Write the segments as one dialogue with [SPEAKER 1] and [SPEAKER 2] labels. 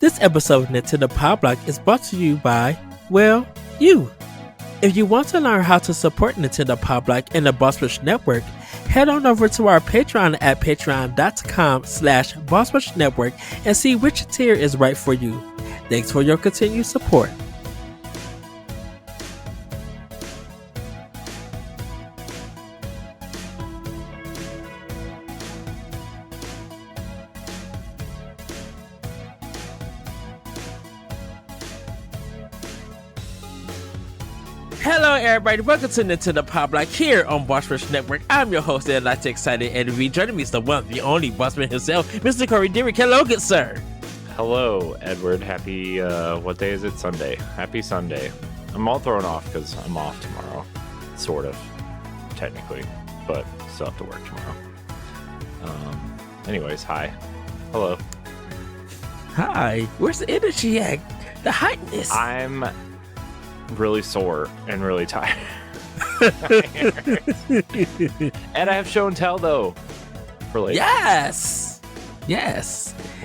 [SPEAKER 1] This episode of Nintendo Pow Block is brought to you by, well, you. If you want to learn how to support Nintendo Pow Block and the Boss Rush Network, head on over to our Patreon at patreon.com/Boss Rush Network and see which tier is right for you. Thanks for your continued support. Hello everybody, welcome to Nintendo Pow Block here on Boss Rush Network. I'm your host, and I'm excited, and joining me is the one, the only Bossman himself, Mr. Corey Derrick. Hello, good sir.
[SPEAKER 2] Hello, Edward. Happy, what day is it? Sunday. Happy Sunday. I'm all thrown off because I'm off tomorrow. Sort of, technically, but still have to work tomorrow. Anyways, hi. Hello.
[SPEAKER 1] Hi. Where's the energy at? The hotness.
[SPEAKER 2] I'm really sore and really tired. And I have show and tell though for later.
[SPEAKER 1] Yes.
[SPEAKER 2] We'll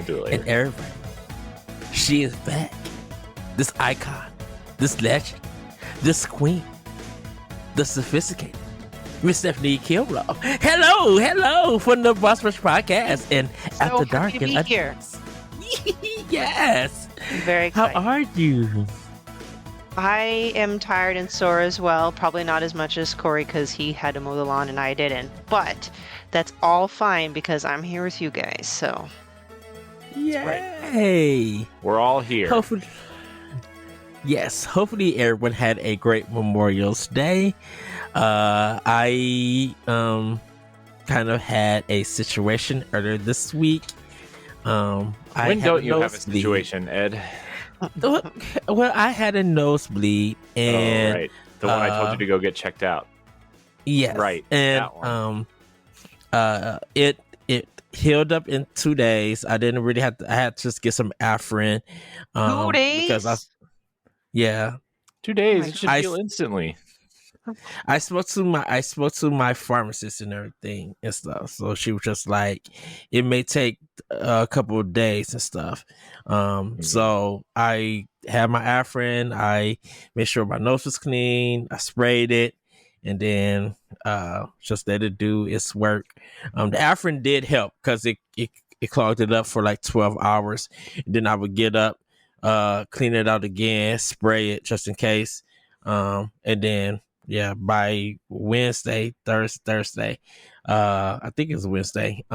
[SPEAKER 2] do it later.
[SPEAKER 1] And everybody, she is back. This icon, this legend, this queen, the sophisticated Miss Stephanie Klimov. Hello from the Boss Rush podcast and
[SPEAKER 3] so
[SPEAKER 1] After Dark.
[SPEAKER 3] Happy to be here.
[SPEAKER 1] Yes.
[SPEAKER 3] I'm very excited.
[SPEAKER 1] How are you?
[SPEAKER 3] I am tired and sore as well. Probably not as much as Corey because he had to mow the lawn and I didn't. But that's all fine because I'm here with you guys. So,
[SPEAKER 1] yay!
[SPEAKER 2] We're all here.
[SPEAKER 1] Hopefully everyone had a great Memorial's Day. I kind of had a situation earlier this week.
[SPEAKER 2] When don't you have a situation, Ed?
[SPEAKER 1] Well, I had a nosebleed, and
[SPEAKER 2] right, the one I told you to go get checked out.
[SPEAKER 1] Yes,
[SPEAKER 2] right,
[SPEAKER 1] and it healed up in 2 days. I didn't really have to. I had to just get some Afrin.
[SPEAKER 3] 2 days?
[SPEAKER 1] Because
[SPEAKER 2] 2 days. It should heal instantly.
[SPEAKER 1] I spoke to my pharmacist and everything and stuff. So she was just like, it may take a couple of days and stuff. So I had my Afrin. I made sure my nose was clean. I sprayed it, and then just let it do its work. The Afrin did help because it clogged it up for like 12 hours. And then I would get up, clean it out again, spray it just in case, and then. Yeah, by Thursday, I think it was Wednesday.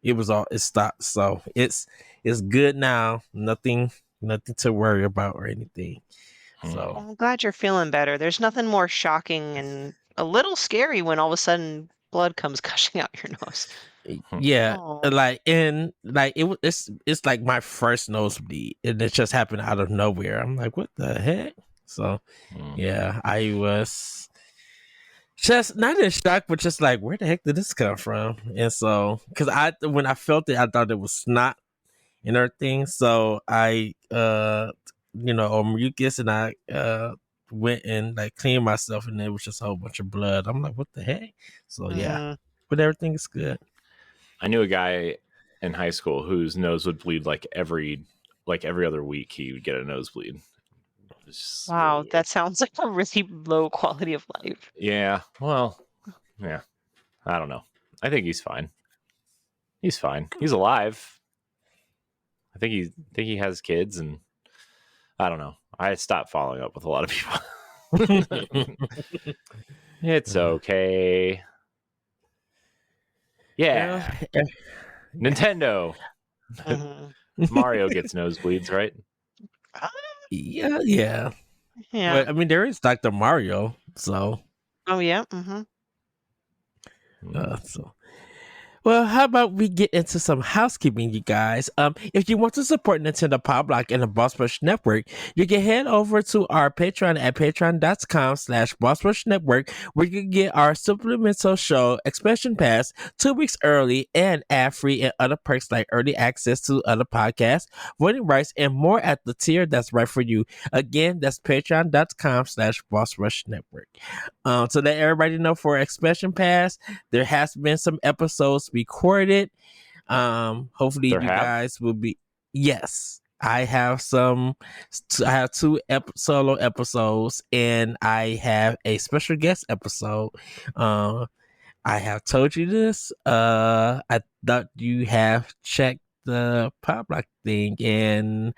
[SPEAKER 1] It stopped. So it's good now. Nothing to worry about or anything. So
[SPEAKER 3] I'm glad you're feeling better. There's nothing more shocking and a little scary when all of a sudden blood comes gushing out your nose.
[SPEAKER 1] Yeah, it's like my first nosebleed, and it just happened out of nowhere. I'm like, what the heck? So, yeah, I was just not in shock, but just like, where the heck did this come from? And so, because when I felt it, I thought it was snot and everything. So I, mucus, and I went and like cleaned myself, and there was just a whole bunch of blood. I'm like, what the heck? So yeah, but everything is good.
[SPEAKER 2] I knew a guy in high school whose nose would bleed like every other week. He would get a nosebleed.
[SPEAKER 3] Wow,
[SPEAKER 2] really
[SPEAKER 3] that sounds like a really low quality of life.
[SPEAKER 2] Yeah, well, yeah. I don't know. I think he's fine. He's fine. He's alive. I think he has kids, and I don't know. I stopped following up with a lot of people. It's okay. Yeah. Nintendo. Mario gets nosebleeds, right?
[SPEAKER 1] Yeah. But, I mean, there is Dr. Mario, so.
[SPEAKER 3] Oh yeah.
[SPEAKER 1] So. Well, how about we get into some housekeeping, you guys? If you want to support Nintendo Pow Block and the Boss Rush Network, you can head over to our Patreon at patreon.com/Boss Rush Network, where you can get our supplemental show, Expansion Pass, 2 weeks early and ad-free, and other perks like early access to other podcasts, voting rights, and more at the tier that's right for you. Again, that's patreon.com/Boss Rush Network. To let everybody know, for Expansion Pass, there has been some episodes recorded. Hopefully you guys will be. Yes. I have I have two solo episodes, and I have a special guest episode. I have told you this. I thought you have checked the Pow Block thing, and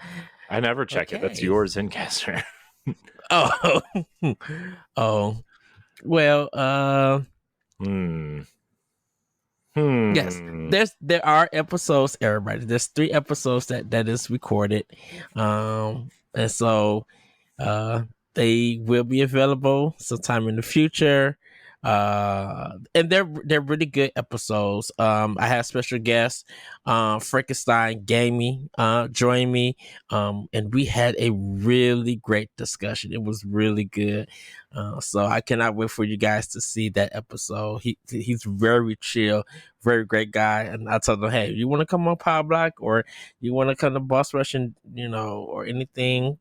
[SPEAKER 2] I never check it. That's
[SPEAKER 1] okay.
[SPEAKER 2] yours, Incaster.
[SPEAKER 1] Oh, oh. Well, yes. There are episodes, everybody. There's 3 episodes that is recorded. And so they will be available sometime in the future. And they're really good episodes. I had special guests, Frankenstein Gaming, join me. And we had a really great discussion. It was really good. So I cannot wait for you guys to see that episode. He's very chill, very great guy. And I told him, hey, you want to come on Power Block, or you want to come to Boss Rush, and or anything,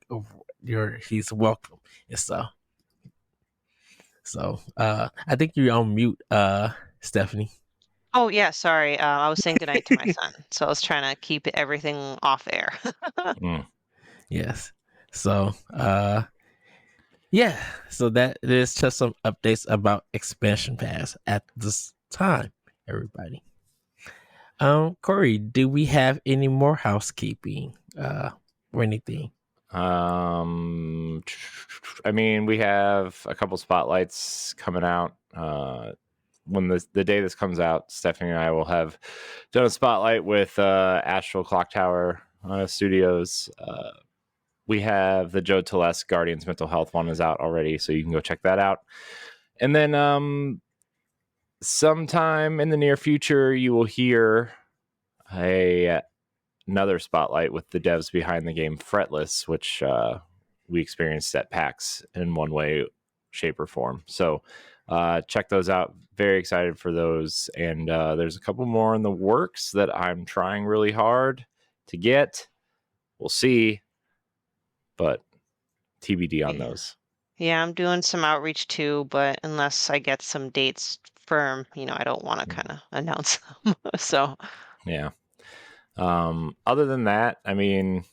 [SPEAKER 1] he's welcome and stuff. So I think you're on mute, Stephanie.
[SPEAKER 3] Oh yeah, sorry. I was saying goodnight to my son, so I was trying to keep everything off air.
[SPEAKER 1] Yes. So yeah. So that is just some updates about Expansion Pass at this time, everybody. Corey, do we have any more housekeeping or anything?
[SPEAKER 2] I mean, we have a couple spotlights coming out. When the day this comes out, Stephanie and I will have done a spotlight with Astral Clock Tower Studios. We have the Joe Telesque Guardians Mental Health one is out already, so you can go check that out. And then sometime in the near future, you will hear another spotlight with the devs behind the game Fretless, which we experienced at PAX in one way, shape, or form. So check those out. Very excited for those. And there's a couple more in the works that I'm trying really hard to get. We'll see. But TBD on those.
[SPEAKER 3] Yeah, I'm doing some outreach too, but unless I get some dates firm, I don't want to kind of announce them. So
[SPEAKER 2] yeah. Other than that, I mean,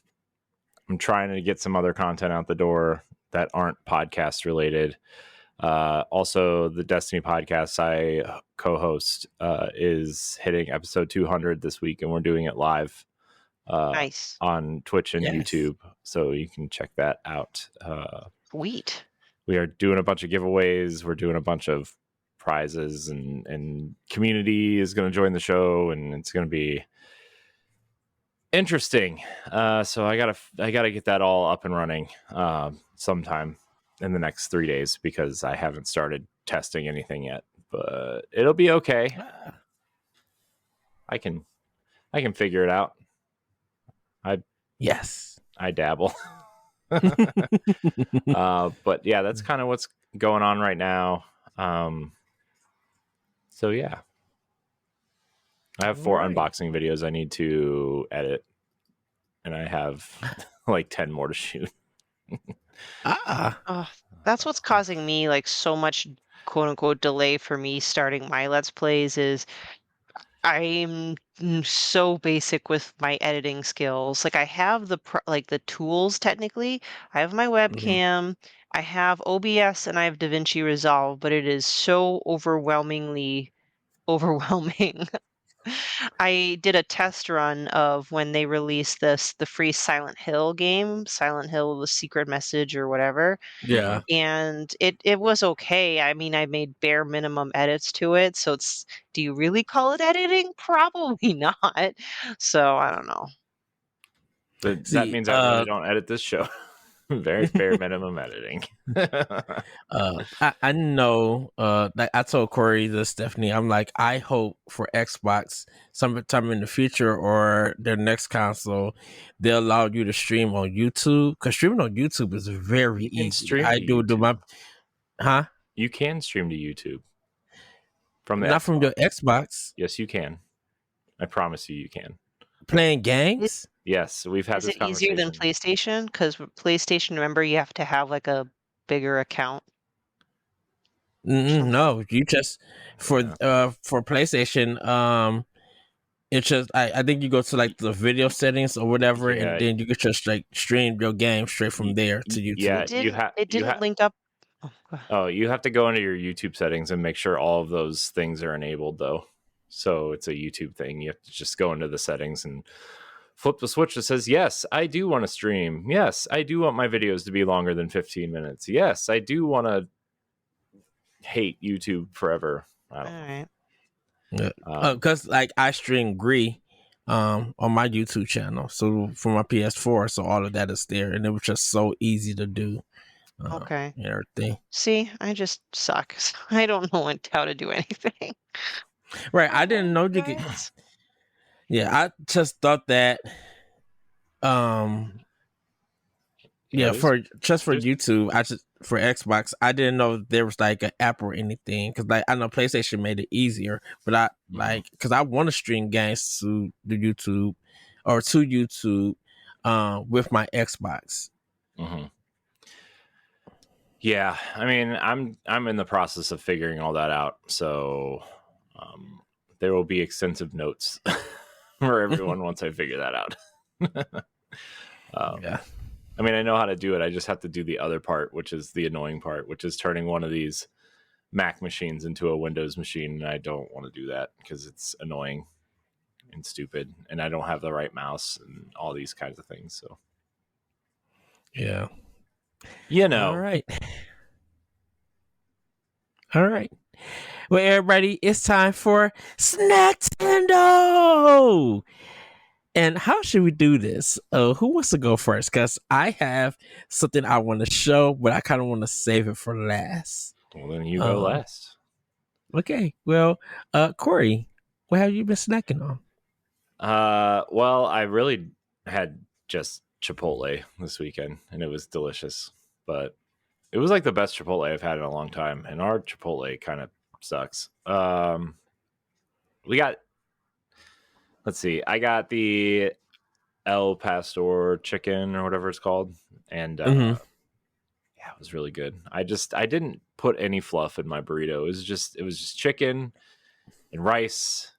[SPEAKER 2] I'm trying to get some other content out the door that aren't podcast related. Also, the Destiny podcast I co-host is hitting episode 200 this week, and we're doing it live
[SPEAKER 3] nice
[SPEAKER 2] on Twitch and YouTube, so you can check that out.
[SPEAKER 3] Sweet.
[SPEAKER 2] We are doing a bunch of giveaways. We're doing a bunch of prizes, and community is going to join the show, and it's going to be interesting. So I gotta get that all up and running sometime in the next 3 days, because I haven't started testing anything yet, but it'll be okay. I can figure it out. I dabble. But yeah, that's kind of what's going on right now. So yeah, I have 4 unboxing videos I need to edit, and I have like 10 more to shoot.
[SPEAKER 3] That's what's causing me like so much quote unquote delay for me starting my Let's Plays is I'm so basic with my editing skills. Like I have the tools technically. I have my webcam, I have OBS, and I have DaVinci Resolve, but it is so overwhelming. I did a test run of when they released the free Silent Hill game, Silent Hill: The Secret Message or whatever.
[SPEAKER 1] Yeah.
[SPEAKER 3] And it was okay. I mean, I made bare minimum edits to it. So do you really call it editing? Probably not. So I don't know.
[SPEAKER 2] But that means I really don't edit this show. Very bare minimum editing.
[SPEAKER 1] I know, like I told Corey this, Stephanie, I'm like, I hope for Xbox sometime in the future or their next console, they'll allow you to stream on YouTube, because streaming on YouTube is very easy. I do my
[SPEAKER 2] You can stream to YouTube from
[SPEAKER 1] not
[SPEAKER 2] Xbox.
[SPEAKER 1] from your Xbox.
[SPEAKER 2] Yes, you can. I promise you can.
[SPEAKER 1] Playing games.
[SPEAKER 2] Yes, we've had this conversation.
[SPEAKER 3] Is it easier than PlayStation? Because PlayStation, remember, you have to have like a bigger account.
[SPEAKER 1] No, you just for PlayStation. it's just I think you go to like the video settings or whatever,
[SPEAKER 2] Yeah.
[SPEAKER 1] and then you can just like stream your game straight from there to YouTube.
[SPEAKER 2] Yeah,
[SPEAKER 3] It didn't link up. Oh, go ahead.
[SPEAKER 2] Oh, you have to go into your YouTube settings and make sure all of those things are enabled, though. So it's a YouTube thing. You have to just go into the settings and flip the switch that says, yes, I do want to stream. Yes, I do want my videos to be longer than 15 minutes. Yes, I do want to hate YouTube forever. I don't know.
[SPEAKER 3] All right.
[SPEAKER 1] Because like I stream Gree on my YouTube channel, so for my PS4, so all of that is there, and it was just so easy to do.
[SPEAKER 3] Okay.
[SPEAKER 1] And everything.
[SPEAKER 3] See, I just suck. So I don't know how to do anything.
[SPEAKER 1] Right, I didn't know you could.
[SPEAKER 3] Guys.
[SPEAKER 1] Yeah, I just thought that. Yeah, for YouTube, I just for Xbox, I didn't know there was like an app or anything, because like I know PlayStation made it easier, but I like because I want to stream games to the YouTube or to YouTube with my Xbox.
[SPEAKER 2] Mm-hmm. Yeah, I mean, I'm in the process of figuring all that out, so there will be extensive notes for everyone once I figure that out.
[SPEAKER 1] Yeah.
[SPEAKER 2] I mean, I know how to do it. I just have to do the other part, which is the annoying part, which is turning one of these Mac machines into a Windows machine. And I don't want to do that because it's annoying and stupid, and I don't have the right mouse and all these kinds of things. So,
[SPEAKER 1] Yeah.
[SPEAKER 2] you know.
[SPEAKER 1] All right. Well, everybody, it's time for Snacktendo. And how should we do this? Who wants to go first? Because I have something I want to show, but I kind of want to save it for last.
[SPEAKER 2] Well, then you go last.
[SPEAKER 1] Okay. Well, Corey, what have you been snacking on?
[SPEAKER 2] Well, I really had just Chipotle this weekend, and it was delicious. But it was like the best Chipotle I've had in a long time, and our Chipotle kind of sucks. We got. Let's see. I got the El Pastor chicken or whatever it's called, and yeah, it was really good. I didn't put any fluff in my burrito. It was just chicken and rice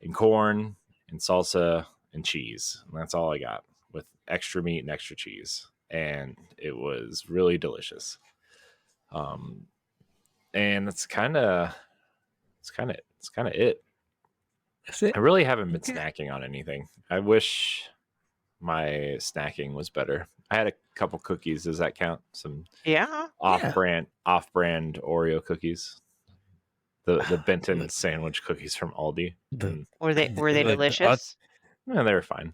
[SPEAKER 2] and corn and salsa and cheese, and that's all I got with extra meat and extra cheese, and it was really delicious. And that's kind of it.
[SPEAKER 1] That's it.
[SPEAKER 2] I really haven't been snacking on anything. I wish my snacking was better. I had a couple cookies. Does that count? Some off-brand Oreo cookies. The Benton sandwich cookies from Aldi.
[SPEAKER 3] Were they delicious?
[SPEAKER 2] Yeah, they were fine.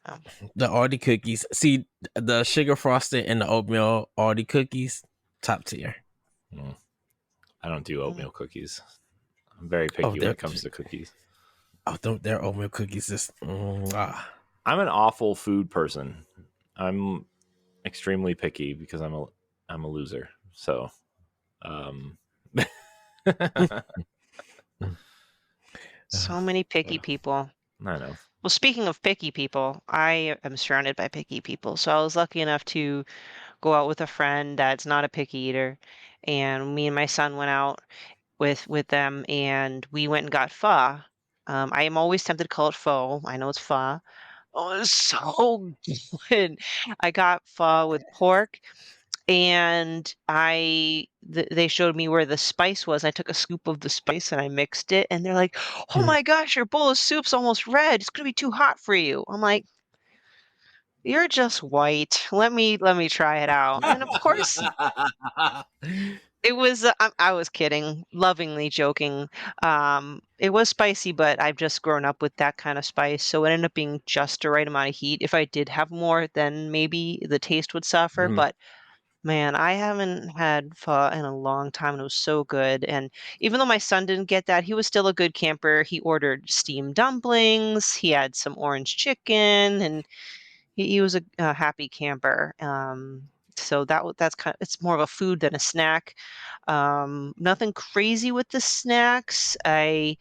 [SPEAKER 3] Oh.
[SPEAKER 1] The Aldi cookies. See, the sugar frosted and the oatmeal Aldi cookies, top tier.
[SPEAKER 2] I don't do oatmeal cookies. I'm very picky when it comes to cookies.
[SPEAKER 1] Oh, their oatmeal cookies is.
[SPEAKER 2] I'm an awful food person. I'm extremely picky because I'm a loser. So,
[SPEAKER 3] so many picky people.
[SPEAKER 2] I know.
[SPEAKER 3] Well, speaking of picky people, I am surrounded by picky people. So I was lucky enough to go out with a friend that's not a picky eater, and me and my son went out with them, and we went and got pho. I am always tempted to call it pho. I know it's pho. Oh, it's so good. I got pho with pork, and they showed me where the spice was. I took a scoop of the spice and I mixed it, and they're like, "Oh my gosh, your bowl of soup's almost red. It's gonna be too hot for you." I'm like, "You're just white. Let me try it out." And of course, it was. I was kidding, lovingly joking. It was spicy, but I've just grown up with that kind of spice, so it ended up being just the right amount of heat. If I did have more, then maybe the taste would suffer. But man, I haven't had pho in a long time, and it was so good. And even though my son didn't get that, he was still a good camper. He ordered steamed dumplings. He had some orange chicken, and he was a happy camper. So that's it's more of a food than a snack. Nothing crazy with the snacks. I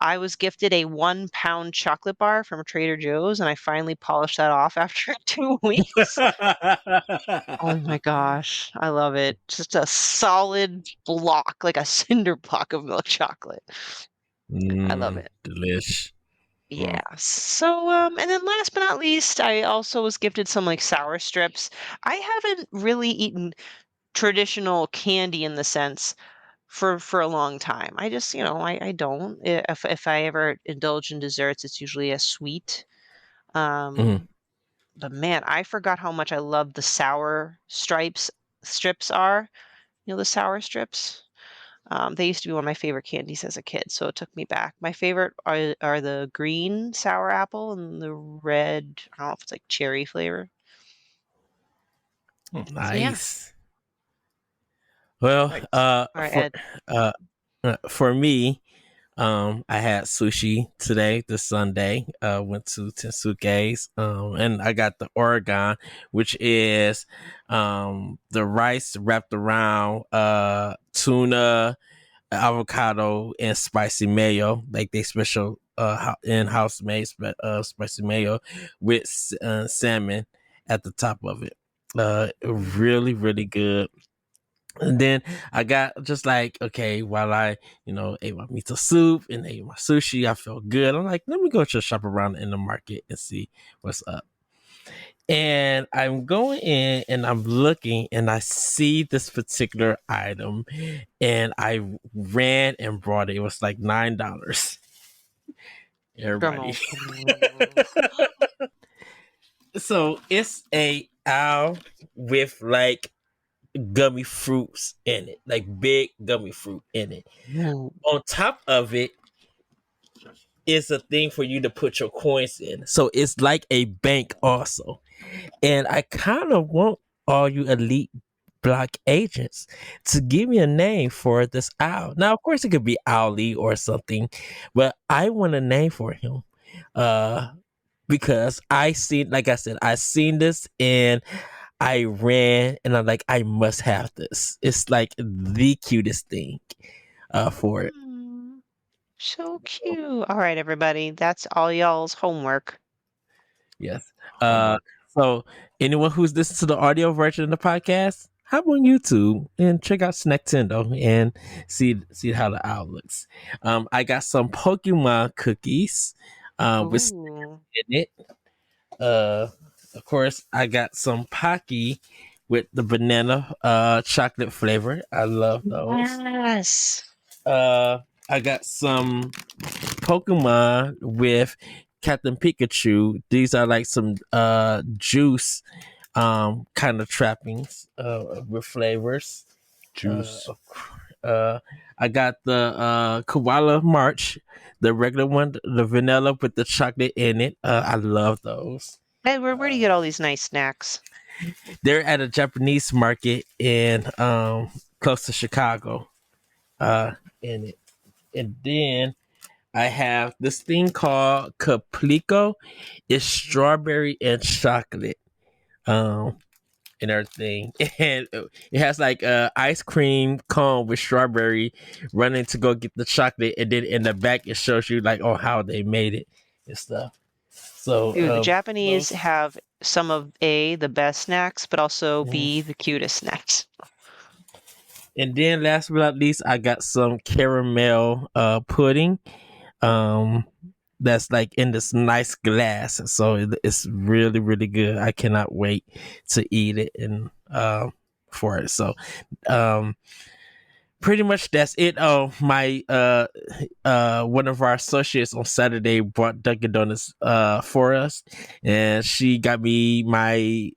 [SPEAKER 3] was gifted a 1 pound chocolate bar from Trader Joe's, and I finally polished that off after 2 weeks. Oh my gosh, I love it. Just a solid block, like a cinder block of milk chocolate. I love it.
[SPEAKER 1] Delish.
[SPEAKER 3] Yeah. So, and then last but not least, I also was gifted some like sour strips. I haven't really eaten traditional candy in the sense for a long time. I just, I don't. If I ever indulge in desserts, it's usually a sweet.
[SPEAKER 1] Mhm.
[SPEAKER 3] But man, I forgot how much I love the sour strips are. The sour strips. They used to be one of my favorite candies as a kid, so it took me back. My favorite are the green sour apple and the red, I don't know if it's like cherry flavor. So yeah.
[SPEAKER 1] Nice. Well,
[SPEAKER 3] Right. All right, Ed.
[SPEAKER 1] uh, for me, I had sushi today, this Sunday. Went to Tensuke's, and I got the Oregon, which is the rice wrapped around tuna, avocado, and spicy mayo, like they special in-house made spicy mayo with salmon at the top of it. Really, really good. And then I got just like, okay, while I, ate my miso soup and ate my sushi, I felt good. I'm like, let me go to shop around in the market and see what's up. And I'm going in and I'm looking and I see this particular item and I ran and brought it. It was like $9. Everybody. So it's a owl with like gummy fruits in it, like big gummy fruit in it.
[SPEAKER 3] Ooh.
[SPEAKER 1] On top of it is a thing for you to put your coins in. So it's like a bank also. And I kind of want all you elite block agents to give me a name for this owl. Now, of course, it could be Owly or something, but I want a name for him. Because like I said, I seen this and I ran and I'm like, I must have this. It's like the cutest thing for it.
[SPEAKER 3] So cute. All right, everybody. That's all y'all's homework.
[SPEAKER 1] Yes. So anyone who's listened to the audio version of the podcast, hop on YouTube and check out Snacktendo and see how the owl looks. I got some Pokemon cookies with
[SPEAKER 3] Ooh.
[SPEAKER 1] in it. Of course, I got some Pocky with the banana chocolate flavor. I love those.
[SPEAKER 3] Yes.
[SPEAKER 1] I got some Pokemon with Captain Pikachu. These are like some juice kind of trappings with flavors.
[SPEAKER 2] Juice.
[SPEAKER 1] I got the Koala March, the regular one, the vanilla with the chocolate in it. I love those.
[SPEAKER 3] Ed, where do you get all these nice snacks?
[SPEAKER 1] They're at a Japanese market in close to Chicago. In it. And then I have this thing called Caplico. It's strawberry and chocolate. And everything. And it has like a ice cream cone with strawberry running to go get the chocolate, and then in the back it shows you like how they made it and stuff. So
[SPEAKER 3] Dude, the Japanese have some of the best snacks, but also B, the cutest snacks.
[SPEAKER 1] And then last but not least, I got some caramel pudding. That's like in this nice glass. So it's really, really good. I cannot wait to eat it and for it. So pretty much that's it. Oh, my one of our associates on Saturday brought Dunkin' Donuts for us, and she got me my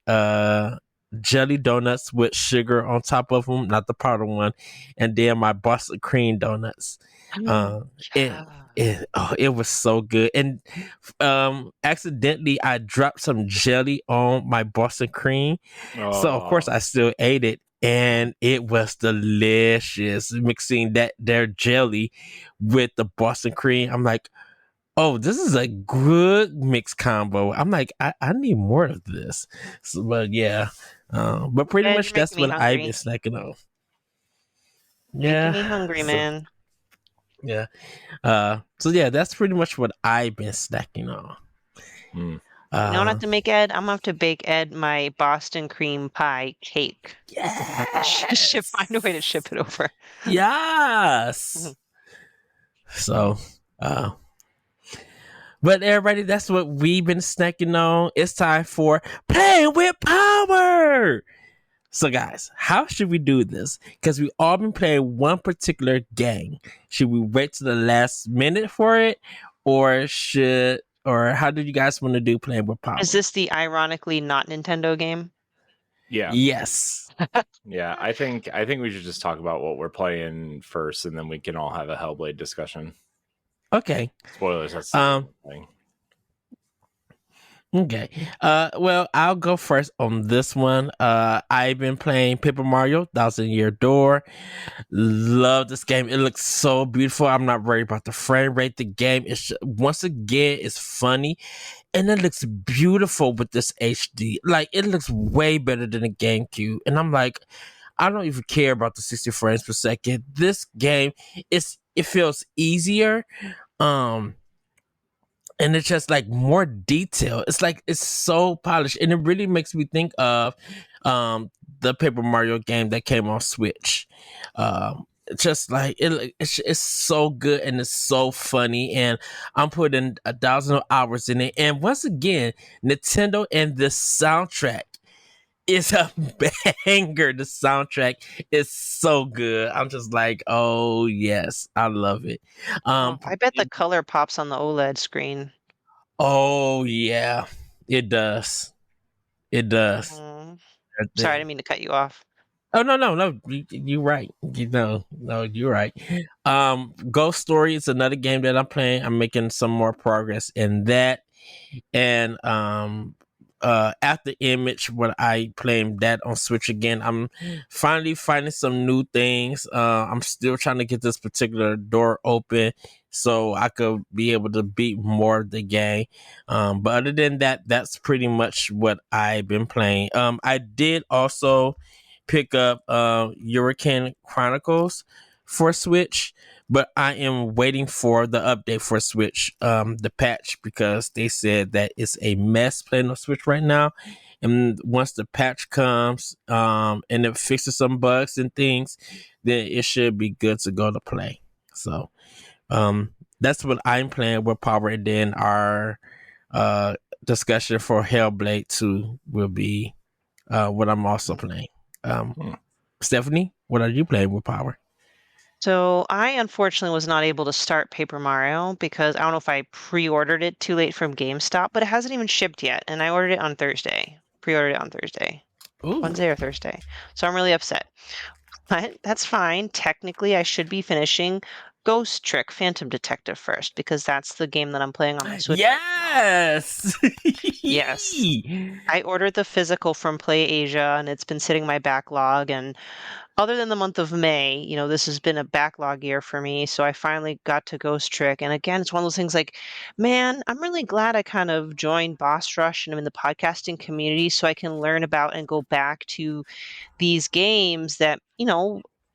[SPEAKER 1] jelly donuts with sugar on top of them, not the powder one, and then my Boston cream donuts. It was so good, and accidentally I dropped some jelly on my Boston cream, so of course I still ate it, and it was delicious. Mixing their jelly with the Boston cream, I'm like, oh, this is a good mixed combo. I'm like, I need more of this. So, but yeah, but pretty
[SPEAKER 3] Ed,
[SPEAKER 1] much
[SPEAKER 3] you're
[SPEAKER 1] that's
[SPEAKER 3] making me
[SPEAKER 1] what I've
[SPEAKER 3] hungry.
[SPEAKER 1] been snacking on.
[SPEAKER 3] Making me hungry, man.
[SPEAKER 1] Yeah. So yeah, that's pretty much what I've been snacking on.
[SPEAKER 3] You know what I have to make, Ed? I'm gonna have to bake Ed my Boston cream pie cake.
[SPEAKER 1] Yes.
[SPEAKER 3] Find a way to ship it over.
[SPEAKER 1] Yes. So, But everybody, that's what we've been snacking on. It's time for Playing with Power. So, guys, how should we do this? Because we all been playing one particular game. Should we wait to the last minute for it, or how do you guys want to do Playing with Power?
[SPEAKER 3] Is this the ironically not Nintendo game?
[SPEAKER 2] Yeah.
[SPEAKER 1] Yes.
[SPEAKER 2] Yeah, I think we should just talk about what we're playing first, and then we can all have a Hellblade discussion.
[SPEAKER 1] Okay.
[SPEAKER 2] Spoilers. That's the thing.
[SPEAKER 1] Okay. Well, I'll go first on this one. I've been playing Paper Mario Thousand Year Door. Love this game. It looks so beautiful. I'm not worried about the frame rate. The game is once again is funny, and it looks beautiful with this HD. Like it looks way better than the GameCube. And I'm like, I don't even care about the 60 frames per second. This game it feels easier. And it's just like more detail. It's like it's so polished, and it really makes me think of the Paper Mario game that came on Switch. Just like it's so good and it's so funny, and I'm putting 1,000 hours in it. And once again, Nintendo and the soundtrack is a banger. The soundtrack is so good. I'm just like, oh yes, I love it.
[SPEAKER 3] I bet the color pops on the OLED screen.
[SPEAKER 1] Oh yeah, it does. It does.
[SPEAKER 3] Sorry, I didn't mean to cut you off.
[SPEAKER 1] Oh no, you're right. You're right. Ghost Story is another game that I'm playing. I'm making some more progress in that, and after Image, when I playing that on Switch again, I'm finally finding some new things. I'm still trying to get this particular door open so I could be able to beat more of the game. But other than that, that's pretty much what I've been playing. I did also pick up Hurricane Chronicles for Switch, but I am waiting for the update for Switch, the patch, because they said that it's a mess playing on Switch right now. And once the patch comes, and it fixes some bugs and things, then it should be good to go to play. So, that's what I'm playing with Power. And then our discussion for Hellblade 2 will be what I'm also playing. Stephanie, what are you playing with Power?
[SPEAKER 3] So I unfortunately was not able to start Paper Mario because I don't know if I pre-ordered it too late from GameStop, but it hasn't even shipped yet, and I ordered it on Thursday. Pre-ordered it on Thursday.
[SPEAKER 1] Ooh.
[SPEAKER 3] Wednesday or Thursday. So I'm really upset. But that's fine. Technically, I should be finishing Ghost Trick Phantom Detective first because that's the game that I'm playing on my Switch.
[SPEAKER 1] Yes.
[SPEAKER 3] Yes. I ordered the physical from Play Asia, and it's been sitting in my backlog. And other than the month of May, this has been a backlog year for me. So I finally got to Ghost Trick. And again, it's one of those things like, man, I'm really glad I kind of joined Boss Rush and I'm in the podcasting community so I can learn about and go back to these games that,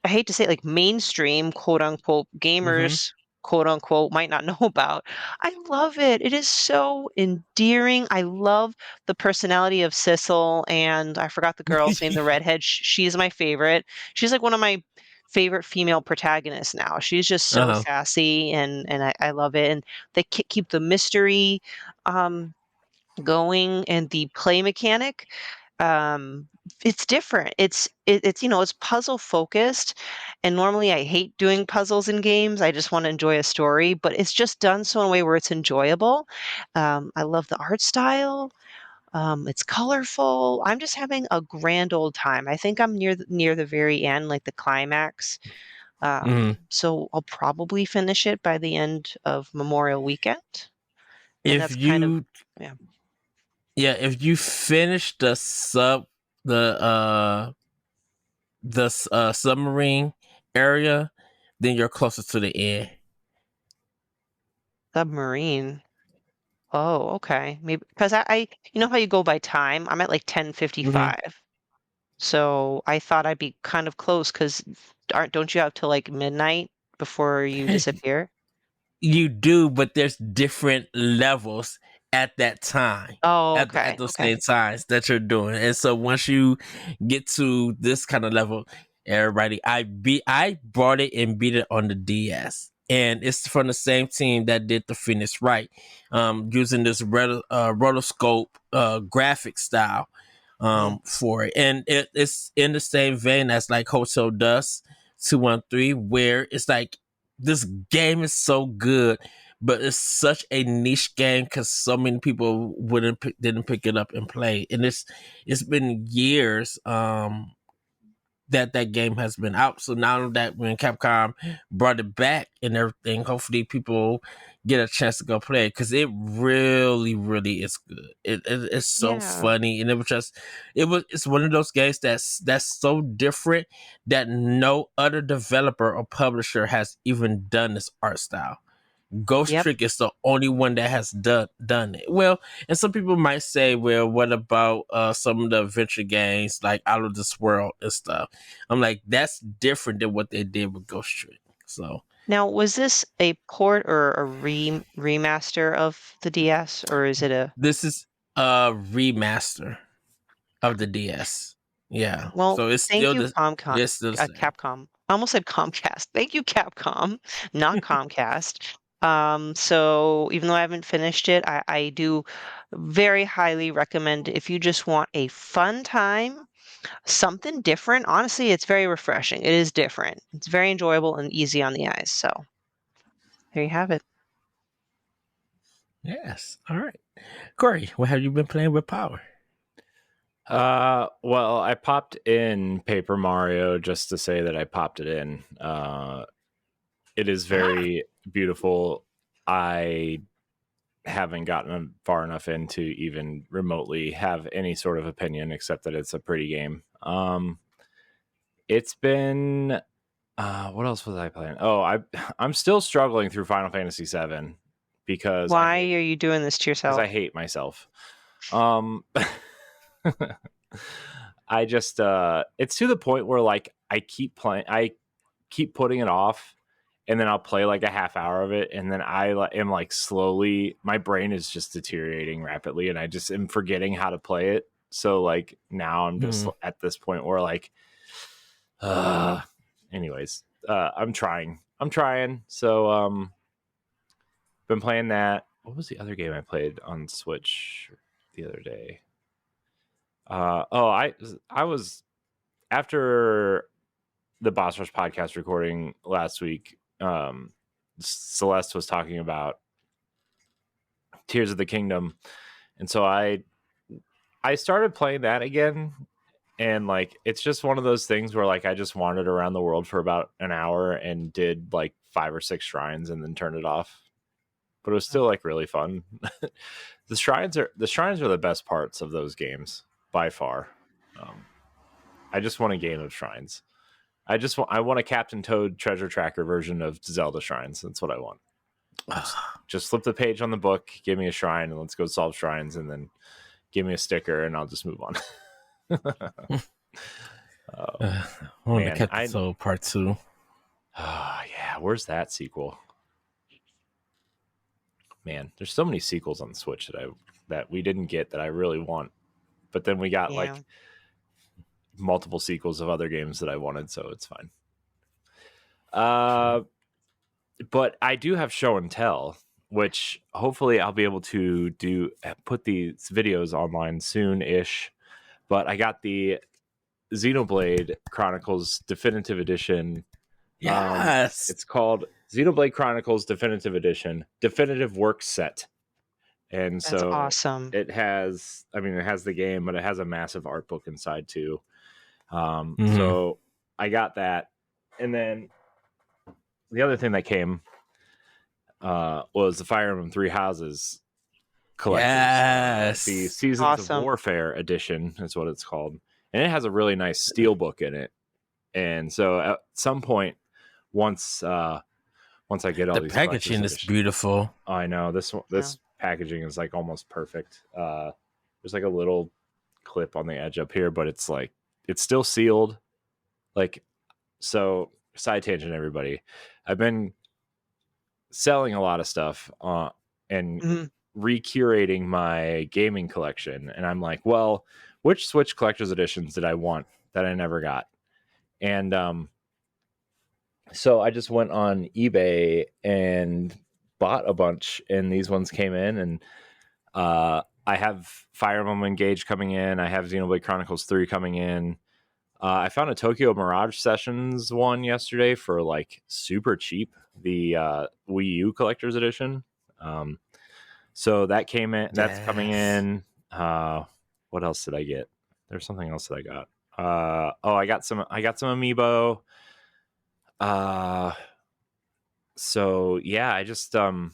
[SPEAKER 3] I hate to say it, like mainstream, quote unquote, gamers, quote unquote, might not know about. I love it. It is so endearing. I love the personality of Sissel, and I forgot the girl's name, the redhead. She's my favorite. She's like one of my favorite female protagonists now. She's just so sassy, and I love it. And they keep the mystery going, and the play mechanic. It's different. It's puzzle focused, and normally I hate doing puzzles in games. I just want to enjoy a story, but it's just done so in a way where it's enjoyable. I love the art style. It's colorful. I'm just having a grand old time. I think I'm near the very end, like the climax. So I'll probably finish it by the end of Memorial Weekend. And
[SPEAKER 1] If you finish the submarine area, then you're closer to the end.
[SPEAKER 3] Submarine. Oh, okay. Maybe because I you know how you go by time? I'm at like 10:55. So I thought I'd be kind of close because don't you have till like midnight before you disappear?
[SPEAKER 1] You do, but there's different levels at that time.
[SPEAKER 3] Oh,
[SPEAKER 1] At those same times that you're doing. And so once you get to this kind of level, everybody, I brought it and beat it on the DS. and it's from the same team that did the Phoenix Wright, using this rotoscope graphic style for it, and it's in the same vein as like Hotel Dust 213, where it's like this game is so good, but it's such a niche game because so many people didn't pick it up and play, and it's been years that game has been out. So now that when Capcom brought it back and everything, hopefully people get a chance to go play it because it really, really is good. It's so funny, and it's one of those games that's so different that no other developer or publisher has even done this art style. Ghost Trick is the only one that has done it. Well, and some people might say, well, what about some of the adventure games like Out of This World and stuff? I'm like, that's different than what they did with Ghost Trick. So
[SPEAKER 3] now, was this a port or a remaster of the DS, or is it a?
[SPEAKER 1] This is a remaster of the DS. Yeah.
[SPEAKER 3] Well,
[SPEAKER 1] so it's
[SPEAKER 3] thank
[SPEAKER 1] still
[SPEAKER 3] you,
[SPEAKER 1] the it's still the same.
[SPEAKER 3] Capcom. I almost said Comcast. Thank you, Capcom, not Comcast. So even though I haven't finished it, I do very highly recommend if you just want a fun time, something different. Honestly, it's very refreshing. It is different. It's very enjoyable and easy on the eyes. So there you have it.
[SPEAKER 1] Yes. All right. Corey, what have you been playing with Power?
[SPEAKER 2] Well, I popped in Paper Mario just to say that I popped it in. It is very beautiful. I haven't gotten far enough in to even remotely have any sort of opinion, except that it's a pretty game. It's been what else was I playing? Oh, I'm still struggling through Final Fantasy VII because
[SPEAKER 3] why are you doing this to yourself?
[SPEAKER 2] Because I hate myself. I just it's to the point where like I keep putting it off, and then I'll play like a half hour of it, and then I am like slowly, my brain is just deteriorating rapidly, and I just am forgetting how to play it. So like now I'm just at this point where like anyways, I'm trying. So been playing that. What was the other game I played on Switch the other day? I was, after the Boss Rush podcast recording last week, Celeste was talking about Tears of the Kingdom, and so I started playing that again, and like it's just one of those things where like I just wandered around the world for about an hour and did like 5 or 6 shrines and then turned it off. But it was still like really fun. The shrines are the best parts of those games by far. I just want a game of shrines. I want a Captain Toad treasure tracker version of Zelda shrines. That's what I want. Just flip the page on the book, give me a shrine, and let's go solve shrines, and then give me a sticker, and I'll just move on.
[SPEAKER 1] I want to Captain Toad Part 2.
[SPEAKER 2] Yeah, where's that sequel? Man, there's so many sequels on the Switch that we didn't get that I really want. But then we got like multiple sequels of other games that I wanted, so it's fine. But I do have Show and Tell, which hopefully I'll be able to put these videos online soon-ish. But I got the Xenoblade Chronicles Definitive Edition.
[SPEAKER 1] Yes.
[SPEAKER 2] It's called Xenoblade Chronicles Definitive Edition, Definitive Works Set. And
[SPEAKER 3] that's
[SPEAKER 2] so
[SPEAKER 3] awesome.
[SPEAKER 2] It has the game, but it has a massive art book inside too. So I got that. And then the other thing that came was the Fire Emblem Three Houses collectors.
[SPEAKER 1] Yes.
[SPEAKER 2] The Seasons of Warfare edition is what it's called. And it has a really nice steel book in it. And so at some point, once I get all these
[SPEAKER 1] packaging is beautiful.
[SPEAKER 2] I know this packaging is like almost perfect. There's like a little clip on the edge up here, but it's like it's still sealed. Like, so side tangent, everybody. I've been selling a lot of stuff and recurating my gaming collection, and I'm like, well, which Switch collector's editions did I want that I never got? And So I just went on eBay and bought a bunch, and these ones came in, and I have Fire Emblem Engage coming in. I have Xenoblade Chronicles 3 coming in. I found a Tokyo Mirage Sessions one yesterday for like super cheap, the Wii U Collector's Edition. So that came in. That's coming
[SPEAKER 1] Yes.
[SPEAKER 2] in. What else did I get? There's something else that I got. I got some amiibo. So yeah, I just I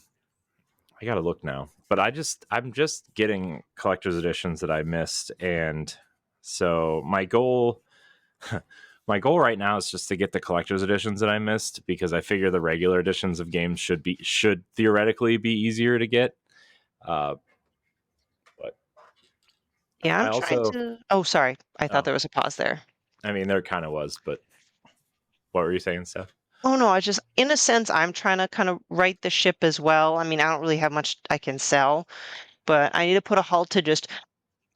[SPEAKER 2] gotta look now, but I'm just getting collector's editions that I missed, and so my goal right now is just to get the collector's editions that I missed, because I figure the regular editions of games should theoretically be easier to get. But
[SPEAKER 3] Yeah,
[SPEAKER 2] I
[SPEAKER 3] I'm trying
[SPEAKER 2] also,
[SPEAKER 3] to. Oh, sorry. I thought
[SPEAKER 2] oh,
[SPEAKER 3] there was a pause there.
[SPEAKER 2] I mean, there kind of was, but what were you saying, Steph?
[SPEAKER 3] Oh no, I just, in a sense, I'm trying to kind of right the ship as well. I mean, I don't really have much I can sell, but I need to put a halt to just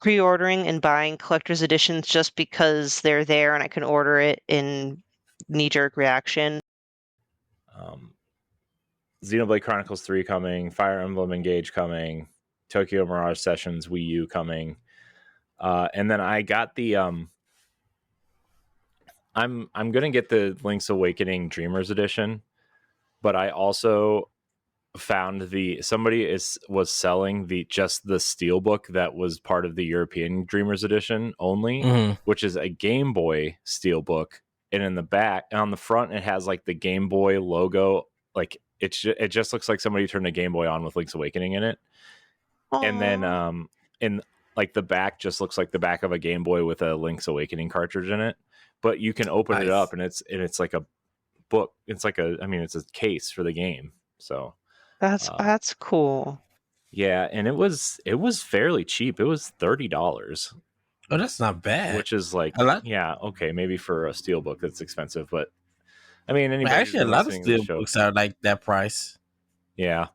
[SPEAKER 3] pre-ordering and buying collector's editions just because they're there and I can order it in knee-jerk reaction.
[SPEAKER 2] Um, Xenoblade Chronicles 3 coming, Fire Emblem Engage coming, Tokyo Mirage Sessions Wii U coming. And then I got the I'm gonna get the Link's Awakening Dreamers Edition, but I also found was selling the steelbook that was part of the European Dreamers Edition only,
[SPEAKER 1] Mhm.
[SPEAKER 2] which is a Game Boy steelbook, and in the back on the front it has like the Game Boy logo, like it just looks like somebody turned a Game Boy on with Link's Awakening in it, and then
[SPEAKER 3] Oh,
[SPEAKER 2] in like the back just looks like the back of a Game Boy with a Link's Awakening cartridge in it, but you can open it up
[SPEAKER 1] Nice.
[SPEAKER 2] and it's like a book. It's like it's a case for the game. So
[SPEAKER 3] that's
[SPEAKER 2] uh,
[SPEAKER 3] that's cool.
[SPEAKER 2] yeah, and it was fairly cheap. It was $30,
[SPEAKER 1] Oh, that's not bad.
[SPEAKER 2] which is like,
[SPEAKER 1] A lot.
[SPEAKER 2] yeah, okay, maybe for a steelbook that's expensive, but I mean anybody who's
[SPEAKER 1] Actually, a
[SPEAKER 2] been
[SPEAKER 1] lot of
[SPEAKER 2] listening to the
[SPEAKER 1] steel
[SPEAKER 2] show,
[SPEAKER 1] books are like that price.
[SPEAKER 2] yeah.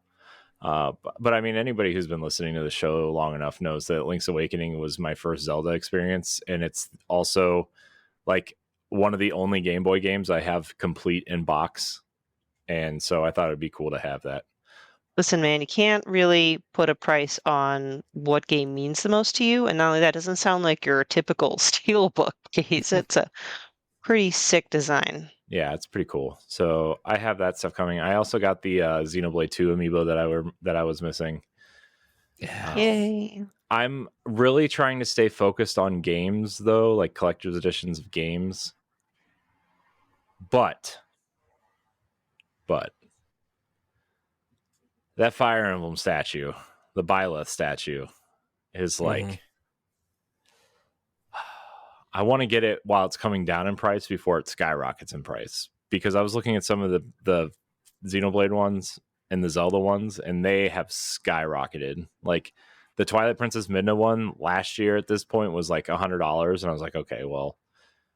[SPEAKER 2] But I mean, anybody who's been listening to the show long enough knows that Link's Awakening was my first Zelda experience, and it's also like one of the only Game Boy games I have complete in box, and so I thought it'd be cool to have that.
[SPEAKER 3] Listen, man, you can't really put a price on what game means the most to you. And not only that, it doesn't sound like your typical steelbook case. It's a pretty sick design.
[SPEAKER 2] Yeah, it's pretty cool. So I have that stuff coming. I also got the Xenoblade 2 amiibo that I was missing.
[SPEAKER 1] Yeah.
[SPEAKER 3] Yay.
[SPEAKER 2] I'm really trying to stay focused on games though, like collector's editions of games. But that Fire Emblem statue, the Byleth statue, is like I want to get it while it's coming down in price before it skyrockets in price. Because I was looking at some of the Xenoblade ones and the Zelda ones, and they have skyrocketed. Like the Twilight Princess Midna one last year at this point was like $100, and I was like, okay, well,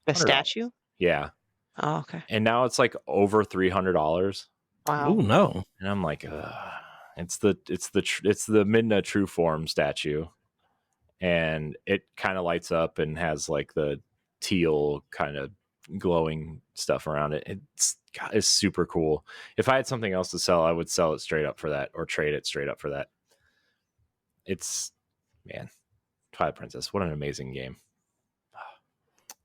[SPEAKER 3] The
[SPEAKER 2] $100,
[SPEAKER 3] statue?
[SPEAKER 2] yeah.
[SPEAKER 3] Oh, okay.
[SPEAKER 2] And now it's like over $300,
[SPEAKER 1] Oh
[SPEAKER 3] Wow.
[SPEAKER 1] no.
[SPEAKER 2] and I'm like, it's the Midna True Form statue, and it kind of lights up and has like the teal kind of glowing stuff around it. It's super cool. If I had something else to sell, I would sell it straight up for that, or trade it straight up for that. It's, man, Twilight Princess, what an amazing game.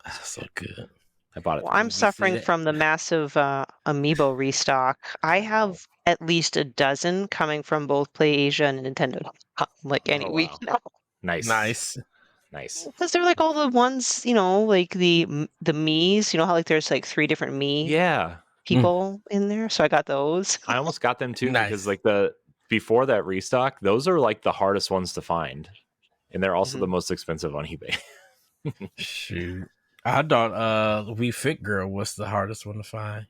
[SPEAKER 1] That's so good.
[SPEAKER 2] I bought it.
[SPEAKER 3] Well, I'm
[SPEAKER 1] Did you see
[SPEAKER 3] suffering
[SPEAKER 1] that?
[SPEAKER 3] from the massive amiibo restock. I have at least a dozen coming from both PlayAsia and Nintendo, like any
[SPEAKER 2] Oh
[SPEAKER 3] week
[SPEAKER 2] wow,
[SPEAKER 3] now.
[SPEAKER 2] nice.
[SPEAKER 1] Nice.
[SPEAKER 3] Because they're like all the ones, like the Miis. You know how like there's like three different Me
[SPEAKER 2] Yeah,
[SPEAKER 3] people in there. So I got those.
[SPEAKER 2] I almost got them too, because
[SPEAKER 1] Nice.
[SPEAKER 2] like the before that restock, those are like the hardest ones to find, and they're also
[SPEAKER 3] Mhm.
[SPEAKER 2] the most expensive on eBay.
[SPEAKER 1] Shoot. I thought Wii Fit Girl was the hardest one to find.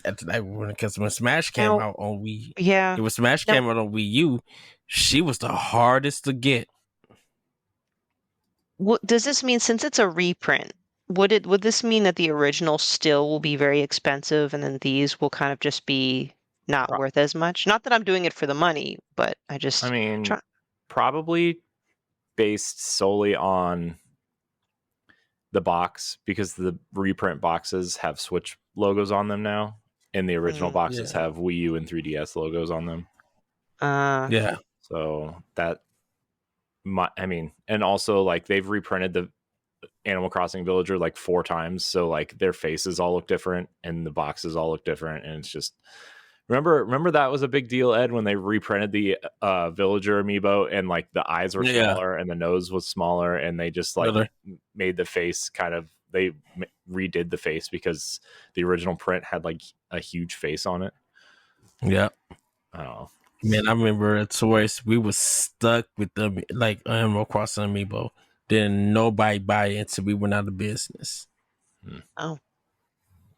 [SPEAKER 1] Because when Smash came
[SPEAKER 3] Now,
[SPEAKER 1] out on Wii,
[SPEAKER 3] yeah.
[SPEAKER 1] when Smash
[SPEAKER 3] Now,
[SPEAKER 1] came out on Wii U, she was the hardest to get.
[SPEAKER 3] what does this mean? Since it's a reprint, would this mean that the original still will be very expensive, and then these will kind of just be not
[SPEAKER 2] Pro-
[SPEAKER 3] worth as much? Not that I'm doing it for the money, but I
[SPEAKER 2] I
[SPEAKER 3] just
[SPEAKER 2] mean,
[SPEAKER 3] try.
[SPEAKER 2] probably based solely on the box, because the reprint boxes have Switch logos on them now, in the original boxes
[SPEAKER 1] Yeah.
[SPEAKER 2] have Wii U and 3DS logos on them.
[SPEAKER 1] Yeah.
[SPEAKER 2] So that, I mean, and also like they've reprinted the Animal Crossing Villager like 4 times, so like their faces all look different and the boxes all look different, and it's just remember that was a big deal, Ed, when they reprinted the Villager amiibo and like the eyes were smaller and the nose was smaller, and they just like made the face kind of, they redid the face because the original print had like a huge face on it.
[SPEAKER 1] Yeah.
[SPEAKER 2] I don't know.
[SPEAKER 1] Man, I remember at Toys, we was stuck with them like Animal Crossing amiibo. Then nobody buy it until we went out of business.
[SPEAKER 3] Oh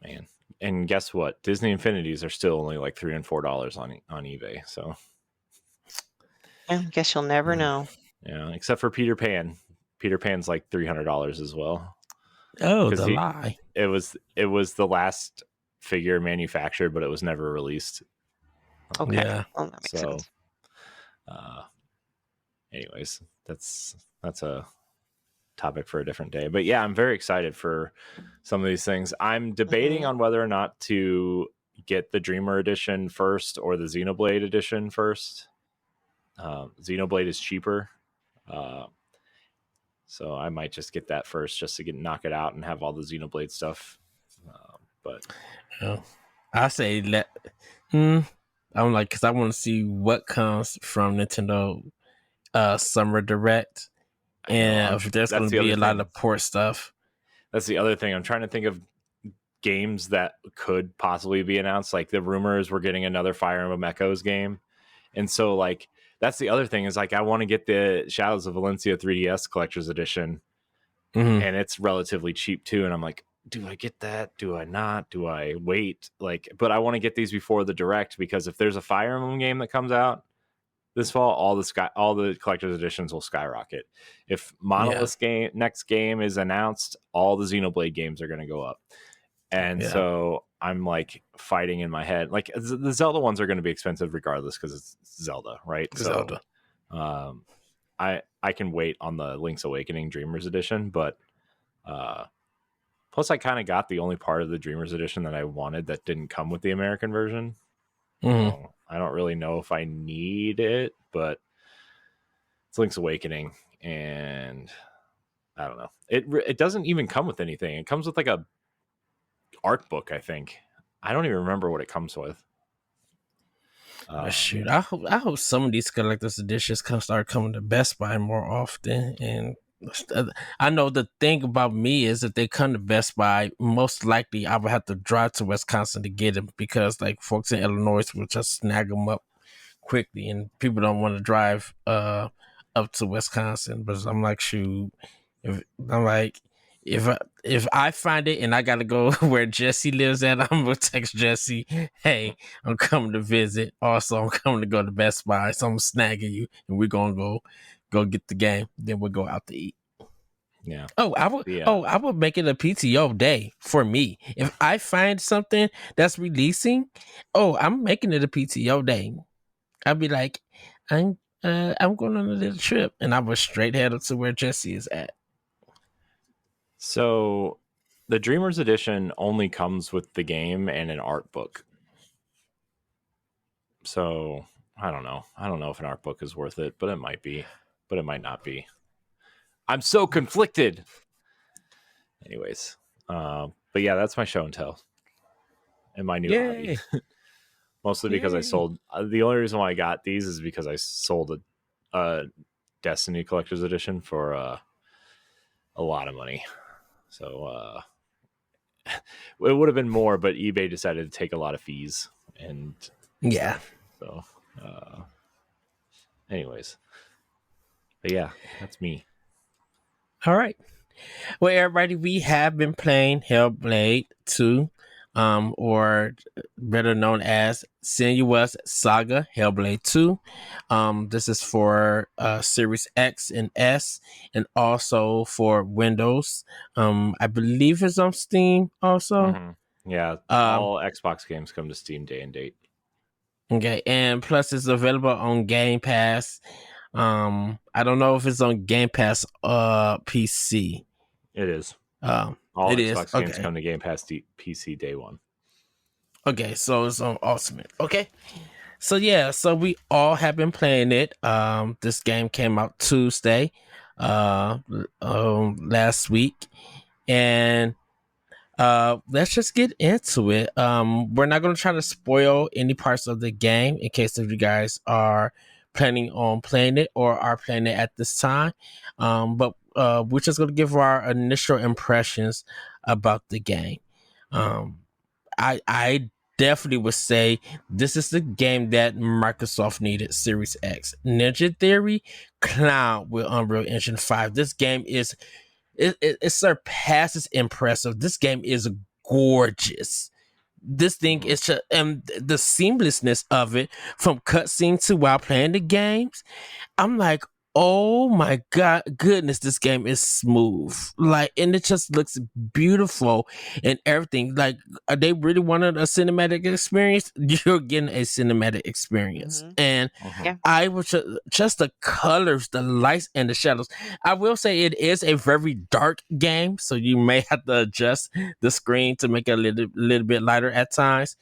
[SPEAKER 2] man! And guess what? Disney Infinities are still only like $3 and $4 on eBay. So
[SPEAKER 3] I guess you'll never know.
[SPEAKER 2] Yeah, except for Peter Pan. Peter Pan's like $300 as well.
[SPEAKER 1] Oh, the lie!
[SPEAKER 2] It was the last figure manufactured, but it was never released.
[SPEAKER 3] Okay,
[SPEAKER 1] yeah.
[SPEAKER 3] well, that makes sense.
[SPEAKER 2] Anyways, that's a topic for a different day. But yeah, I'm very excited for some of these things. I'm debating on whether or not to get the Dreamer Edition first or the Xenoblade Edition first. Xenoblade is cheaper. So I might just get that first just to knock it out and have all the Xenoblade stuff. But
[SPEAKER 1] I say let. I'm like, because I want to see what comes from Nintendo Summer Direct, and if there's going to be a lot of port stuff.
[SPEAKER 2] That's the other thing. I'm trying to think of games that could possibly be announced. Like the rumors, we're getting another Fire Emblem Echoes game, and so like that's the other thing is like I want to get the Shadows of Valencia 3DS Collector's Edition, and it's relatively cheap too. And I'm like, do I get that? Do I not? Do I wait? Like, but I want to get these before the Direct, because if there's a Fire Emblem game that comes out this fall, all the collector's editions will skyrocket. If Monolith's next game is announced, all the Xenoblade games are going to go up. And so I'm like fighting in my head. Like the Zelda ones are going to be expensive regardless because it's Zelda, right?
[SPEAKER 1] Zelda.
[SPEAKER 2] So I can wait on the Link's Awakening Dreamers Edition, but plus I kind of got the only part of the Dreamers Edition that I wanted that didn't come with the American version. So I don't really know if I need it, but it's Link's Awakening, and I don't know. It doesn't even come with anything. It comes with like a art book, I think. I don't even remember what it comes with.
[SPEAKER 1] Shoot, I hope some of these collector's editions start coming to Best Buy more often. And I know the thing about me is if they come to Best Buy, most likely I would have to drive to Wisconsin to get them, because like folks in Illinois will just snag them up quickly, and people don't want to drive up to Wisconsin. But I'm like, shoot, if I find it and I gotta go where Jesse lives at, I'm gonna text Jesse, hey, I'm coming to visit. Also, I'm coming to go to Best Buy, so I'm snagging you, and we're gonna go get the game. Then we'll go out to eat.
[SPEAKER 2] Yeah.
[SPEAKER 1] I would make it a PTO day for me. If I find something that's releasing, I'm making it a PTO day. I'd be like, I'm going on a little trip, and I would straight head up to where Jesse is at.
[SPEAKER 2] So the Dreamers Edition only comes with the game and an art book. So I don't know. I don't know if an art book is worth it, but it might be, but it might not be. I'm so conflicted. Anyways, but yeah, that's my show and tell and my new hobby. Mostly because I sold. The only reason why I got these is because I sold a Destiny Collector's Edition for a lot of money. So it would have been more, but eBay decided to take a lot of fees, and so anyways, but yeah, that's me.
[SPEAKER 1] All right. Well, everybody, we have been playing Hellblade 2, or better known as Senua's Saga Hellblade 2. This is for Series X and S, and also for Windows. I believe it's on Steam also.
[SPEAKER 2] Yeah, all Xbox games come to Steam day and date.
[SPEAKER 1] Okay, and plus it's available on Game Pass. I don't know if it's on Game Pass PC.
[SPEAKER 2] It is.
[SPEAKER 1] All
[SPEAKER 2] Xbox games come to Game Pass PC day one.
[SPEAKER 1] Okay, so it's on Ultimate. Okay. So yeah, so we all have been playing it. This game came out Tuesday, uh, last week, and let's just get into it. We're not gonna try to spoil any parts of the game in case if you guys are planning on playing it or are playing it at this time. But we're just gonna give our initial impressions about the game. Um, I definitely would say this is the game that Microsoft needed. Series X, Ninja Theory, clown with Unreal Engine 5. This game is it surpasses impressive. This game is gorgeous. This thing is just, and the seamlessness of it from cutscene to while playing the games. I'm like, oh my god, goodness, this game is smooth. Like, and it just looks beautiful and everything. Like, they really wanted a cinematic experience. You're getting a cinematic experience, and
[SPEAKER 3] Yeah.
[SPEAKER 1] I was just the colors, the lights, and the shadows. I will say it is a very dark game, so you may have to adjust the screen to make it a little bit lighter at times.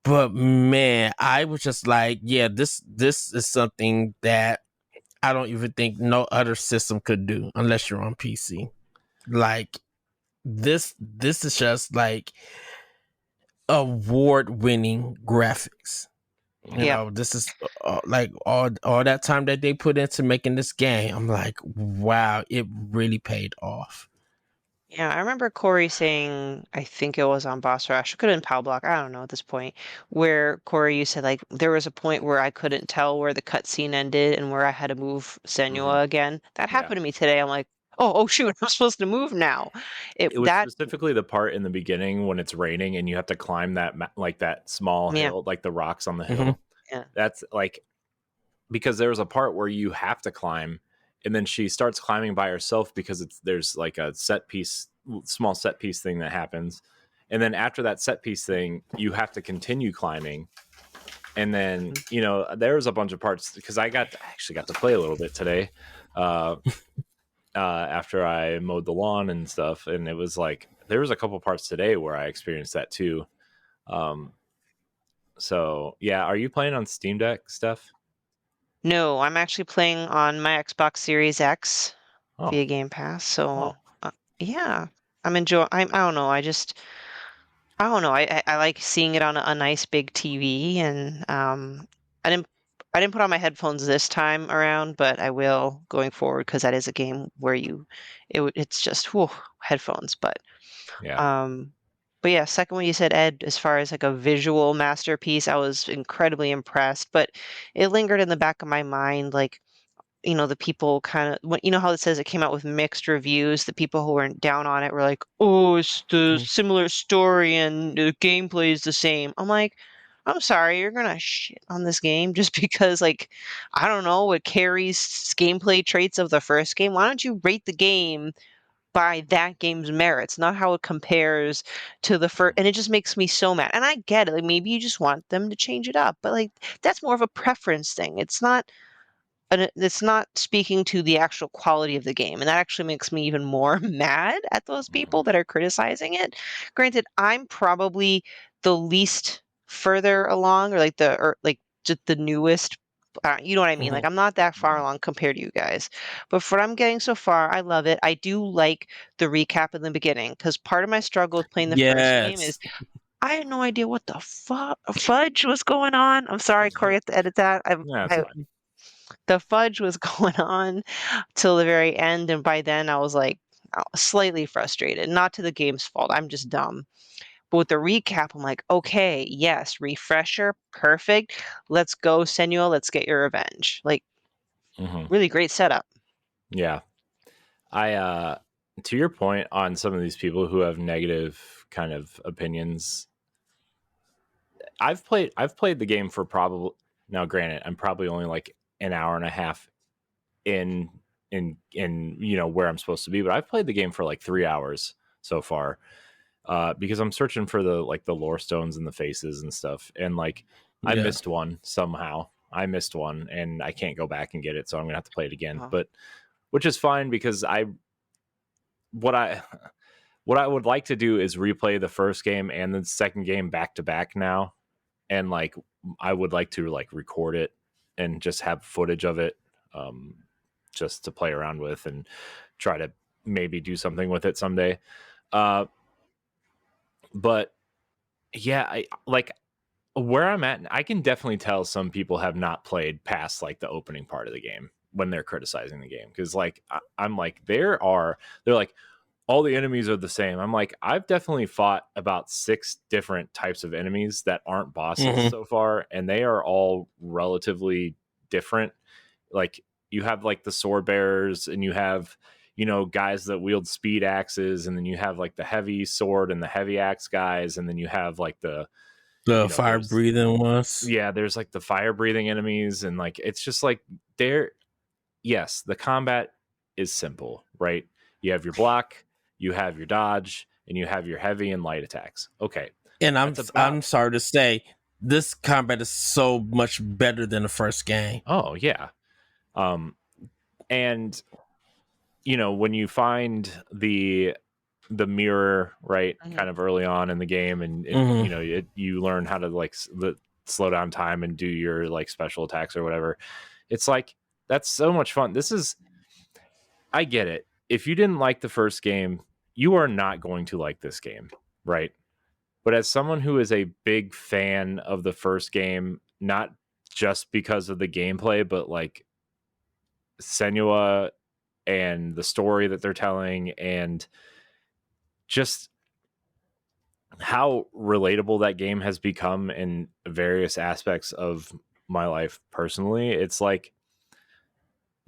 [SPEAKER 1] But man, I was just like, yeah, this is something that I don't even think no other system could do unless you're on PC. Like this is just like award-winning graphics. You know, this is like all that time that they put into making this game. I'm like, wow, it really paid off.
[SPEAKER 3] Yeah, I remember Corey saying, I think it was on Boss Rush, it could have been Pow Block, I don't know at this point, where Corey, you said like there was a point where I couldn't tell where the cutscene ended and where I had to move Senua again. That
[SPEAKER 2] Yeah.
[SPEAKER 3] happened to me today. I'm like, oh shoot, I'm supposed to move now.
[SPEAKER 2] It was specifically the part in the beginning when it's raining and you have to climb that like that small hill, like the rocks on the hill.
[SPEAKER 3] Yeah.
[SPEAKER 2] That's like, because there was a part where you have to climb, and then she starts climbing by herself because there's like a small set piece thing that happens, and then after that set piece thing, you have to continue climbing, and then you know there's a bunch of parts because I actually got to play a little bit today, after I mowed the lawn and stuff, and it was like there was a couple parts today where I experienced that too. So yeah, are you playing on Steam Deck, Steph?
[SPEAKER 3] No, I'm actually playing on my Xbox Series X via Game Pass. So yeah, I'm enjoying. I don't know. I don't know. I like seeing it on a nice big TV, and I didn't put on my headphones this time around, but I will going forward because that is a game where it's just headphones. But
[SPEAKER 2] Yeah.
[SPEAKER 3] but yeah, second one you said, Ed, as far as like a visual masterpiece, I was incredibly impressed, but it lingered in the back of my mind, like, you know, the people kind of, you know how it says it came out with mixed reviews. The people who weren't down on it were like, "Oh, it's the similar story and the gameplay is the same." I'm like, I'm sorry, you're gonna shit on this game just because, like, I don't know, it carries gameplay traits of the first game. Why don't you rate the game by that game's merits, not how it compares to the first? And it just makes me so mad. And I get it, like maybe you just want them to change it up, but like that's more of a preference thing. It's not speaking to the actual quality of the game, and that actually makes me even more mad at those people that are criticizing it. Granted, I'm probably the least further along, or like just the newest. You know what I mean? Like I'm not that far along compared to you guys, but for what I'm getting so far, I love it. I do like the recap in the beginning because part of my struggle with playing the first game is I had no idea what the fudge was going on. I'm sorry, Corey, I have to edit that. The fudge was going on till the very end, and by then I was like slightly frustrated. Not to the game's fault, I'm just dumb. But with the recap, I'm like, okay, yes, refresher, perfect. Let's go, Senua. Let's get your revenge. Like, really great setup.
[SPEAKER 2] Yeah, I to your point on some of these people who have negative kind of opinions. I've played the game for probably, now granted, I'm probably only like an hour and a half in you know where I'm supposed to be, but I've played the game for like 3 hours so far, because I'm searching for the lore stones and the faces and stuff, and like I missed one somehow. I missed one and I can't go back and get it, so I'm gonna have to play it again. But which is fine because what what I would like to do is replay the first game and the second game back to back now, and like I would like to like record it and just have footage of it, just to play around with and try to maybe do something with it someday. But yeah, I like where I'm at. I can definitely tell some people have not played past like the opening part of the game when they're criticizing the game, because like I'm like they're like all the enemies are the same. I'm like, I've definitely fought about 6 different types of enemies that aren't bosses so far, and they are all relatively different. Like you have like the sword bearers, and you have, you know, guys that wield speed axes, and then you have like the heavy sword and the heavy axe guys, and then you have like the
[SPEAKER 1] fire breathing ones.
[SPEAKER 2] Yeah, there's like the fire breathing enemies, and like it's just like yes, the combat is simple, right? You have your block, you have your dodge, and you have your heavy and light attacks. Okay.
[SPEAKER 1] And I'm sorry to say, this combat is so much better than the first game.
[SPEAKER 2] Oh yeah. And you know, when you find the mirror, right, kind of early on in the game, and you know, you learn how to like slow down time and do your like special attacks or whatever. It's like, that's so much fun. I get it. If you didn't like the first game, you are not going to like this game, right? But as someone who is a big fan of the first game, not just because of the gameplay, but like Senua and the story that they're telling, and just how relatable that game has become in various aspects of my life personally, it's like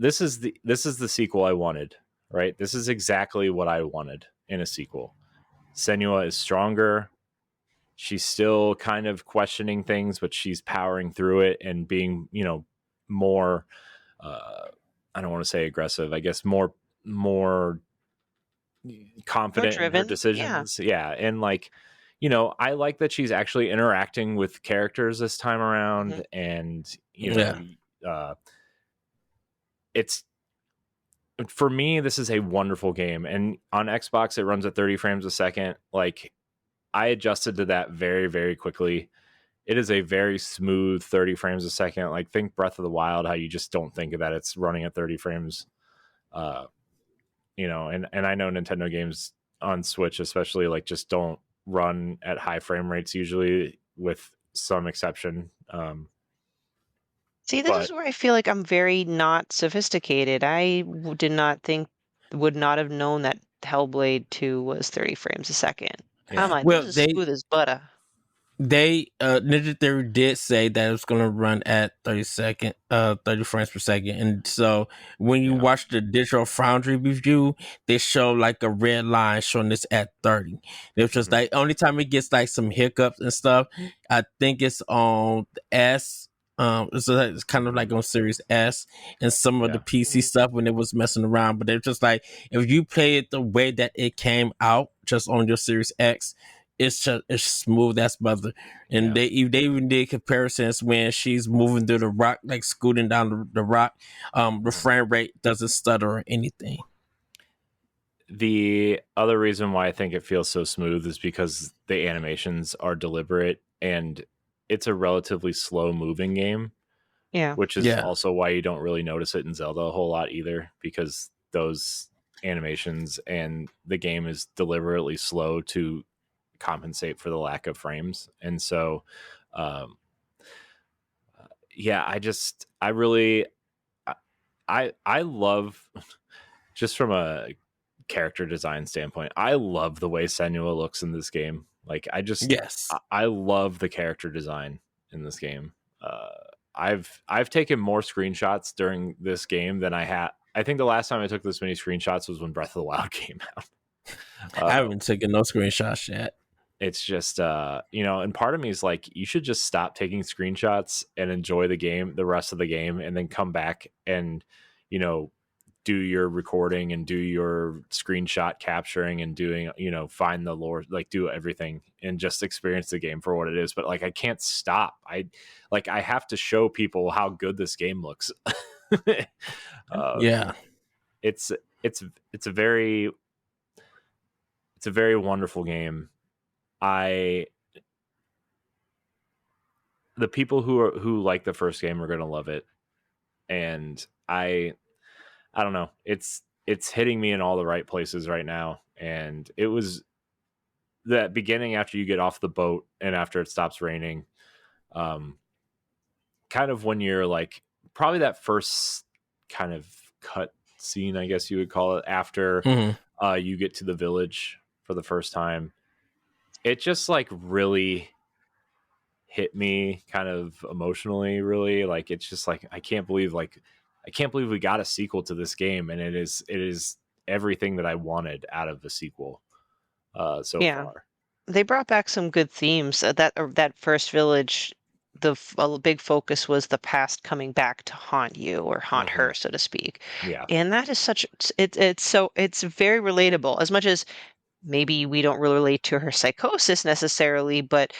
[SPEAKER 2] this is the sequel I wanted, right? This is exactly what I wanted in a sequel. Senua is stronger. She's still kind of questioning things, but she's powering through it and being, you know, more I don't want to say aggressive, I guess more confident in her decisions. Yeah. And like, you know, I like that she's actually interacting with characters this time around. And, you know, it's, for me, this is a wonderful game. And on Xbox, it runs at 30 frames a second. Like, I adjusted to that very, very quickly. It is a very smooth 30 frames a second. Like, think Breath of the Wild, how you just don't think of that it's running at 30 frames. You know, and I know Nintendo games on Switch especially like just don't run at high frame rates usually, with some exception.
[SPEAKER 3] See, this is where I feel like I'm very not sophisticated. I would not have known that Hellblade 2 was 30 frames a second.
[SPEAKER 2] Yeah.
[SPEAKER 3] I'm like,
[SPEAKER 1] Well,
[SPEAKER 3] this is smooth as butter.
[SPEAKER 1] Ninja Theory did say that it was going to run at 30 frames per second. And so when you watch the Digital Foundry review, they show like a red line showing this at 30. It was just like, only time it gets like some hiccups and stuff, I think it's on the S. It's kind of like on Series S and some of the PC stuff when it was messing around. But it's just like, if you play it the way that it came out just on your Series X, it's smooth as butter. And they even did comparisons when she's moving through the rock, like scooting down the rock. The frame rate doesn't stutter or anything.
[SPEAKER 2] The other reason why I think it feels so smooth is because the animations are deliberate, and it's a relatively slow moving game.
[SPEAKER 3] Yeah.
[SPEAKER 2] Which is also why you don't really notice it in Zelda a whole lot either, because those animations and the game is deliberately slow to compensate for the lack of frames. And so I love, just from a character design standpoint, I love the way Senua looks in this game. Like, I love the character design in this game. I've taken more screenshots during this game than I had. I think the last time I took this many screenshots was when Breath of the Wild came out.
[SPEAKER 1] I haven't taken no screenshots yet.
[SPEAKER 2] It's just, you know, and part of me is like, you should just stop taking screenshots and enjoy the rest of the game, and then come back and, you know, do your recording and do your screenshot capturing and doing, you know, find the lore, like do everything and just experience the game for what it is. But like, I can't stop. I have to show people how good this game looks. It's a very, It's a very wonderful game. The people who like the first game are going to love it, and I don't know. It's hitting me in all the right places right now, and it was that beginning after you get off the boat and after it stops raining, kind of when you're like probably that first kind of cut scene, I guess you would call it, after you get to the village for the first time. It just like really hit me kind of emotionally, really. Like it's just like I can't believe we got a sequel to this game, and it is everything that I wanted out of the sequel so
[SPEAKER 3] Yeah.
[SPEAKER 2] far.
[SPEAKER 3] They brought back some good themes. That first village, a big focus was the past coming back to haunt you or haunt her, so to speak.
[SPEAKER 2] Yeah.
[SPEAKER 3] And that is it's very relatable. As much as maybe we don't really relate to her psychosis necessarily, but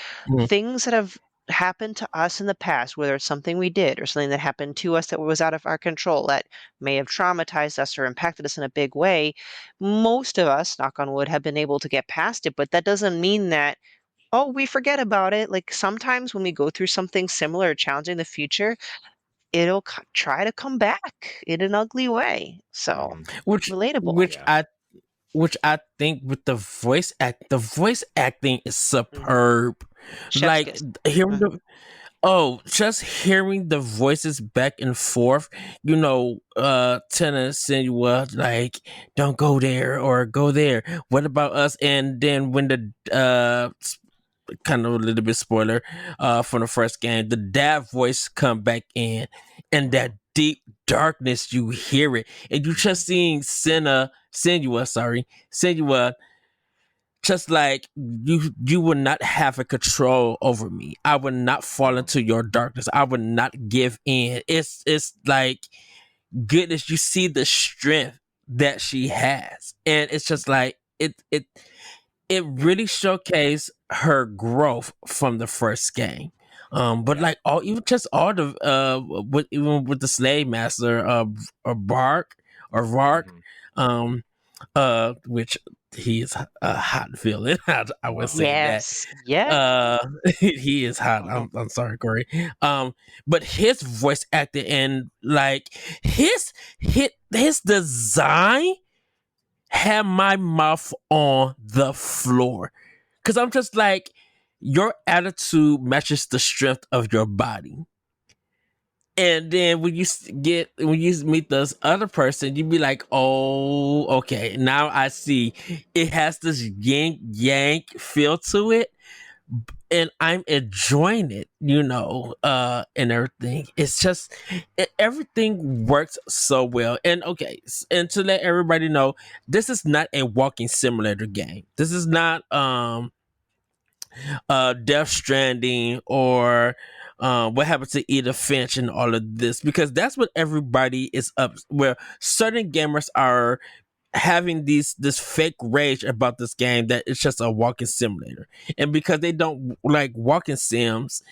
[SPEAKER 3] things that have happened to us in the past, whether it's something we did or something that happened to us that was out of our control, that may have traumatized us or impacted us in a big way, most of us, knock on wood, have been able to get past it. But that doesn't mean that, oh, we forget about it. Like sometimes when we go through something similar or challenging in the future, it'll try to come back in an ugly way. So
[SPEAKER 1] which
[SPEAKER 3] relatable.
[SPEAKER 1] I think with the voice acting is superb.
[SPEAKER 3] Chef's
[SPEAKER 1] Like
[SPEAKER 3] kiss.
[SPEAKER 1] hearing just hearing the voices back and forth, Tana Senua, like, don't go there or go there. What about us? And then when the kind of a little bit spoiler from the first game, the dad voice come back in, and that deep darkness, you hear it, and you just seeing Senua, just like you will not have a control over me. I will not fall into your darkness. I will not give in. It's like, goodness, you see the strength that she has, and it's just like it really showcased her growth from the first game. But like all the even with the slave master Vark, which he is a hot villain. I would say that.
[SPEAKER 3] Yes.
[SPEAKER 1] He is hot. I'm sorry, Corey. But his voice acting and like his design had my mouth on the floor, because I'm just like, your attitude matches the strength of your body. And then when you meet this other person, you be like, oh, okay, now I see it has this yin yang feel to it, and I'm enjoying it, and everything. It's just everything works so well. And okay, and to let everybody know, this is not a walking simulator game. This is not Death Stranding or what happened to Edith Finch and all of this, because that's what everybody is up. Where certain gamers are having this fake rage about this game that it's just a walking simulator, and because they don't like walking sims,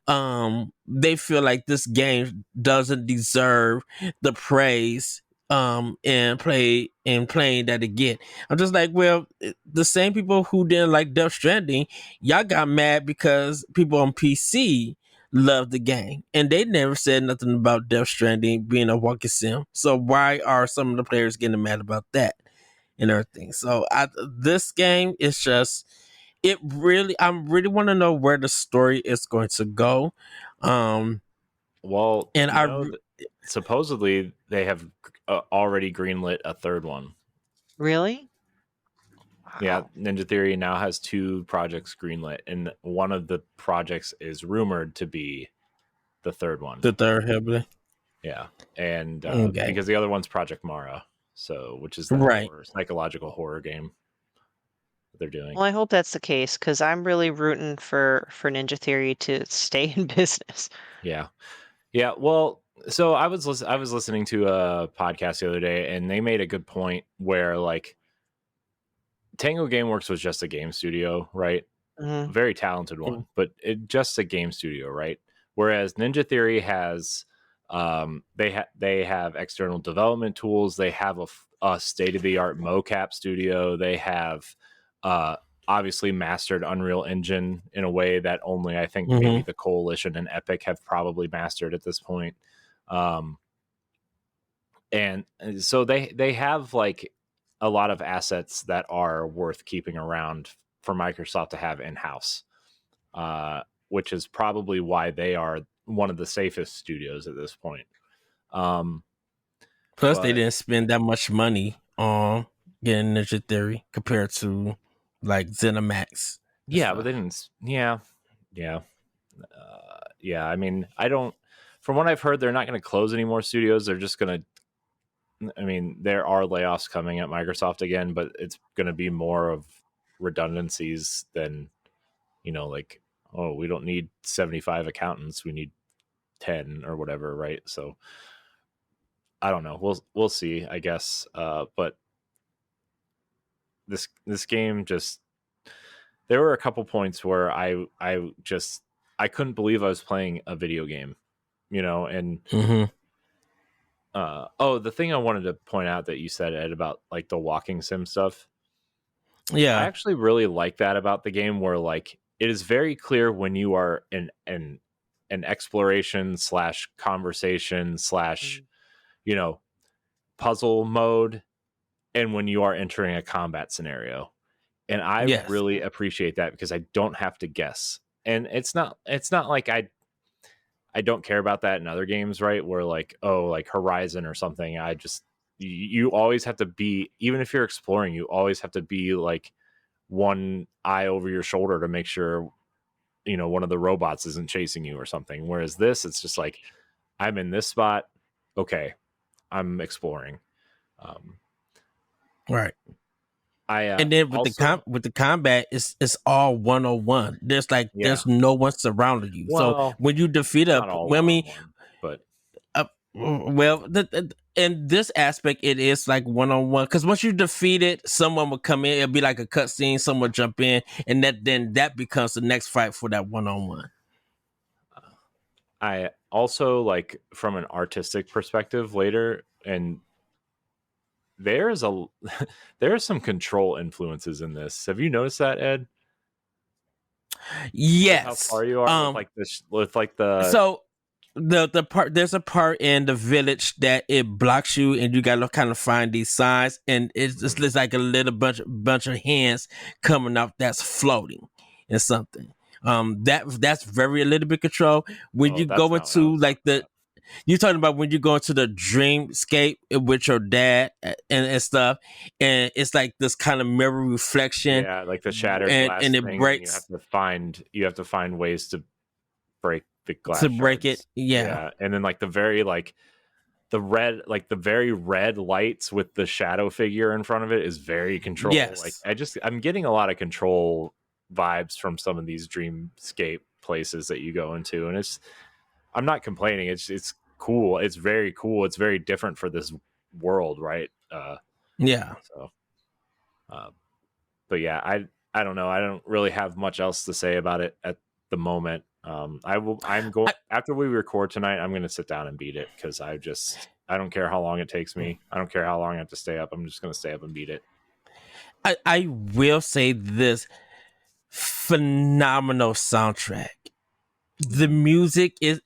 [SPEAKER 1] they feel like this game doesn't deserve the praise and playing that it get. I'm just like, well, the same people who didn't like Death Stranding, y'all got mad because people on PC love the game, and they never said nothing about Death Stranding being a walking sim. So why are some of the players getting mad about that and everything? So this game is just, I really want to know where the story is going to go.
[SPEAKER 2] Well,
[SPEAKER 1] and
[SPEAKER 2] supposedly they have already greenlit a third one.
[SPEAKER 3] Really?
[SPEAKER 2] Yeah,
[SPEAKER 3] Wow.
[SPEAKER 2] Ninja Theory now has 2 projects greenlit, and one of the projects is rumored to be the third one.
[SPEAKER 1] The third Hellblade.
[SPEAKER 2] Yeah, and
[SPEAKER 1] Okay.
[SPEAKER 2] because the other one's Project Mara, which is the
[SPEAKER 1] Right.
[SPEAKER 2] psychological horror game that they're doing.
[SPEAKER 3] Well, I hope that's the case, because I'm really rooting for Ninja Theory to stay in business.
[SPEAKER 2] Yeah. Well, so I was listening to a podcast the other day, and they made a good point where like Tango Gameworks was just a game studio, right?
[SPEAKER 3] Mhm.
[SPEAKER 2] Very talented one, but just a game studio, right? Whereas Ninja Theory has, they have external development tools. They have a state of the art mocap studio. They have obviously mastered Unreal Engine in a way that only I think maybe the Coalition and Epic have probably mastered at this point. And so they have like a lot of assets that are worth keeping around for Microsoft to have in-house, which is probably why they are one of the safest studios at this point.
[SPEAKER 1] Plus, they didn't spend that much money on getting Ninja Theory compared to like ZeniMax.
[SPEAKER 2] Yeah, but they didn't. Yeah. I mean, I don't. From what I've heard, they're not going to close any more studios. They're just going to. I mean, there are layoffs coming at Microsoft again, but it's going to be more of redundancies than, like, oh, we don't need 75 accountants, we need 10 or whatever, right? So I don't know. We'll see, I guess. But this game just, there were a couple points where I couldn't believe I was playing a video game, and the thing I wanted to point out that you said, Ed, about like the walking sim stuff.
[SPEAKER 1] Yeah,
[SPEAKER 2] I actually really like that about the game, where like it is very clear when you are in an exploration / conversation / puzzle mode, and when you are entering a combat scenario. And I really appreciate that, because I don't have to guess. And it's not like I don't care about that in other games, right? Where like, oh, like Horizon or something. You always have to be, even if you're exploring, you always have to be like one eye over your shoulder to make sure, one of the robots isn't chasing you or something. Whereas this, it's just like, I'm in this spot. Okay. I'm exploring.
[SPEAKER 1] Right.
[SPEAKER 2] And
[SPEAKER 1] then with the combat, it's all 1-on-1. There's like there's no one surrounding you.
[SPEAKER 2] Well,
[SPEAKER 1] so when you defeat in this aspect, it is like 1-on-1, because once you defeat it, someone will come in. It'll be like a cutscene. Someone jump in, and that becomes the next fight for that 1-on-1.
[SPEAKER 2] I also like, from an artistic perspective later, and there are some Control influences in this. Have you noticed that, Ed?
[SPEAKER 1] Yes.
[SPEAKER 2] How far you are with the
[SPEAKER 1] so the part, there's a part in the village that it blocks you, and you gotta kind of find these signs, and it's just like a little bunch of hands coming up that's floating and something. That's very a little bit Control. When you go into like you're talking about when you go into the dreamscape with your dad and stuff, and it's like this kind of mirror reflection.
[SPEAKER 2] Yeah, like the shattered glass
[SPEAKER 1] and it
[SPEAKER 2] thing,
[SPEAKER 1] breaks.
[SPEAKER 2] And you have to find ways to break the glass.
[SPEAKER 1] To break
[SPEAKER 2] shards.
[SPEAKER 1] it, yeah.
[SPEAKER 2] And then like the very red lights with the shadow figure in front of it is very Control.
[SPEAKER 1] Yes.
[SPEAKER 2] Like I'm getting a lot of Control vibes from some of these dreamscape places that you go into, and I'm not complaining. It's cool. It's very cool. It's very different for this world, right? So, but yeah, I don't know. I don't really have much else to say about it at the moment. After we record tonight, I'm going to sit down and beat it, because I don't care how long it takes me. I don't care how long I have to stay up. I'm just going to stay up and beat it.
[SPEAKER 1] I will say this: phenomenal soundtrack. The music is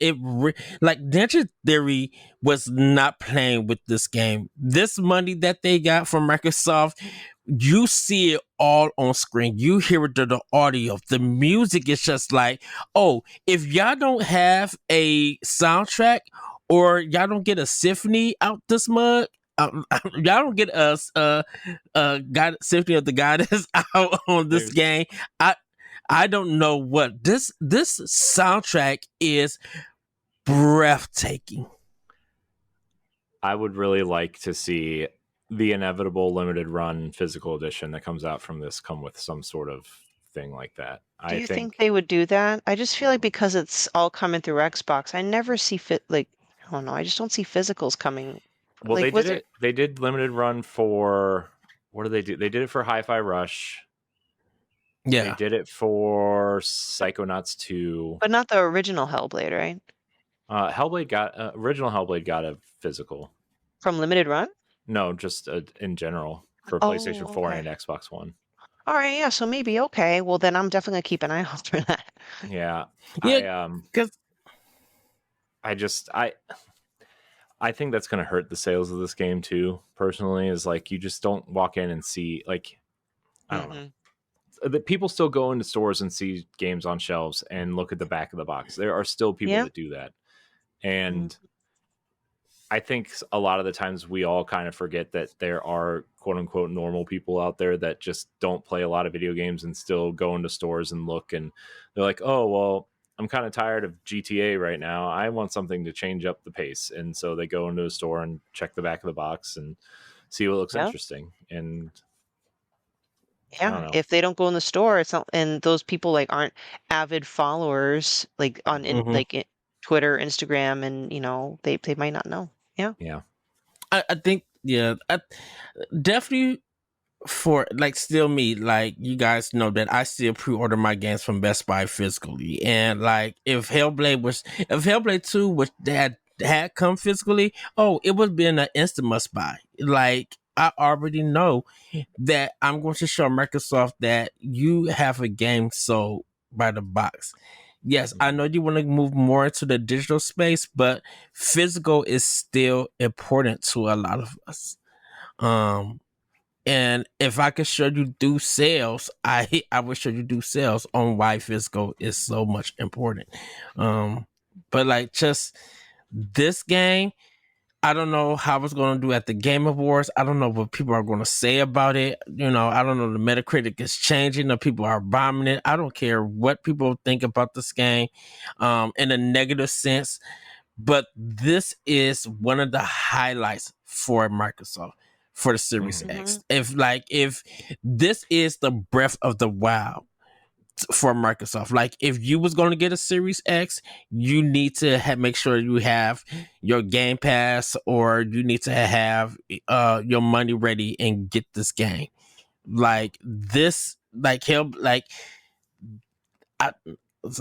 [SPEAKER 1] like Ninja Theory was not playing with this game. This money that they got from Microsoft, you see it all on screen. You hear it to the audio. The music is just like, oh, if y'all don't have a soundtrack, or y'all don't get a symphony out this mug, y'all don't get a Symphony of the Goddess out on this game. I don't know what this soundtrack is. Breathtaking.
[SPEAKER 2] I would really like to see the inevitable limited run physical edition that comes out from this come with some sort of thing like that.
[SPEAKER 3] Do you think they would do that? I just feel like, because it's all coming through Xbox, I never see I don't know. I just don't see physicals coming.
[SPEAKER 2] Well, they did limited run for, what did they do? They did it for Hi-Fi Rush.
[SPEAKER 1] Yeah.
[SPEAKER 2] They did it for Psychonauts 2.
[SPEAKER 3] But not the original Hellblade, right?
[SPEAKER 2] Original Hellblade got a physical.
[SPEAKER 3] From limited run?
[SPEAKER 2] No, just in general for PlayStation 4 and Xbox One.
[SPEAKER 3] All right, yeah, so maybe okay. Well, then I'm definitely gonna keep an eye out for that.
[SPEAKER 2] Yeah,
[SPEAKER 1] Yeah, because
[SPEAKER 2] I just I think that's going to hurt the sales of this game too. Personally, is like you just don't walk in and see like I don't know.
[SPEAKER 3] Hmm.
[SPEAKER 2] The people still go into stores and see games on shelves and look at the back of the box. There are still people
[SPEAKER 3] Yeah.
[SPEAKER 2] that do that,
[SPEAKER 3] Mhm.
[SPEAKER 2] and I think a lot of the times we all kind of forget that there are quote unquote normal people out there that just don't play a lot of video games and still go into stores and look, and they're like, oh, well, I'm kind of tired of GTA right now. I want something to change up the pace. And so they go into a store and check the back of the box and see what looks
[SPEAKER 3] Yeah.
[SPEAKER 2] interesting. And I
[SPEAKER 3] Yeah.
[SPEAKER 2] don't know.
[SPEAKER 3] If they don't go in the store, it's not, and those people like aren't avid followers like on
[SPEAKER 1] mhm.
[SPEAKER 3] Twitter, Instagram, and they might not know. Yeah.
[SPEAKER 2] Yeah.
[SPEAKER 1] I think definitely for like still me, like you guys know that I still pre-order my games from Best Buy physically, and like if Hellblade 2 was that had come physically, oh, it would have been an instant must buy. Like I already know that I'm going to show Microsoft that you have a game sold by the box. Yes, I know you want to move more into the digital space, but physical is still important to a lot of us. Um, and if I could show you do sales, I would show you do sales on why physical is so much important. But like just this game, I don't know how it's going to do at the Game Awards. I don't know what people are going to say about it. I don't know. The Metacritic is changing. The people are bombing it. I don't care what people think about this game, in a negative sense. But this is one of the highlights for Microsoft for the Series
[SPEAKER 2] Mhm.
[SPEAKER 3] Hmm.
[SPEAKER 1] X. If this is the breath of the wild for Microsoft, like if you was going to get a Series X, you need to make sure you have your Game Pass, or you need to have your money ready and get this game. Like this, like hell, like I,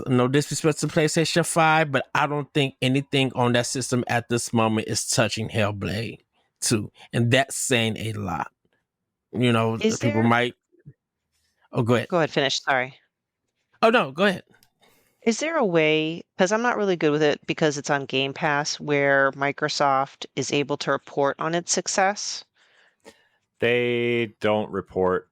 [SPEAKER 1] no disrespect to PlayStation 5, but I don't think anything on that system at this moment is touching Hellblade 2. And that's saying a lot.
[SPEAKER 3] Is
[SPEAKER 1] People
[SPEAKER 3] there?
[SPEAKER 1] might. Oh, go ahead.
[SPEAKER 3] Go ahead, finish. Sorry.
[SPEAKER 1] Oh, no, go ahead.
[SPEAKER 3] Is there a way, because I'm not really good with it because it's on Game Pass, where Microsoft is able to report on its success?
[SPEAKER 2] They don't report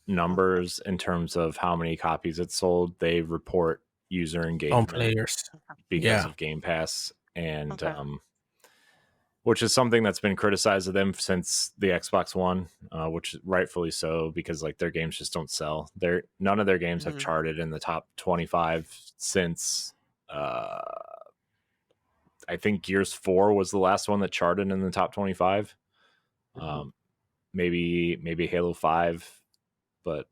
[SPEAKER 2] numbers in terms of how many copies it's sold. They report user
[SPEAKER 1] On
[SPEAKER 2] engagement
[SPEAKER 1] players.
[SPEAKER 2] because
[SPEAKER 1] Yeah.
[SPEAKER 2] of Game Pass, and
[SPEAKER 3] Okay.
[SPEAKER 2] which is something that's been criticized of them since the Xbox One, which rightfully so, because like their games just don't sell. None of their games have
[SPEAKER 3] Mhm.
[SPEAKER 2] charted in the top 25 since I think Gears 4 was the last one that charted in the top 25. Um, maybe Halo 5, but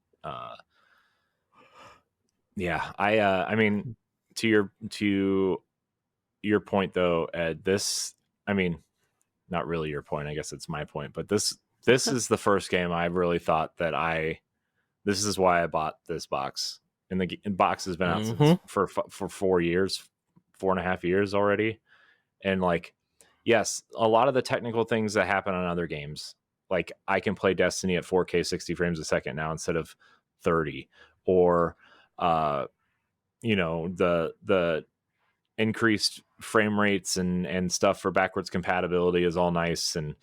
[SPEAKER 2] yeah, I mean, to your point though, Ed, this, I mean, not really your point, I guess it's my point, but this is the first game I really thought that this is why I bought this box. And the box has been out since
[SPEAKER 1] Mm-hmm.
[SPEAKER 2] for 4 years, 4.5 years already. And like, yes, a lot of the technical things that happen on other games, like I can play Destiny at 4K 60 frames a second now instead of 30, or uh the increased frame rates and stuff for backwards compatibility is all nice, and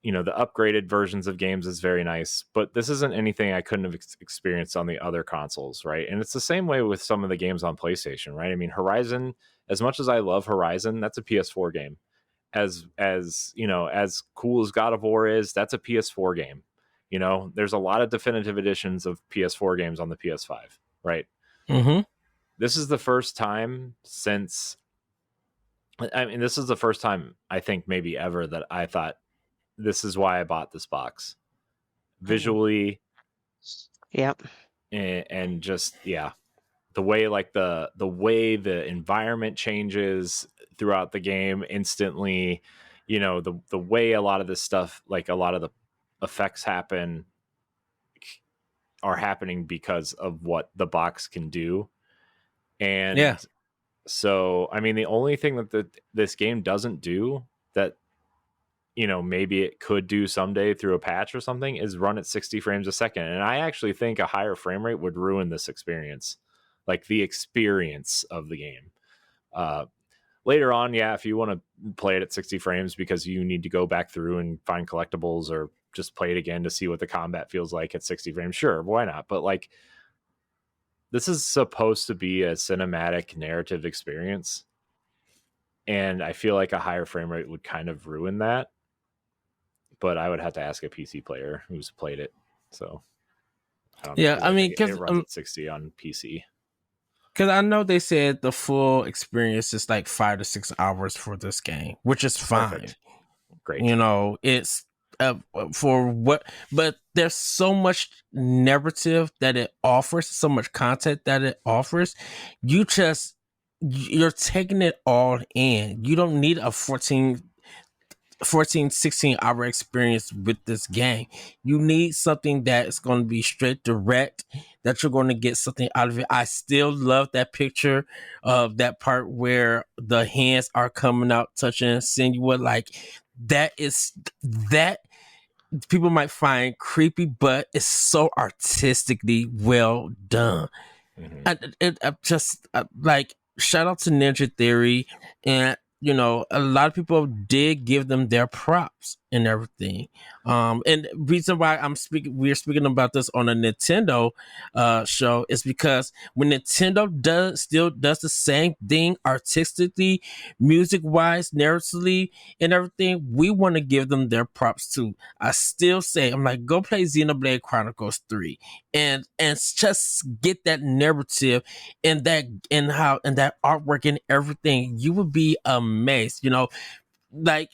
[SPEAKER 2] the upgraded versions of games is very nice, but this isn't anything I couldn't have experienced on the other consoles, right? And it's the same way with some of the games on PlayStation, right? I mean, Horizon, as much as I love Horizon, that's a PS4 game. As cool as God of War is, that's a PS4 game. There's a lot of definitive editions of PS4 games on the PS5, right?
[SPEAKER 1] Mm-hmm.
[SPEAKER 2] This is the first time since, I mean, this is the first time I think maybe ever that I thought this is why I bought this box.
[SPEAKER 3] Mhm.
[SPEAKER 2] Visually,
[SPEAKER 3] Yep.
[SPEAKER 2] and just, yeah, the way, like the way the environment changes throughout the game instantly, the way a lot of this stuff, like a lot of the effects are happening because of what the box can do.
[SPEAKER 1] Yeah.
[SPEAKER 2] And so, I mean, the only thing that this game doesn't do that maybe it could do someday through a patch or something, is run at 60 frames a second. And I actually think a higher frame rate would ruin this experience, like the experience of the game. Later on, yeah, if you want to play it at 60 frames because you need to go back through and find collectibles or just play it again to see what the combat feels like at 60 frames, sure, why not? But like, this is supposed to be a cinematic narrative experience, and I feel like a higher frame rate would kind of ruin that. But I would have to ask a PC player who's played it. So I don't know,
[SPEAKER 1] Yeah, I mean,
[SPEAKER 2] it
[SPEAKER 1] because
[SPEAKER 2] runs at 60 on PC.
[SPEAKER 1] Because I know they said the full experience is like 5 to 6 hours for this game, which is fine.
[SPEAKER 2] Perfect. Great.
[SPEAKER 1] It's for what, but there's so much narrative that it offers, so much content that it offers. You're taking it all in. You don't need a 14, 16 hour experience with this game. You need something that is going to be straight direct, that you're going to get something out of it. I still love that picture of that part where the hands are coming out, touching Senua. Like, that people might find creepy, but it's so artistically well done. I just like, shout out to Ninja Theory, and a lot of people did give them their props and everything. And reason why we're speaking about this on a Nintendo show is because when Nintendo still does the same thing artistically, music wise, narratively, and everything, we want to give them their props too. I still say, I'm like, go play Xenoblade Chronicles 3 and just get that narrative and that artwork and everything. You would be amazed. Like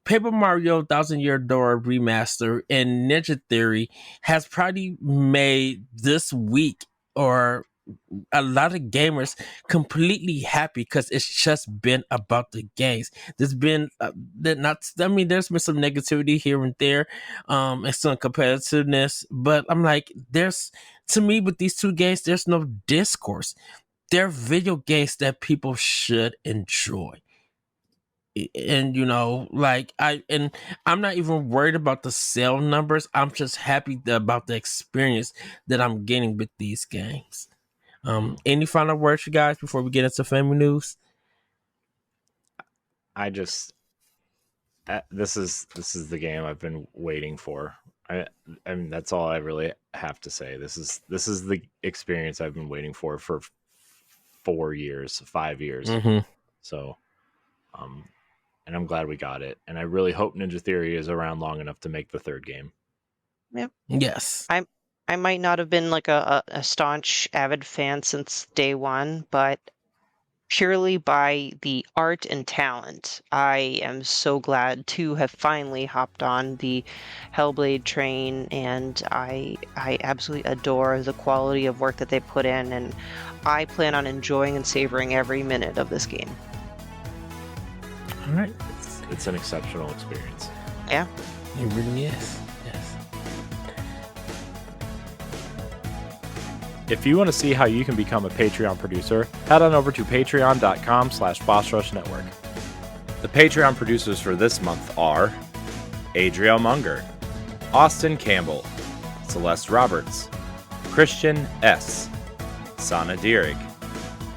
[SPEAKER 1] Paper Mario Thousand Year Door Remaster and Ninja Theory has probably made this week or a lot of gamers completely happy because it's just been about the games. There's been there's been some negativity here and there, and some competitiveness, but I'm like, to me, with these two games, there's no discourse. They're video games that people should enjoy. And I'm not even worried about the sale numbers. I'm just happy about the experience that I'm getting with these games. Any final words, you guys, before we get into family news?
[SPEAKER 2] I just this is the game I've been waiting for. I mean, that's all I really have to say. This is the experience I've been waiting for 5 years.
[SPEAKER 1] Mm-hmm.
[SPEAKER 2] So, and I'm glad we got it. And I really hope Ninja Theory is around long enough to make the third game.
[SPEAKER 3] Yep.
[SPEAKER 1] Yes.
[SPEAKER 3] I might not have been like a staunch avid fan since day one, but purely by the art and talent, I am so glad to have finally hopped on the Hellblade train, and I absolutely adore the quality of work that they put in, and I plan on enjoying and savoring every minute of this game.
[SPEAKER 1] All right.
[SPEAKER 2] It's an exceptional experience.
[SPEAKER 3] Yeah.
[SPEAKER 1] It really is. Yes.
[SPEAKER 2] If you want to see how you can become a Patreon producer, head on over to patreon.com/BossRushNetwork. The Patreon producers for this month are Adriel Munger, Austin Campbell, Celeste Roberts, Christian S., Sana Dierig,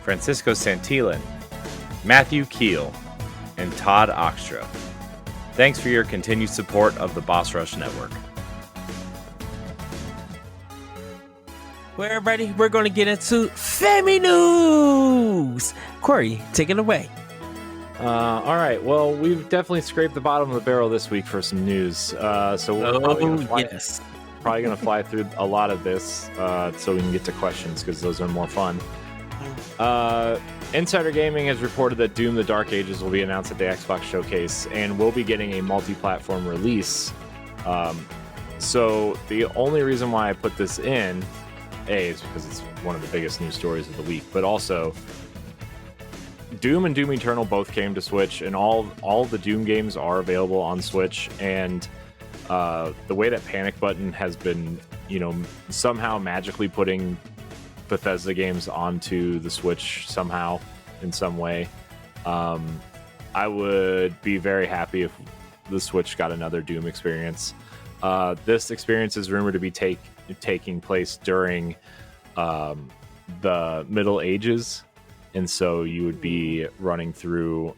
[SPEAKER 2] Francisco Santillan, Matthew Keel, and Todd Oxtra. Thanks for your continued support of the Boss Rush Network.
[SPEAKER 1] Well, everybody, we're going to get into family news. Corey, take it away.
[SPEAKER 2] All right. Well, we've definitely scraped the bottom of the barrel this week for some news. So we're probably going to fly through a lot of this so we can get to questions because those are more fun. Insider Gaming has reported that Doom: The Dark Ages will be announced at the Xbox Showcase and will be getting a multi-platform release. So the only reason why I put this in, is because it's one of the biggest news stories of the week, but also Doom and Doom Eternal both came to Switch, and all the Doom games are available on Switch. And the way that Panic Button has been, somehow magically putting Bethesda games onto the Switch somehow in some way, I would be very happy the Switch got another Doom experience. This experience is rumored to be taking place during the Middle Ages, and so you would be running through,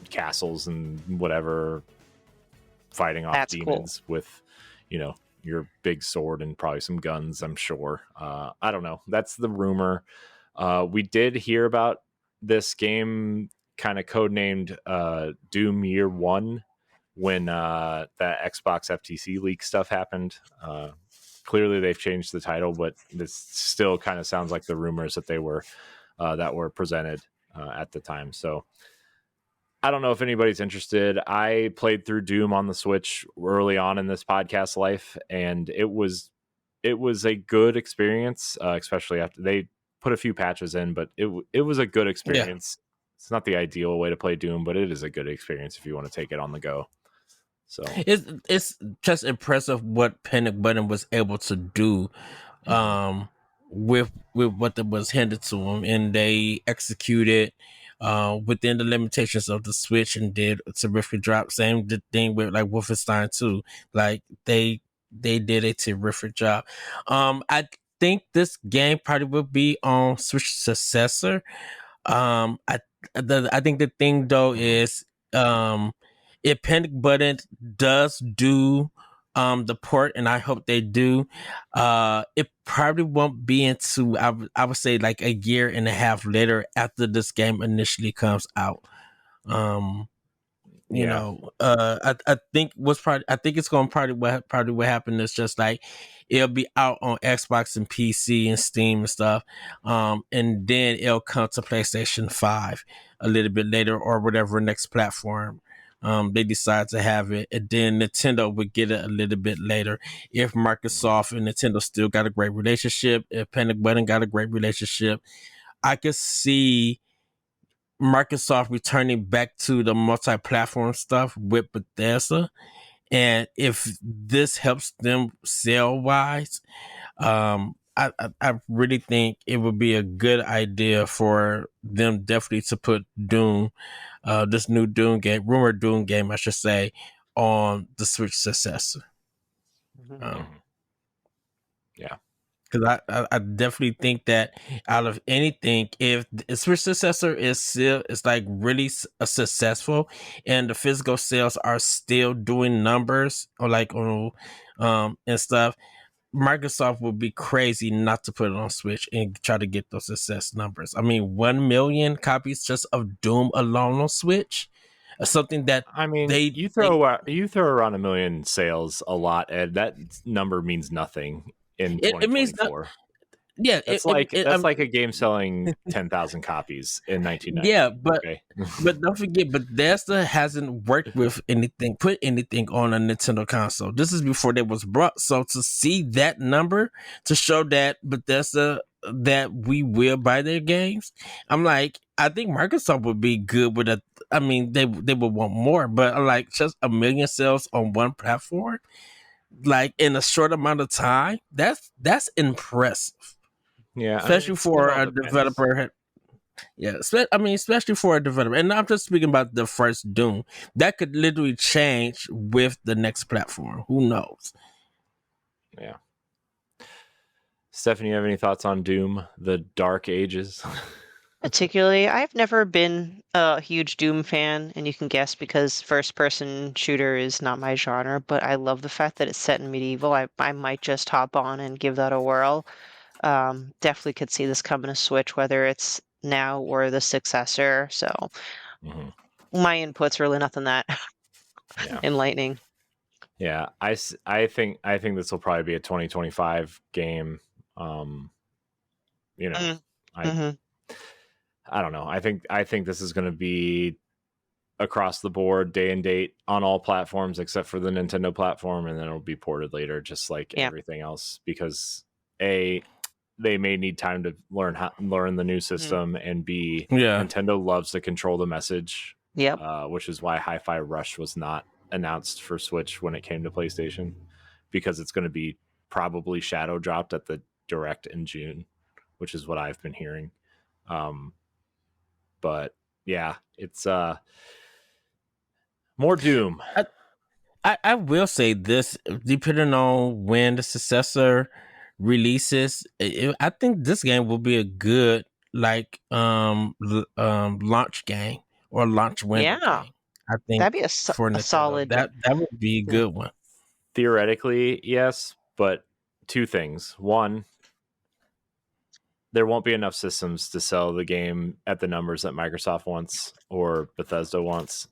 [SPEAKER 2] castles and whatever, fighting off
[SPEAKER 3] That's
[SPEAKER 2] demons with, your big sword and probably some guns, I'm sure. I don't know. That's the rumor. We did hear about this game kind of codenamed Doom Year One when that Xbox FTC leak stuff happened. Clearly they've changed the title, but this still kind of sounds like the rumors that were presented at the time. So I don't know if anybody's interested. I played through Doom on the Switch early on in this podcast life, and it was a good experience, especially after they put a few patches in, but it was a good experience. Yeah. It's not the ideal way to play Doom, but it is a good experience if you want to take it on the go. So
[SPEAKER 1] it's just impressive what Panic Button was able to do with what that was handed to them, and they executed within the limitations of the Switch and did a terrific job. Same thing with like Wolfenstein 2. Like they did a terrific job. I think this game probably will be on Switch successor. I think the thing though is if Panic Button does do the port, and I hope they do, it probably won't be into I would say like a year and a half later after this game initially comes out. I think it's going to probably what happened is just like it'll be out on Xbox and PC and Steam and stuff, and then it'll come to PlayStation 5 a little bit later or whatever next platform they decide to have it, and then Nintendo would get it a little bit later. If Microsoft and Nintendo still got a great relationship, if Panic Button got a great relationship, I could see Microsoft returning back to the multi-platform stuff with Bethesda, and if this helps them sell wise, I really think it would be a good idea for them definitely to put Doom, this new Doom game, rumored Doom game, I should say, on the Switch successor.
[SPEAKER 2] Yeah.
[SPEAKER 1] Because I definitely think that out of anything, if the Switch successor is like really successful, and the physical sales are still doing numbers or like and stuff, Microsoft would be crazy not to put it on Switch and try to get those success numbers. I mean, 1 million copies just of Doom alone on Switch, something that
[SPEAKER 2] you throw around 1 million sales a lot, Ed. That number means nothing in 2024. It means
[SPEAKER 1] yeah,
[SPEAKER 2] that's like a game selling 10,000 copies in 1990.
[SPEAKER 1] Yeah, but don't forget, Bethesda hasn't worked with put anything on a Nintendo console. This is before they was brought. So to see that number, to show that Bethesda that we will buy their games, I'm like, I think Microsoft would be good with it. I mean, they would want more, but like just 1 million sales on one platform, like in a short amount of time, that's impressive.
[SPEAKER 2] Yeah,
[SPEAKER 1] especially for a developer. Yeah, especially for a developer. And I'm just speaking about the first Doom. That could literally change with the next platform. Who knows?
[SPEAKER 2] Yeah. Stephanie, you have any thoughts on Doom, the Dark Ages?
[SPEAKER 3] Particularly, I've never been a huge Doom fan, and you can guess because first-person shooter is not my genre, but I love the fact that it's set in medieval. I might just hop on and give that a whirl. Definitely could see this coming to Switch, whether it's now or the successor. So my input's really nothing that enlightening.
[SPEAKER 2] Yeah, I think this will probably be a 2025 game. I don't know. I think this is going to be across the board, day and date on all platforms except for the Nintendo platform, and then it'll be ported later, just like everything else. Because A, they may need time to learn the new system, and B, Nintendo loves to control the message. Which is why Hi-Fi Rush was not announced for Switch when it came to PlayStation, because it's going to be probably shadow dropped at the Direct in June, which is what I've been hearing. But yeah, it's More Doom.
[SPEAKER 1] I will say this, depending on when the successor releases, I think this game will be a good launch game or launch window
[SPEAKER 3] Yeah,
[SPEAKER 1] game. I think
[SPEAKER 3] that'd be
[SPEAKER 1] for
[SPEAKER 3] a
[SPEAKER 1] Nintendo,
[SPEAKER 3] solid.
[SPEAKER 1] that would be a
[SPEAKER 3] Yeah.
[SPEAKER 1] good one.
[SPEAKER 2] Theoretically, yes, but two things. One, there won't be enough systems to sell the game at the numbers that Microsoft wants or Bethesda wants.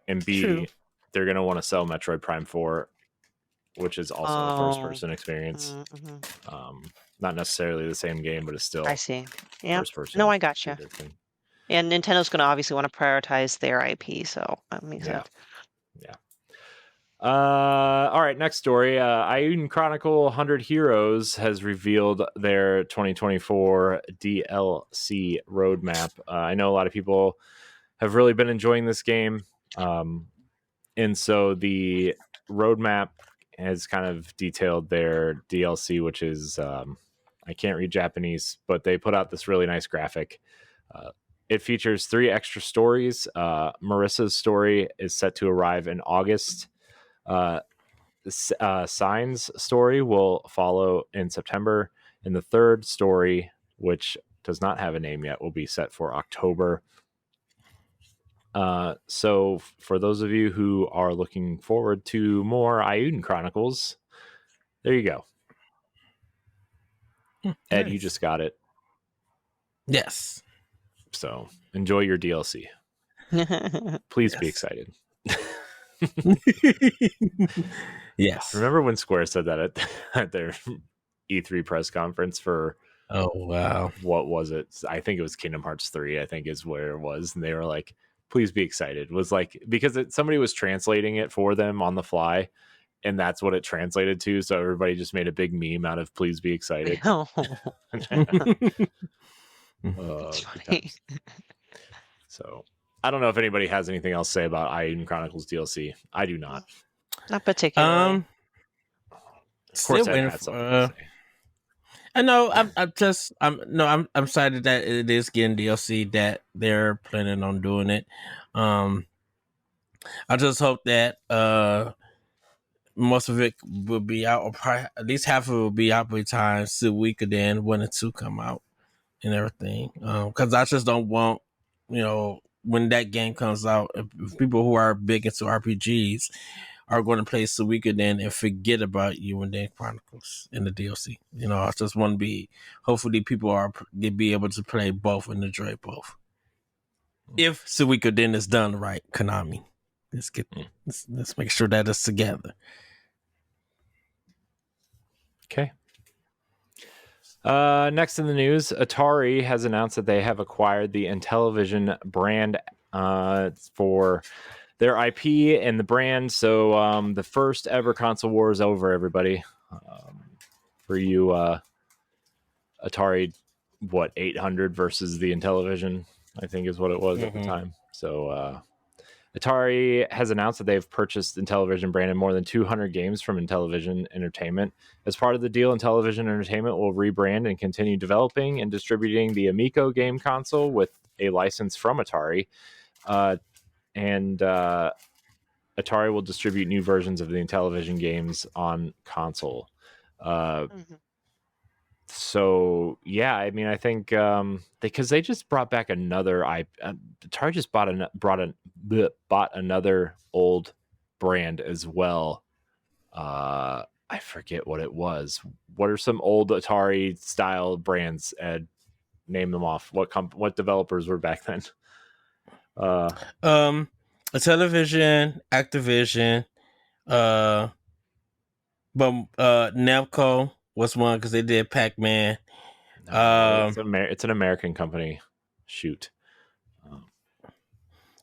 [SPEAKER 2] And B,
[SPEAKER 1] True.
[SPEAKER 2] they're going to want to sell Metroid Prime 4, which is also a first-person experience. Not necessarily the same game, but it's still
[SPEAKER 3] I see. Yeah.
[SPEAKER 2] first-person.
[SPEAKER 3] No, I gotcha.
[SPEAKER 2] shooter thing.
[SPEAKER 3] And Nintendo's going to obviously want to prioritize their IP, so that makes sense.
[SPEAKER 2] Yeah. All right, next story. Ayuden Chronicle 100 Heroes has revealed their 2024 DLC roadmap. I know a lot of people have really been enjoying this game. And so the roadmap has kind of detailed their DLC, which is, I can't read Japanese, but they put out this really nice graphic. It features 3 extra stories. Marissa's story is set to arrive in August. Sign's story will follow in September, and the third story, which does not have a name yet, will be set for October. So for those of you who are looking forward to more Ayuden Chronicles, there you go. Ed, you just got it.
[SPEAKER 1] Yes.
[SPEAKER 2] So enjoy your DLC. Please be excited.
[SPEAKER 1] Yes.
[SPEAKER 2] Remember when Square said that at their E3 press conference for
[SPEAKER 1] Oh wow.
[SPEAKER 2] What was it? I think it was Kingdom Hearts 3, I think is where it was. And they were like, please be excited. It was like, because somebody was translating it for them on the fly, and that's what it translated to. So everybody just made a big meme out of please be excited. So I don't know if anybody has anything else to say about Ayuden Chronicles DLC. I do not.
[SPEAKER 3] Not particularly.
[SPEAKER 2] Of course, Ed had something to say.
[SPEAKER 1] I know. I'm excited that it is getting DLC, that they're planning on doing it. I just hope that most of it will be out, or probably at least half of it will be out by the time Suikoden 1 and 2 come out and everything. Because I just don't want, when that game comes out, if people who are big into RPGs are going to play Suikoden and forget about Ayuden Chronicles in the DLC. I just want to be, hopefully people be able to play both and enjoy both. If Suikoden is done right, Konami. Let's make sure that it's together.
[SPEAKER 2] Okay. Next in the news, Atari has announced that they have acquired the Intellivision brand for their IP and the brand. So the first ever console war is over, everybody. For you, Atari, 800 versus the Intellivision, I think is what it was at the time. So Atari has announced that they've purchased Intellivision brand and more than 200 games from Intellivision Entertainment. As part of the deal, Intellivision Entertainment will rebrand and continue developing and distributing the Amico game console with a license from Atari. And Atari will distribute new versions of the Intellivision games on console. So yeah, I mean, I think because they just brought back another Atari just bought another old brand as well. I forget what it was. What are some old Atari style brands? Ed, name them off. What developers were back then?
[SPEAKER 1] Intellivision, Activision, but Namco was one because they did Pac-Man.
[SPEAKER 2] It's an American company. Shoot.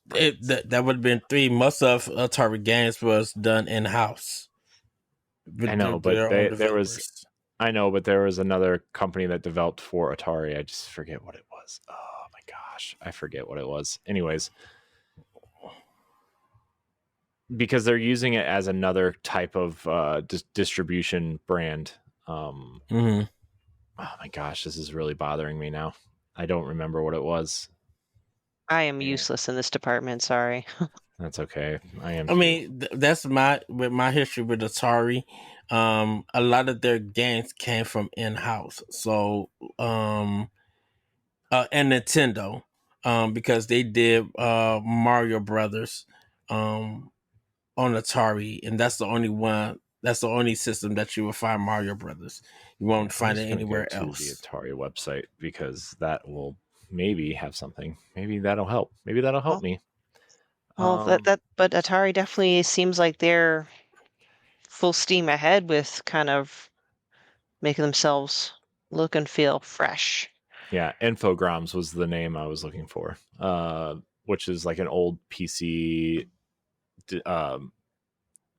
[SPEAKER 1] That would have been 3. Most of Atari games was done in-house.
[SPEAKER 2] I know, but there was another company that developed for Atari. I just forget what it was. Oh my gosh, I forget what it was. Anyways, because they're using it as another type of distribution brand. Oh my gosh, this is really bothering me now. I don't remember what it was.
[SPEAKER 3] I am useless in this department. Sorry.
[SPEAKER 2] That's okay. I am.
[SPEAKER 1] I mean, that's with my history with Atari. A lot of their games came from in house. So, and Nintendo, because they did Mario Brothers, on Atari, and that's the only one. That's the only system that you will find Mario Brothers. You won't
[SPEAKER 2] I'm
[SPEAKER 1] find it
[SPEAKER 2] just gonna go
[SPEAKER 1] anywhere
[SPEAKER 2] to the
[SPEAKER 1] else.
[SPEAKER 2] Atari website because that will maybe have something. Maybe that'll help. Maybe that'll help
[SPEAKER 3] Well,
[SPEAKER 2] me.
[SPEAKER 3] well, but Atari definitely seems like they're full steam ahead with kind of making themselves look and feel fresh.
[SPEAKER 2] Yeah, Infogrames was the name I was looking for, which is like an old PC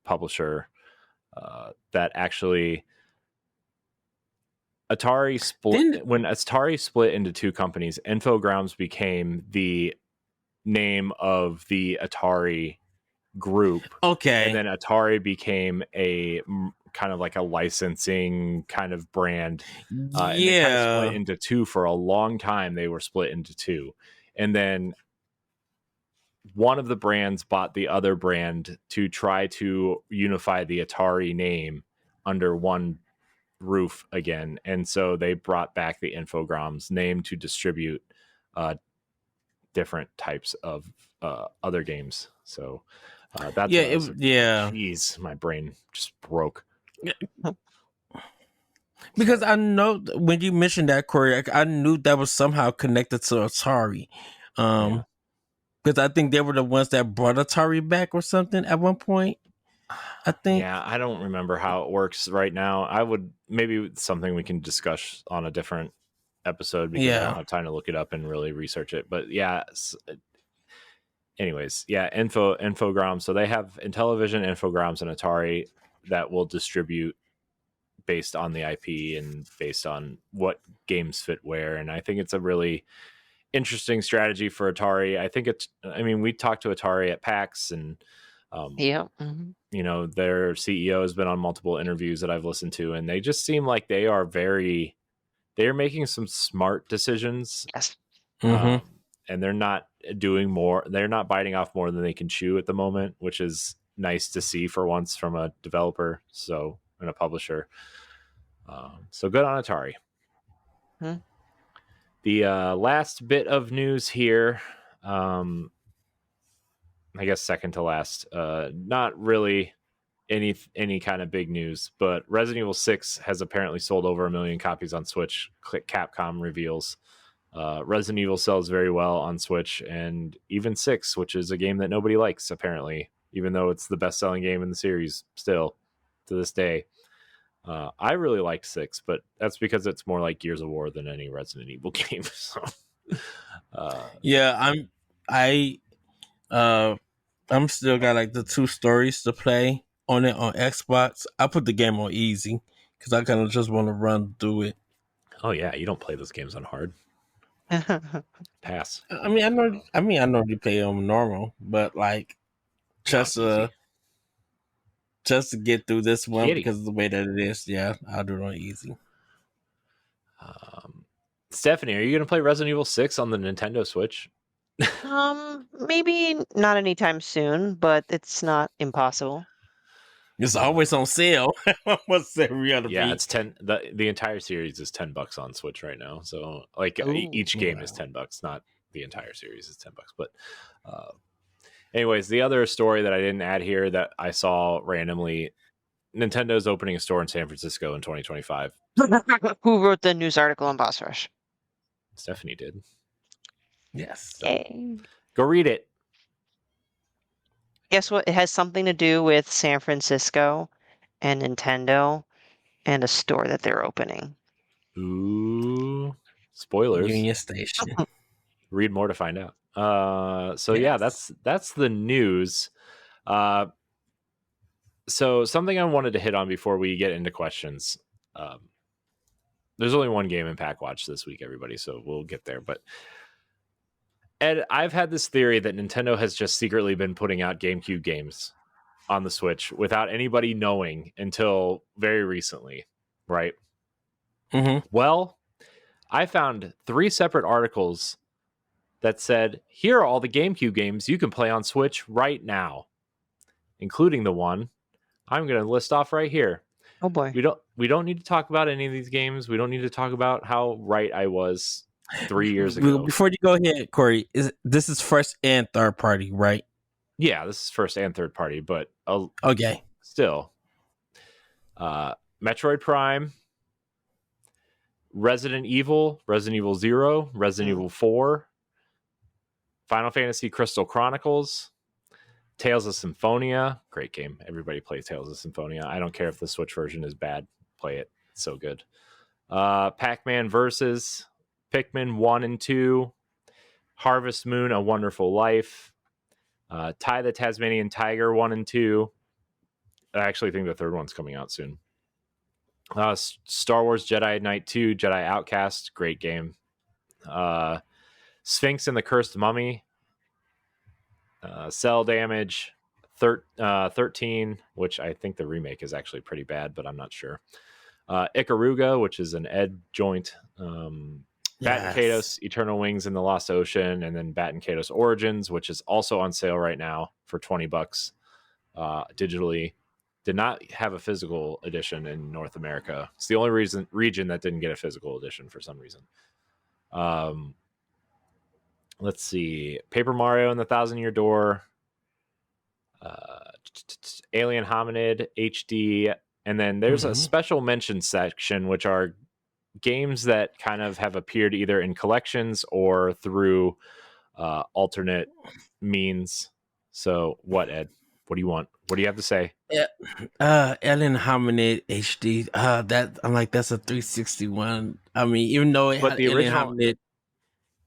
[SPEAKER 2] publisher that actually Atari split. When Atari split into two companies, Infogrames became the name of the Atari group.
[SPEAKER 1] Okay.
[SPEAKER 2] And then Atari became a kind of like a licensing kind of brand. And they kind of split into two for a long time. They were split into two. And then one of the brands bought the other brand to try to unify the Atari name under one roof again. And so they brought back the Infogrames name to distribute different types of other games. So that's jeez, my brain just broke.
[SPEAKER 1] Because I know when you mentioned that, Corey, I knew that was somehow connected to Atari. Because I think they were the ones that brought Atari back or something at one point. I think.
[SPEAKER 2] Yeah, I don't remember how it works right now. I would maybe something we can discuss on a different episode because I don't have time to look it up and really research it. But yeah, anyways, yeah, Infogrames. So they have Intellivision, Infogrames, and Atari that will distribute based on the IP and based on what games fit where. And I think it's a really interesting strategy for Atari. I think we talked to Atari at PAX and you know, their CEO has been on multiple interviews that I've listened to, and they just seem like they're making some smart decisions.
[SPEAKER 3] Yes.
[SPEAKER 2] And they're not they're not biting off more than they can chew at the moment, which is nice to see for once from a developer and a publisher. So good on Atari. The last bit of news here, I guess second to last, not really any kind of big news, but Resident Evil 6 has apparently sold over 1 million copies on Switch. Capcom reveals. Resident Evil sells very well on Switch, and even 6, which is a game that nobody likes apparently, even though it's the best-selling game in the series still to this day. I really liked 6, but that's because it's more like Gears of War than any Resident Evil game. So,
[SPEAKER 1] I'm still got like the 2 stories to play on it on Xbox. I put the game on easy because I kind of just want to run through it.
[SPEAKER 2] Oh yeah, you don't play those games on hard. Pass.
[SPEAKER 1] I know you play on normal, but like just to get through this one because of the way that it is. Yeah, I'll do it on easy.
[SPEAKER 2] Stephanie, are you going to play Resident Evil 6 on the Nintendo Switch?
[SPEAKER 3] Maybe not anytime soon, but it's not impossible.
[SPEAKER 1] It's always on sale. What's every other?
[SPEAKER 2] Yeah, it's 10. The entire series is $10 on Switch right now. So like each game is $10, not the entire series is $10. But anyways, the other story that I didn't add here that I saw randomly, Nintendo's opening a store in San Francisco in 2025.
[SPEAKER 3] Who wrote the news article on Boss Rush?
[SPEAKER 2] Stephanie did.
[SPEAKER 1] Yes.
[SPEAKER 3] Yay.
[SPEAKER 2] Go read it.
[SPEAKER 3] Guess what? It has something to do with San Francisco and Nintendo and a store that they're opening.
[SPEAKER 2] Ooh. Spoilers.
[SPEAKER 1] Union Station.
[SPEAKER 2] Read more to find out. Yeah, that's the news. So something I wanted to hit on before we get into questions. There's only one game in Pack Watch this week, everybody, so we'll get there. But Ed, I've had this theory that Nintendo has just secretly been putting out GameCube games on the Switch without anybody knowing until very recently, right?
[SPEAKER 1] Mm-hmm.
[SPEAKER 2] Well, I found 3 separate articles that said, "Here are all the GameCube games you can play on Switch right now, including the one I'm going to list off right here."
[SPEAKER 3] Oh boy.
[SPEAKER 2] We don't need to talk about any of these games. We don't need to talk about how right I was 3 years ago.
[SPEAKER 1] Before you go ahead, Corey, this is first and third party, right?
[SPEAKER 2] Yeah, this is first and third party, but
[SPEAKER 1] Okay.
[SPEAKER 2] still. Metroid Prime, Resident Evil 0, Resident Evil 4, Final Fantasy Crystal Chronicles, Tales of Symphonia. Great game. Everybody plays Tales of Symphonia. I don't care if the Switch version is bad. Play it. It's so good. Pac-Man Versus, Pikmin 1 and 2, Harvest Moon, A Wonderful Life, Ty the Tasmanian Tiger 1 and 2. I actually think the third one's coming out soon. Star Wars Jedi Knight 2, Jedi Outcast, great game. Sphinx and the Cursed Mummy, Cell Damage, 13, which I think the remake is actually pretty bad, but I'm not sure. Ikaruga, which is an Ed joint. Bat and Kados, Eternal Wings in the Lost Ocean, and then Bat and Kados Origins, which is also on sale right now for $20 digitally. Did not have a physical edition in North America. It's the only region that didn't get a physical edition for some reason. Let's see. Paper Mario and the Thousand Year Door, Alien Hominid HD, and then there's a special mention section, which are games that kind of have appeared either in collections or through alternate means. So what, Ed? What do you want? What do you have to say?
[SPEAKER 1] Yeah, Alien Hominid HD. That I'm like, that's a 361. I mean, even though it
[SPEAKER 2] But
[SPEAKER 1] had
[SPEAKER 2] the original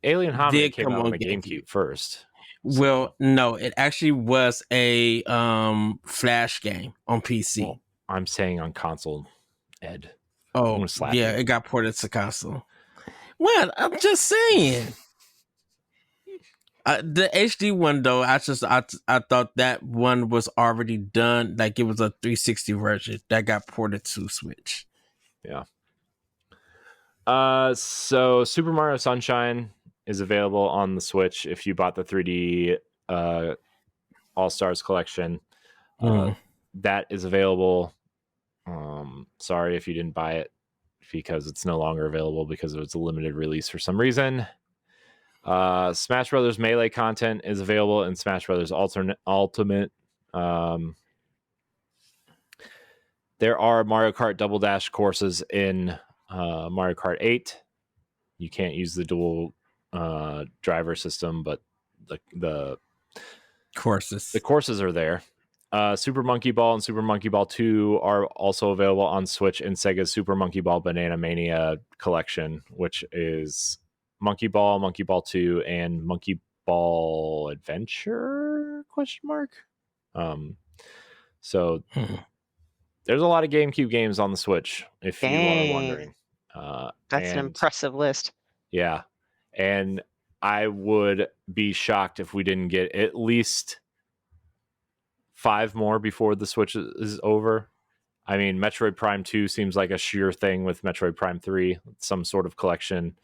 [SPEAKER 2] Alien Hominid came out on the GameCube first.
[SPEAKER 1] Well, no, it actually was a Flash game on PC.
[SPEAKER 2] Well, I'm saying on console, Ed.
[SPEAKER 1] Oh, yeah, it got ported to console. Well, I'm just saying. The HD one though, I thought that one was already done. Like it was a 360 version that got ported to Switch.
[SPEAKER 2] Yeah. So Super Mario Sunshine is available on the Switch if you bought the 3D All Stars collection. That is available. Sorry if you didn't buy it because it's no longer available because it was a limited release for some reason. Smash Brothers Melee content is available in Smash Brothers Ultimate. There are Mario Kart Double Dash courses in Mario Kart 8. You can't use the dual driver system, but the courses are there. Super Monkey Ball and Super Monkey Ball 2 are also available on Switch in Sega's Super Monkey Ball Banana Mania collection, which is Monkey Ball 2, and Monkey Ball Adventure ? So there's a lot of GameCube games on the Switch, if you are wondering.
[SPEAKER 3] That's an impressive list.
[SPEAKER 2] Yeah. And I would be shocked if we didn't get at least 5 more before the Switch is over. I mean, Metroid Prime 2 seems like a sure thing with Metroid Prime 3, some sort of collection.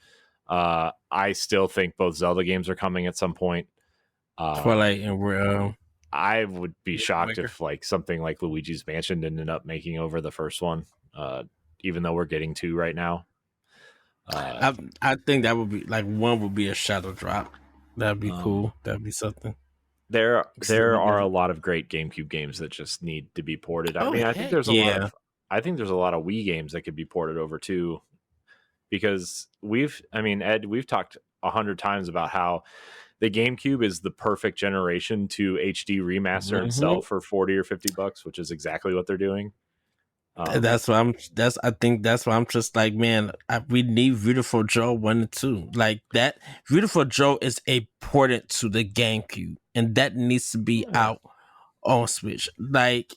[SPEAKER 2] I still think both Zelda games are coming at some point.
[SPEAKER 1] Twilight and
[SPEAKER 2] I would be shocked if like something like Luigi's Mansion didn't end up making over the first one, even though we're getting 2 right now.
[SPEAKER 1] I think that would be like one would be a shadow drop. That'd be cool. That'd be something.
[SPEAKER 2] There are a lot of great GameCube games that just need to be ported. I mean, I think there's a lot of Wii games that could be ported over too, because Ed, we've talked 100 times about how the GameCube is the perfect generation to HD remaster and sell for $40 or $50, which is exactly what they're doing.
[SPEAKER 1] That's why I'm just like, man, we need Beautiful Joe 1 and 2. Like that Beautiful Joe is important to the GameCube, and that needs to be out on Switch. Like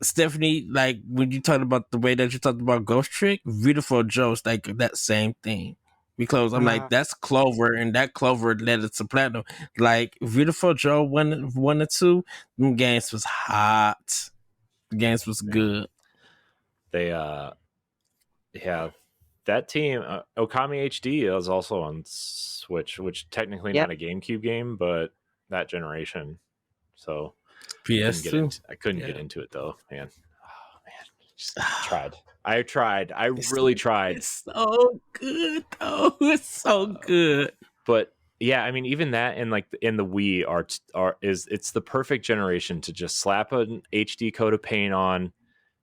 [SPEAKER 1] Stephanie, like when you talked about the way that you talked about Ghost Trick, Beautiful Joe's like that same thing. Because I'm like, that's Clover, and that Clover led it to platinum. Like Beautiful Joe 1 and 2, them games was hot. The games was good.
[SPEAKER 2] They that team, Okami HD is also on Switch, which technically
[SPEAKER 3] Yep.
[SPEAKER 2] not a GameCube game, but that generation. So
[SPEAKER 1] PS2.
[SPEAKER 2] I couldn't
[SPEAKER 1] Yeah.
[SPEAKER 2] get into it though, man. Oh man, just tried. I tried. I
[SPEAKER 1] It's-
[SPEAKER 2] really tried.
[SPEAKER 1] It's so good, though. It's so good.
[SPEAKER 2] But yeah, I mean, even that and like in the Wii it's the perfect generation to just slap an HD coat of paint on,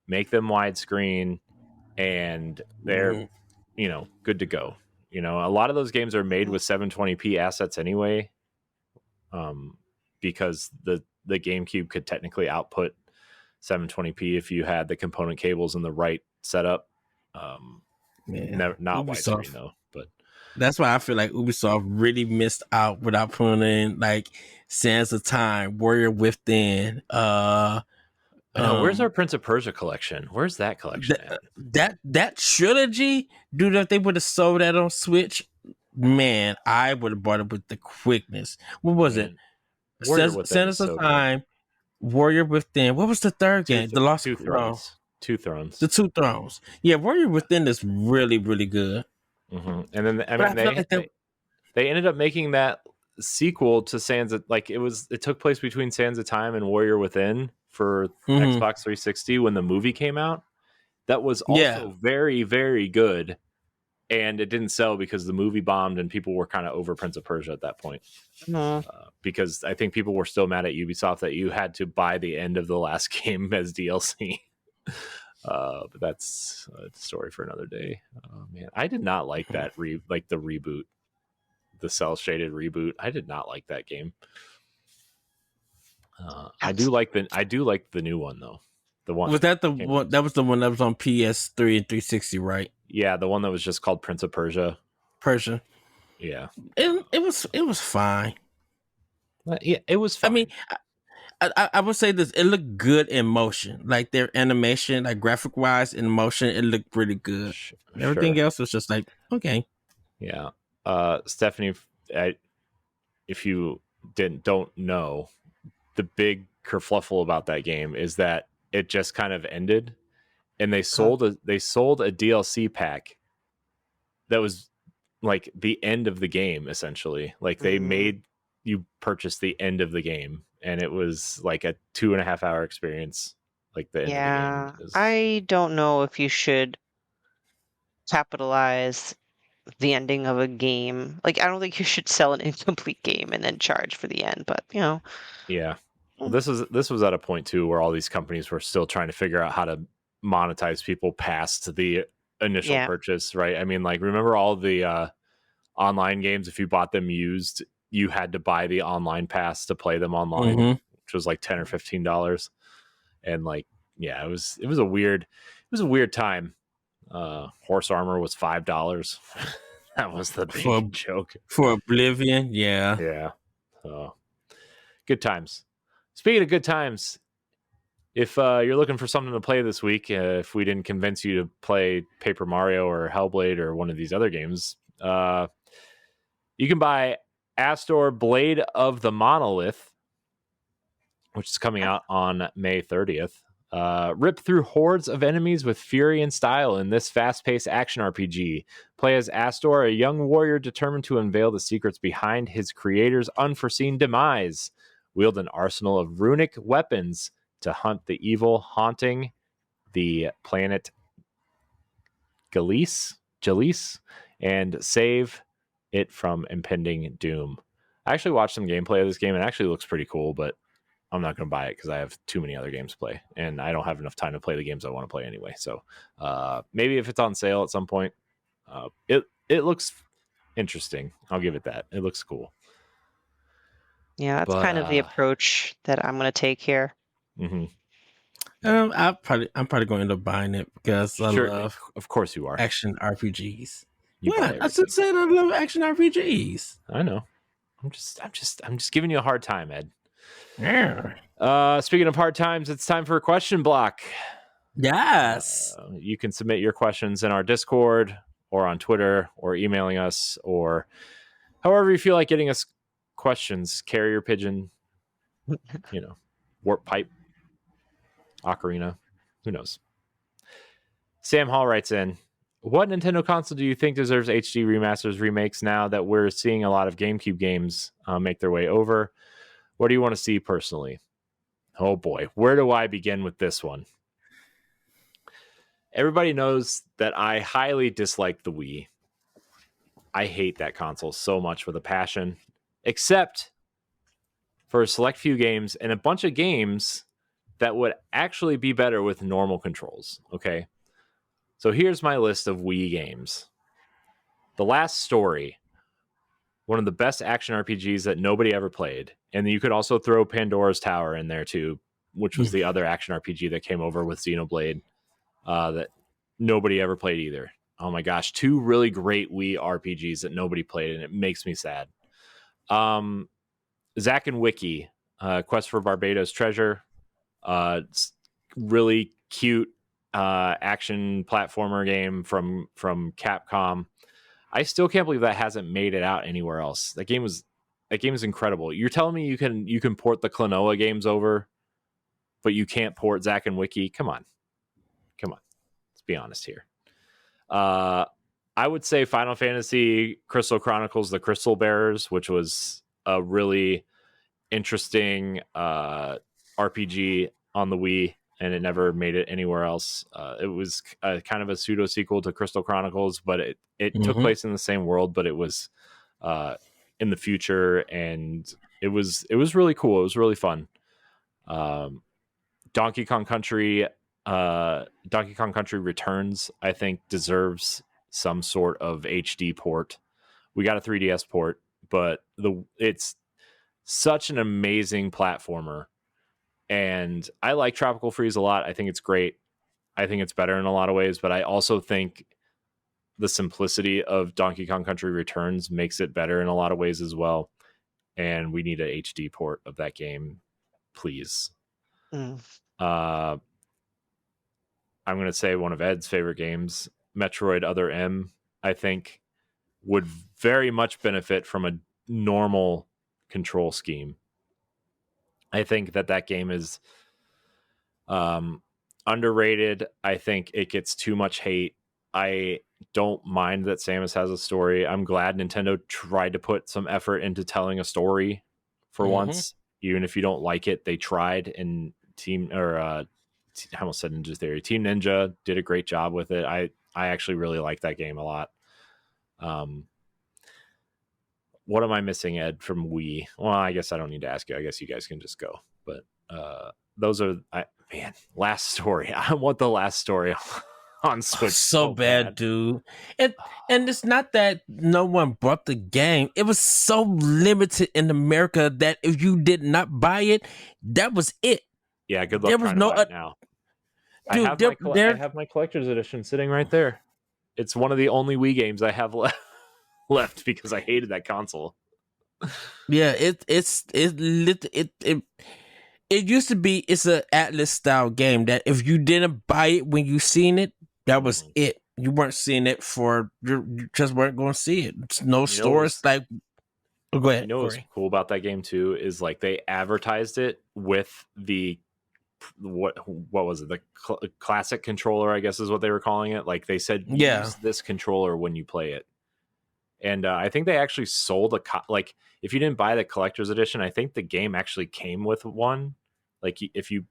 [SPEAKER 2] make them widescreen, and they're good to go. A lot of those games are made with 720p assets anyway, because the GameCube could technically output 720p if you had the component cables in the right setup. Not widescreen though, but
[SPEAKER 1] that's why I feel like Ubisoft really missed out without putting in like Sands of Time, Warrior Within.
[SPEAKER 2] Where's our Prince of Persia collection? Where's that collection at?
[SPEAKER 1] That trilogy, dude, if they would have sold that on Switch, man, I would have bought it with the quickness. What was it? Sands of Time, Warrior Within. What was the third game? The Lost
[SPEAKER 2] Thrones. Two Thrones.
[SPEAKER 1] The Two Thrones. Yeah, Warrior Within is really, really good.
[SPEAKER 2] Mm-hmm. And then they ended up making that sequel to Sands of, like it took place between Sands of Time and Warrior Within for Xbox 360 when the movie came out. That was also very, very good, and it didn't sell because the movie bombed and people were kind of over Prince of Persia at that point. Because I think people were still mad at Ubisoft that you had to buy the end of the last game as DLC. But that's a story for another day. Man, I did not like that the reboot, the cell shaded reboot. I did not like that game. I do like the new one though. The one
[SPEAKER 1] was that the one that was the one that was on PS3 and 360, right?
[SPEAKER 2] Yeah, the one that was just called Prince of Persia. Yeah,
[SPEAKER 1] it was fine.
[SPEAKER 2] Yeah, it was fine.
[SPEAKER 1] I mean, I would say this: it looked good in motion, like their animation, like graphic wise in motion, it looked pretty good. Everything else was just like okay.
[SPEAKER 2] Yeah, Stephanie, if you don't know, the big kerfluffle about that game is that it just kind of ended, and they sold a DLC pack that was like the end of the game essentially. Like they made you purchase the end of the game, and it was like a 2.5 hour experience. Like the end of the game.
[SPEAKER 3] I don't know if you should capitalize the ending of a game. Like, I don't think you should sell an incomplete game and then charge for the end, but
[SPEAKER 2] yeah. Well, this was at a point too where all these companies were still trying to figure out how to monetize people past the initial purchase, right? I mean, like, remember all the online games, if you bought them used, you had to buy the online pass to play them online, which was like $10 or $15. And like, yeah, it was a weird time. Horse armor was $5. That was the big joke
[SPEAKER 1] for Oblivion.
[SPEAKER 2] Yeah. Good times. Speaking of good times, if you're looking for something to play this week, if we didn't convince you to play Paper Mario or Hellblade or one of these other games, you can buy Astor Blade of the Monolith, which is coming out on May 30th. Rip through hordes of enemies with fury and style in this fast-paced action RPG. Play as Astor, a young warrior determined to unveil the secrets behind his creator's unforeseen demise. Wield an arsenal of runic weapons to hunt the evil haunting the planet Jalise, and save it from impending doom. I actually watched some gameplay of this game. It actually looks pretty cool, but I'm not going to buy it because I have too many other games to play, and I don't have enough time to play the games I want to play anyway. So maybe if it's on sale at some point, it looks interesting. I'll give it that. It looks cool.
[SPEAKER 3] Yeah, that's kind of the approach that I'm going to take here.
[SPEAKER 2] Mm-hmm.
[SPEAKER 1] I'm probably going to end up buying it because I love.
[SPEAKER 2] Of course, you are
[SPEAKER 1] action RPGs. I just said I love action RPGs.
[SPEAKER 2] I know. I'm just giving you a hard time, Ed.
[SPEAKER 1] Yeah.
[SPEAKER 2] Speaking of hard times, it's time for a question block.
[SPEAKER 1] Yes.
[SPEAKER 2] You can submit your questions in our Discord or on Twitter or emailing us or however you feel like getting us questions. Carrier pigeon, warp pipe, ocarina, who knows? Sam Hall writes in, what Nintendo console do you think deserves HD remasters, remakes now that we're seeing a lot of GameCube games make their way over? What do you want to see personally? Oh boy, where do I begin with this one? Everybody knows that I highly dislike the Wii. I hate that console so much with a passion, except for a select few games and a bunch of games that would actually be better with normal controls. Okay. So here's my list of Wii games. The Last Story, one of the best action RPGs that nobody ever played. And you could also throw Pandora's Tower in there too, which was the other action RPG that came over with Xenoblade that nobody ever played either. Oh my gosh, 2 really great Wii RPGs that nobody played, and it makes me sad. Zack and Wiki, Quest for Barbados Treasure, really cute action platformer game from Capcom. I still can't believe that hasn't made it out anywhere else. That game is incredible. You're telling me you can port the Klonoa games over, but you can't port Zack and Wiki? Come on. Let's be honest here. I would say Final Fantasy Crystal Chronicles: The Crystal Bearers, which was a really interesting RPG on the Wii, and it never made it anywhere else. It was kind of a pseudo sequel to Crystal Chronicles, but it took place in the same world, but it was in the future, and it was really cool. It was really fun. Donkey Kong Country Returns, I think, deserves some sort of HD port. We got a 3DS port, but it's such an amazing platformer. And I like Tropical Freeze a lot. I think it's great. I think it's better in a lot of ways, but I also think the simplicity of Donkey Kong Country Returns makes it better in a lot of ways as well. And we need an HD port of that game, please. I'm going to say one of Ed's favorite games, Metroid Other M, I think would very much benefit from a normal control scheme. I think that game is underrated. I think it gets too much hate. I don't mind that Samus has a story. I'm glad Nintendo tried to put some effort into telling a story for once. Even if you don't like it, they tried. And I almost said Ninja Theory. Team Ninja did a great job with it. I actually really like that game a lot. What am I missing, Ed, from Wii? Well, I guess I don't need to ask you. I guess you guys can just go. But those are, Last Story. I want the Last Story on Switch.
[SPEAKER 1] So bad, dude. And it's not that no one bought the game. It was so limited in America that if you did not buy it, that was it.
[SPEAKER 2] Yeah, good luck.
[SPEAKER 1] There was no
[SPEAKER 2] now.
[SPEAKER 1] Dude,
[SPEAKER 2] I have my collector's edition sitting right there. It's one of the only Wii games I have left because I hated that console.
[SPEAKER 1] Yeah, it used to be. It's an Atlas style game that if you didn't buy it when you seen it, that was it. You weren't seeing it you just weren't going to see it. It's no stores like. Oh, go ahead.
[SPEAKER 2] You know what's cool about that game too is like they advertised it with the what was it, the classic controller, I guess is what they were calling it. Like they said, use this controller when you play it. And I think they actually sold like if you didn't buy the collector's edition, I think the game actually came with one. Like if you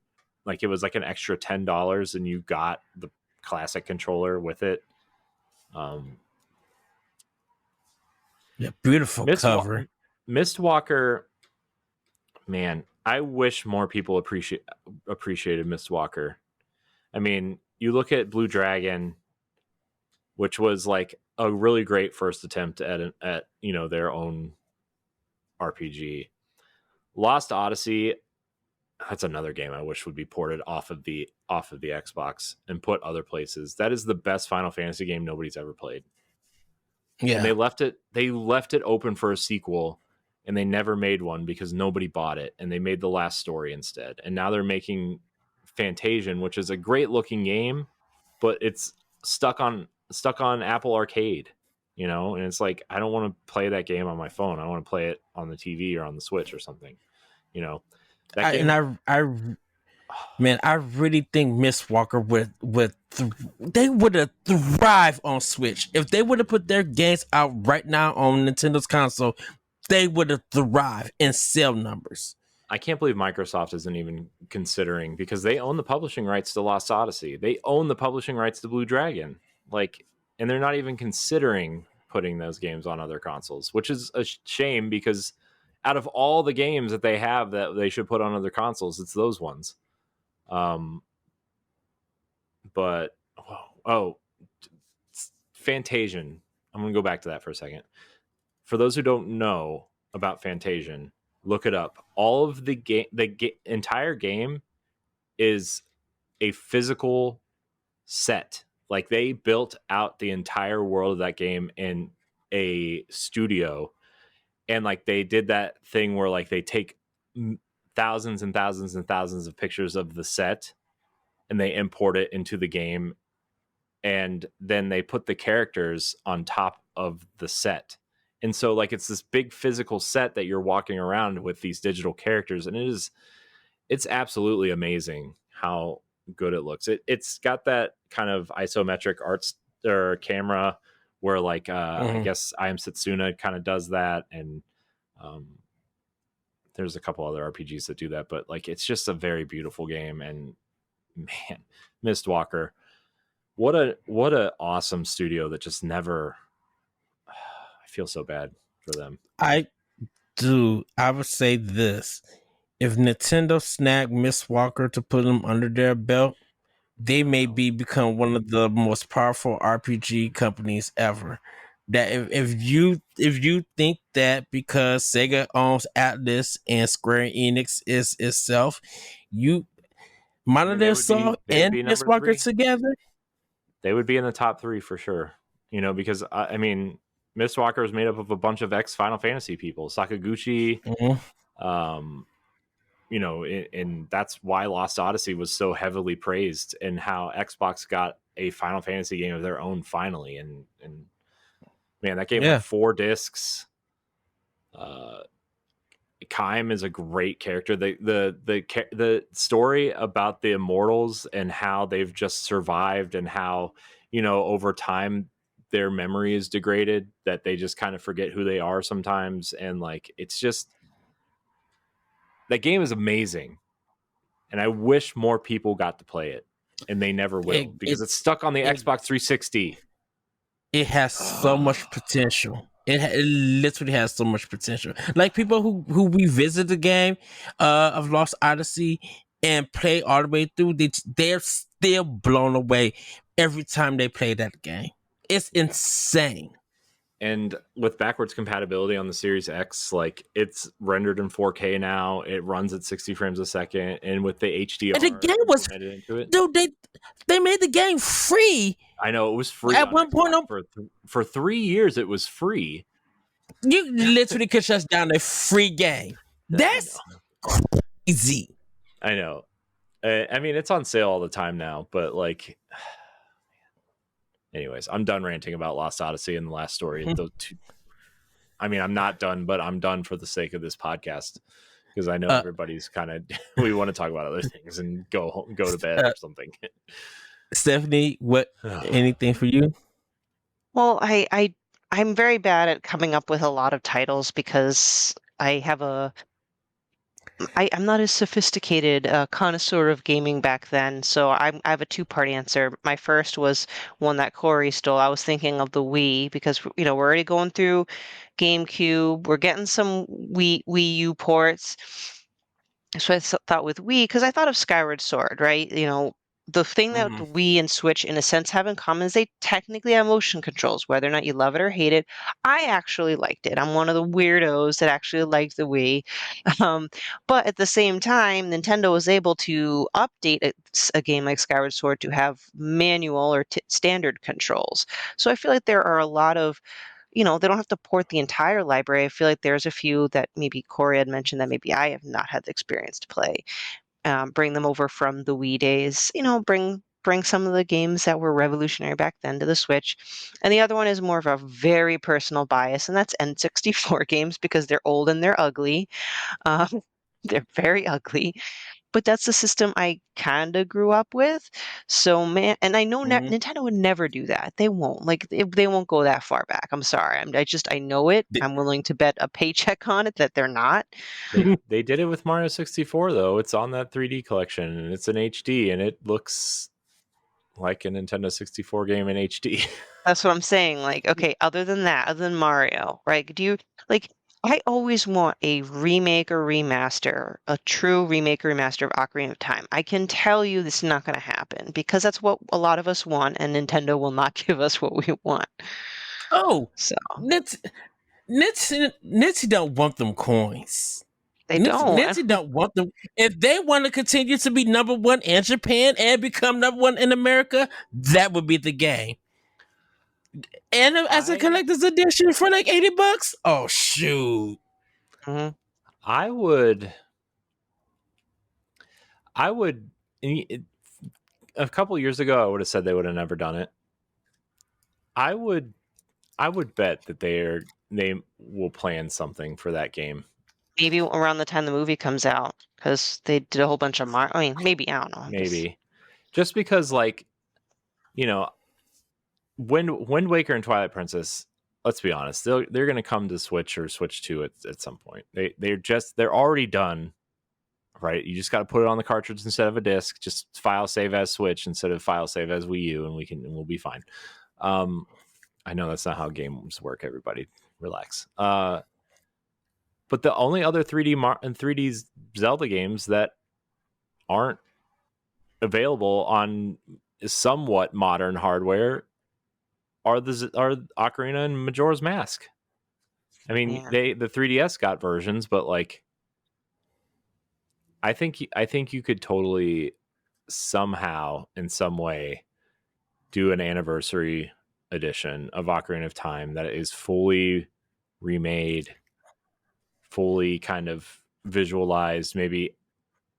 [SPEAKER 2] like, it was like an extra $10 and you got the classic controller with it.
[SPEAKER 1] Yeah, beautiful cover.
[SPEAKER 2] Mistwalker, man, I wish more people appreciated Mistwalker. I mean, you look at Blue Dragon, which was like a really great first attempt at their own RPG. Lost Odyssey, that's another game I wish would be ported off of the Xbox and put other places. That is the best Final Fantasy game nobody's ever played. Yeah, and they left it open for a sequel, and they never made one because nobody bought it, and they made The Last Story instead. And now they're making Fantasian, which is a great looking game, but it's stuck on Apple Arcade, and it's like, I don't want to play that game on my phone. I want to play it on the TV or on the Switch or something, that game.
[SPEAKER 1] Man, I really think Miss Walker they would have thrived on Switch if they would have put their games out right now on Nintendo's console. They would have thrived in sale numbers.
[SPEAKER 2] I can't believe Microsoft isn't even considering, because they own the publishing rights to Lost Odyssey. They own the publishing rights to Blue Dragon. Like, and they're not even considering putting those games on other consoles, which is a shame, because out of all the games that they have that they should put on other consoles, it's those ones. But Fantasian. I'm going to go back to that for a second. For those who don't know about Fantasian, look it up. All of the entire game is a physical set. Like, they built out the entire world of that game in a studio, and like they did that thing where like they take thousands and thousands and thousands of pictures of the set and they import it into the game, and then they put the characters on top of the set. And so like it's this big physical set that you're walking around with these digital characters, and it's absolutely amazing how good it looks. It's got that kind of isometric arts or camera where like I guess I Am Setsuna kind of does that, and there's a couple other RPGs that do that, but like it's just a very beautiful game. And man, Mistwalker, what a awesome studio that just never. I feel so bad for them.
[SPEAKER 1] I would say this: if Nintendo snagged Mistwalker to put them under their belt, they may become one of the most powerful RPG companies ever. That if you think that because Sega owns Atlas and Square Enix is itself, Monolith Soft and Mistwalker together,
[SPEAKER 2] they would be in the top 3 for sure. You know, because I mean, Mistwalker is made up of a bunch of ex-Final Fantasy people, Sakaguchi. You know, and that's why Lost Odyssey was so heavily praised, and how Xbox got a Final Fantasy game of their own finally. And man, that game had 4 discs. Kaim is a great character. The story about the Immortals and how they've just survived, and how, you know, over time their memory is degraded, that they just kind of forget who they are sometimes. And like, it's just, that game is amazing, and I wish more people got to play it, and they never will, because it's stuck on the Xbox 360.
[SPEAKER 1] It has so much potential. It literally has so much potential. Like, people who revisit the game of Lost Odyssey and play all the way through, they're still blown away every time they play that game. It's insane.
[SPEAKER 2] And with backwards compatibility on the Series X, like, it's rendered in 4K now. It runs at 60 frames a second, and with the HDR,
[SPEAKER 1] and the game was
[SPEAKER 2] into it.
[SPEAKER 1] Dude, they made the game free.
[SPEAKER 2] I know, it was free
[SPEAKER 1] at one point.
[SPEAKER 2] For 3 years. It was free.
[SPEAKER 1] You literally could shut down a free game. That's crazy.
[SPEAKER 2] I know. I mean, it's on sale all the time now, but like. Anyways, I'm done ranting about Lost Odyssey and the last story. Those two, I mean, I'm not done, but I'm done for the sake of this podcast, because I know everybody's kind of we want to talk about other things and go home, go to bed or something.
[SPEAKER 1] Stephanie, what anything for you?
[SPEAKER 3] Well, I'm very bad at coming up with a lot of titles, because I have I'm not as sophisticated connoisseur of gaming back then, so I have a 2-part answer. My first was one that Corey stole. I was thinking of the Wii, because, you know, we're already going through GameCube. We're getting some Wii U ports. So I thought with Wii, because I thought of Skyward Sword, right? You know, the thing that the Wii and Switch, in a sense, have in common is they technically have motion controls, whether or not you love it or hate it. I actually liked it. I'm one of the weirdos that actually liked the Wii. But at the same time, Nintendo was able to update a game like Skyward Sword to have manual or standard controls. So I feel like there are a lot of, you know, they don't have to port the entire library. I feel like there's a few that maybe Corey had mentioned that maybe I have not had the experience to play. Bring them over from the Wii days, you know, bring some of the games that were revolutionary back then to the Switch. And the other one is more of a very personal bias, and that's N64 games, because they're old and they're ugly. They're very ugly. but that's the system I kind of grew up with. So man, and I know Nintendo would never do that. They won't. Like they won't go that far back. I'm sorry. I know it. I'm willing to bet a paycheck on it that they're not.
[SPEAKER 2] They did it with Mario 64 though. It's on that 3D collection and it's in HD and it looks like a Nintendo 64 game in HD.
[SPEAKER 3] That's what I'm saying. Like, okay, other than that, other than Mario, right? Do you like? I always want a remake or remaster, a true remake or remaster of Ocarina of Time. I can tell you this is not going to happen because that's what a lot of us want, and Nintendo will not give us what we want.
[SPEAKER 1] Oh,
[SPEAKER 3] so
[SPEAKER 1] Nitsy don't want them coins.
[SPEAKER 3] They don't.
[SPEAKER 1] Nitsy don't want them. If they want to continue to be number one in Japan and become number one in America, that would be the game. And as a collector's edition for like $80, oh shoot!
[SPEAKER 3] Mm-hmm.
[SPEAKER 2] I would. A couple years ago, I would have said they would have never done it. I would bet that they will plan something for that game.
[SPEAKER 3] Maybe around the time the movie comes out, because they did a whole bunch of I mean, maybe, I don't know.
[SPEAKER 2] Maybe just because, like, you know, Wind Waker and Twilight Princess, let's be honest, they're going to come to Switch or Switch 2 at some point. They're already done, right? You just got to put it on the cartridge instead of a disc. Just file save as Switch instead of file save as Wii U, and we'll be fine. I know that's not how games work. Everybody, relax. But the only other 3D Zelda games that aren't available on somewhat modern hardware are Ocarina and Majora's Mask. I mean, the 3DS got versions, but like, I think you could totally somehow, in some way, do an anniversary edition of Ocarina of Time that is fully remade, fully kind of visualized, maybe,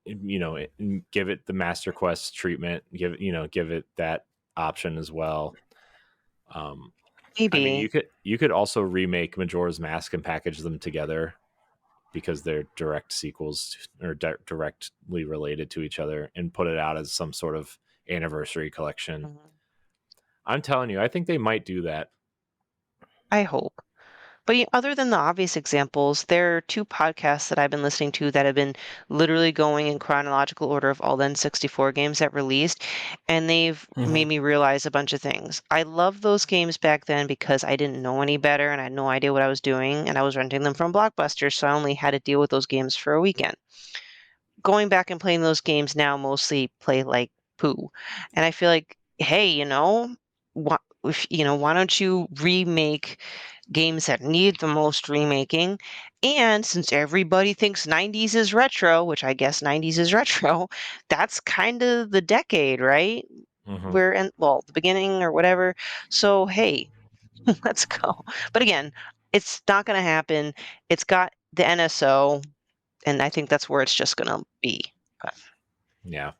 [SPEAKER 2] you know, give it the Master Quest treatment, give it that option as well.
[SPEAKER 3] Maybe.
[SPEAKER 2] I mean, you could also remake Majora's Mask and package them together because they're direct sequels or directly related to each other and put it out as some sort of anniversary collection.
[SPEAKER 3] Mm-hmm.
[SPEAKER 2] I'm telling you, I think they might do that.
[SPEAKER 3] I hope. But other than the obvious examples, there are two podcasts that I've been listening to that have been literally going in chronological order of all the N64 games that released, and they've made me realize a bunch of things. I loved those games back then because I didn't know any better and I had no idea what I was doing, and I was renting them from Blockbuster, so I only had to deal with those games for a weekend. Going back and playing those games now mostly play like poo, and I feel like, hey, why don't you remake games that need the most remaking? And since everybody thinks 90s is retro, which I guess 90s is retro, that's kind of the decade, right? We're in, the beginning or whatever. So, hey, let's go. But again, it's not going to happen. It's got the NSO, and I think that's where it's just going to be. But.
[SPEAKER 2] Yeah.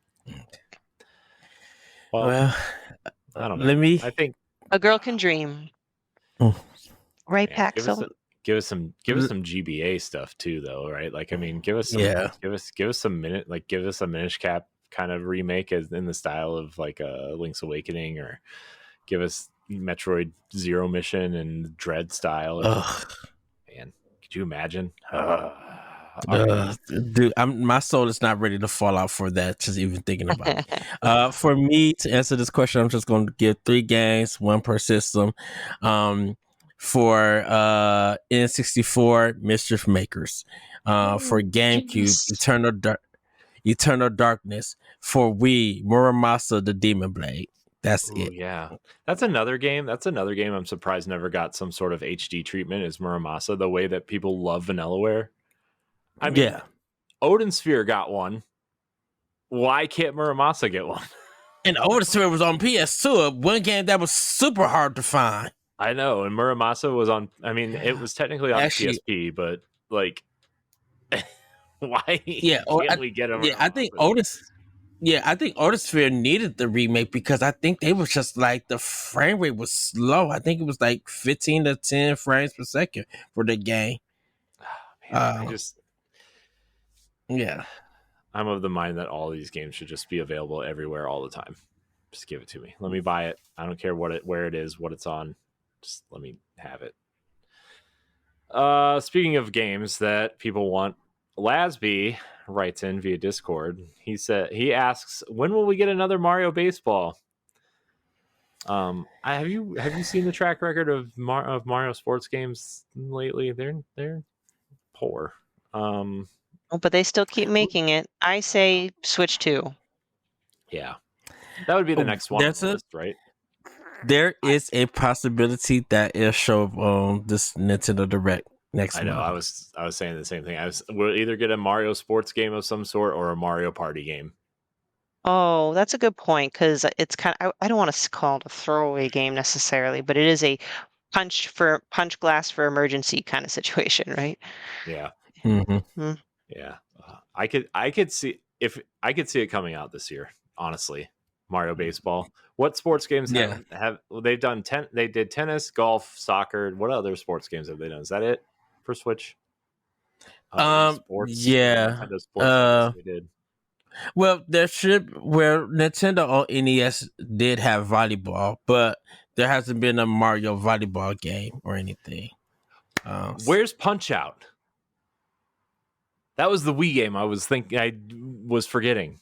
[SPEAKER 1] Well,
[SPEAKER 2] I don't know. I think
[SPEAKER 3] a girl can dream. Right, Paxel?
[SPEAKER 2] Give us some GBA stuff too, though, right? Like, I mean, give us some Minish Cap kind of remake in the style of like a Link's Awakening, or give us Metroid Zero Mission and Dread style. Man, could you imagine?
[SPEAKER 1] Dude, my soul is not ready to fall out for that. Just even thinking about it. For me to answer this question, I'm just going to give 3 games, 1 per system. For N64, Mischief Makers. For GameCube, Eternal Darkness. For Wii, Muramasa the Demon Blade. That's it.
[SPEAKER 2] Yeah, that's another game. I'm surprised never got some sort of HD treatment. Is Muramasa, the way that people love Vanillaware? I mean, Odin Sphere got one. Why can't Muramasa get one?
[SPEAKER 1] And Odin Sphere was on PS2, one game that was super hard to find.
[SPEAKER 2] I know, and Muramasa was on. I mean, it was technically on PSP, but like, why?
[SPEAKER 1] Yeah,
[SPEAKER 2] can't we get him?
[SPEAKER 1] Yeah, I think Odin Sphere needed the remake because I think they was just like the frame rate was slow. I think it was like 15 to 10 frames per second for the game.
[SPEAKER 2] Man, I'm of the mind that all these games should just be available everywhere all the time. Just give it to me. Let me buy it. I don't care where it is, what it's on. Just let me have it. Speaking of games that people want, Lasby writes in via Discord. He asks, when will we get another Mario Baseball? Have you seen the track record of Mario sports games lately? They're poor.
[SPEAKER 3] Oh, but they still keep making it. I say Switch 2.
[SPEAKER 2] Yeah, that would be the next one on
[SPEAKER 1] That's
[SPEAKER 2] the
[SPEAKER 1] it.
[SPEAKER 2] list, right?
[SPEAKER 1] There is a possibility that it'll show up on this Nintendo Direct next
[SPEAKER 2] I know.
[SPEAKER 1] month.
[SPEAKER 2] I was saying the same thing. We'll either get a Mario sports game of some sort or a Mario Party game.
[SPEAKER 3] Oh, that's a good point because it's I don't want to call it a throwaway game necessarily, but it is a punch glass for emergency kind of situation, right?
[SPEAKER 2] Yeah,
[SPEAKER 1] Mm-hmm.
[SPEAKER 2] yeah. I could see it coming out this year. Honestly, Mario Baseball. What sports games have they've done? They did tennis, golf, soccer. What other sports games have they done? Is that it for Switch? Sports.
[SPEAKER 1] Yeah.
[SPEAKER 2] Nintendo Sports. They did.
[SPEAKER 1] Well, Nintendo on NES did have volleyball, but there hasn't been a Mario volleyball game or anything.
[SPEAKER 2] Where's Punch Out? That was the Wii game I was forgetting.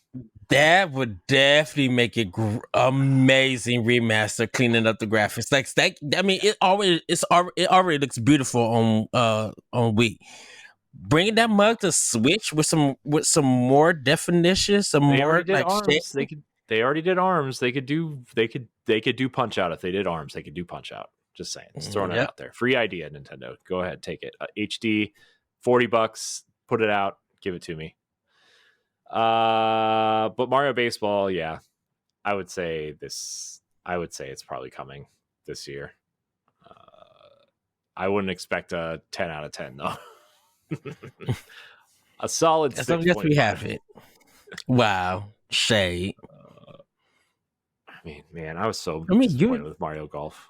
[SPEAKER 1] That would definitely make it amazing remaster, cleaning up the graphics. Like that, I mean, it already looks beautiful on Wii. Bringing that mug to Switch with some more definition,
[SPEAKER 2] They already did arms. They already did arms. They could do Punch Out if they did arms. They could do Punch Out. Just saying, just throwing it out there. Free idea, Nintendo. Go ahead, take it. HD, $40. Put it out. Give it to me. But Mario Baseball, yeah, I would say it's probably coming this year. I wouldn't expect a 10 out of 10 though. A solid 6.
[SPEAKER 1] I guess we have it. Wow, shade.
[SPEAKER 2] I mean, man, I was so disappointed with Mario Golf.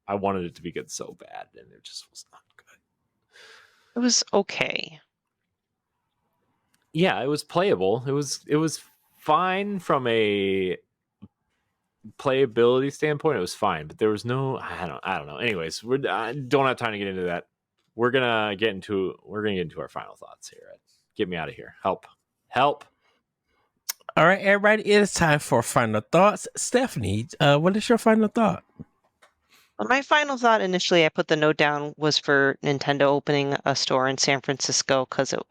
[SPEAKER 2] I wanted it to be good so bad, and it just was not good.
[SPEAKER 3] It was okay.
[SPEAKER 2] Yeah, it was playable. It was fine from a playability standpoint. It was fine, but there was no. I don't know. Anyways, I don't have time to get into that. We're gonna get into our final thoughts here. Get me out of here. Help.
[SPEAKER 1] All right, everybody. It is time for final thoughts. Stephanie, what is your final thought?
[SPEAKER 3] Well, my final thought initially, I put the note down, was for Nintendo opening a store in San Francisco because it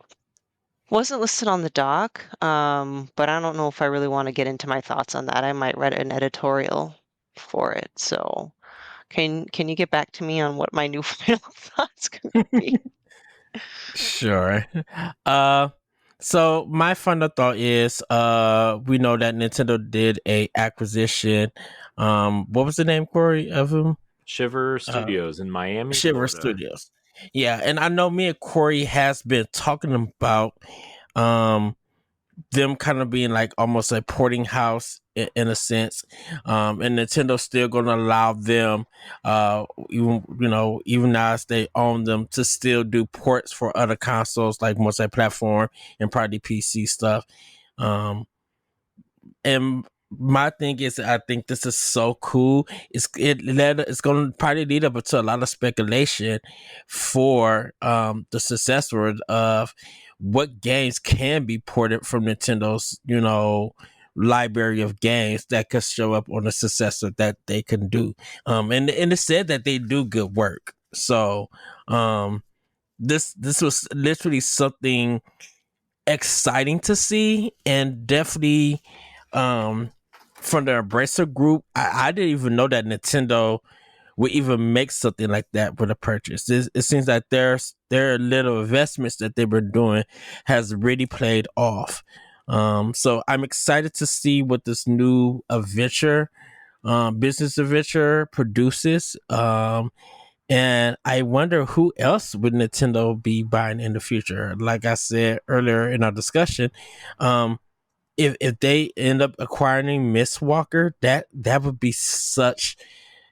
[SPEAKER 3] wasn't listed on the doc. But I don't know if I really want to get into my thoughts on that. I might read an editorial for it. So can you get back to me on what my new final thought's gonna be?
[SPEAKER 1] Sure. So my final thought is, we know that Nintendo did a acquisition. What was the name, Corey, of him?
[SPEAKER 2] Shiver Studios in Miami.
[SPEAKER 1] Shiver
[SPEAKER 2] Florida.
[SPEAKER 1] Studios. Yeah, and I know me and Corey has been talking about them kind of being like almost a porting house in a sense, and Nintendo's still going to allow them, even as they own them, to still do ports for other consoles like multi-platform and probably PC stuff. And my thing is, I think this is so cool. It's going to probably lead up to a lot of speculation for the successor of what games can be ported from Nintendo's, library of games that could show up on the successor that they can do. And it said that they do good work. So this was literally something exciting to see, and definitely from the Embracer Group, I didn't even know that Nintendo would even make something like that with a purchase. It seems like their little investments that they've been doing has really played off. So I'm excited to see what this new business adventure produces. And I wonder who else would Nintendo be buying in the future. Like I said earlier in our discussion, if they end up acquiring Miss Walker, that would be such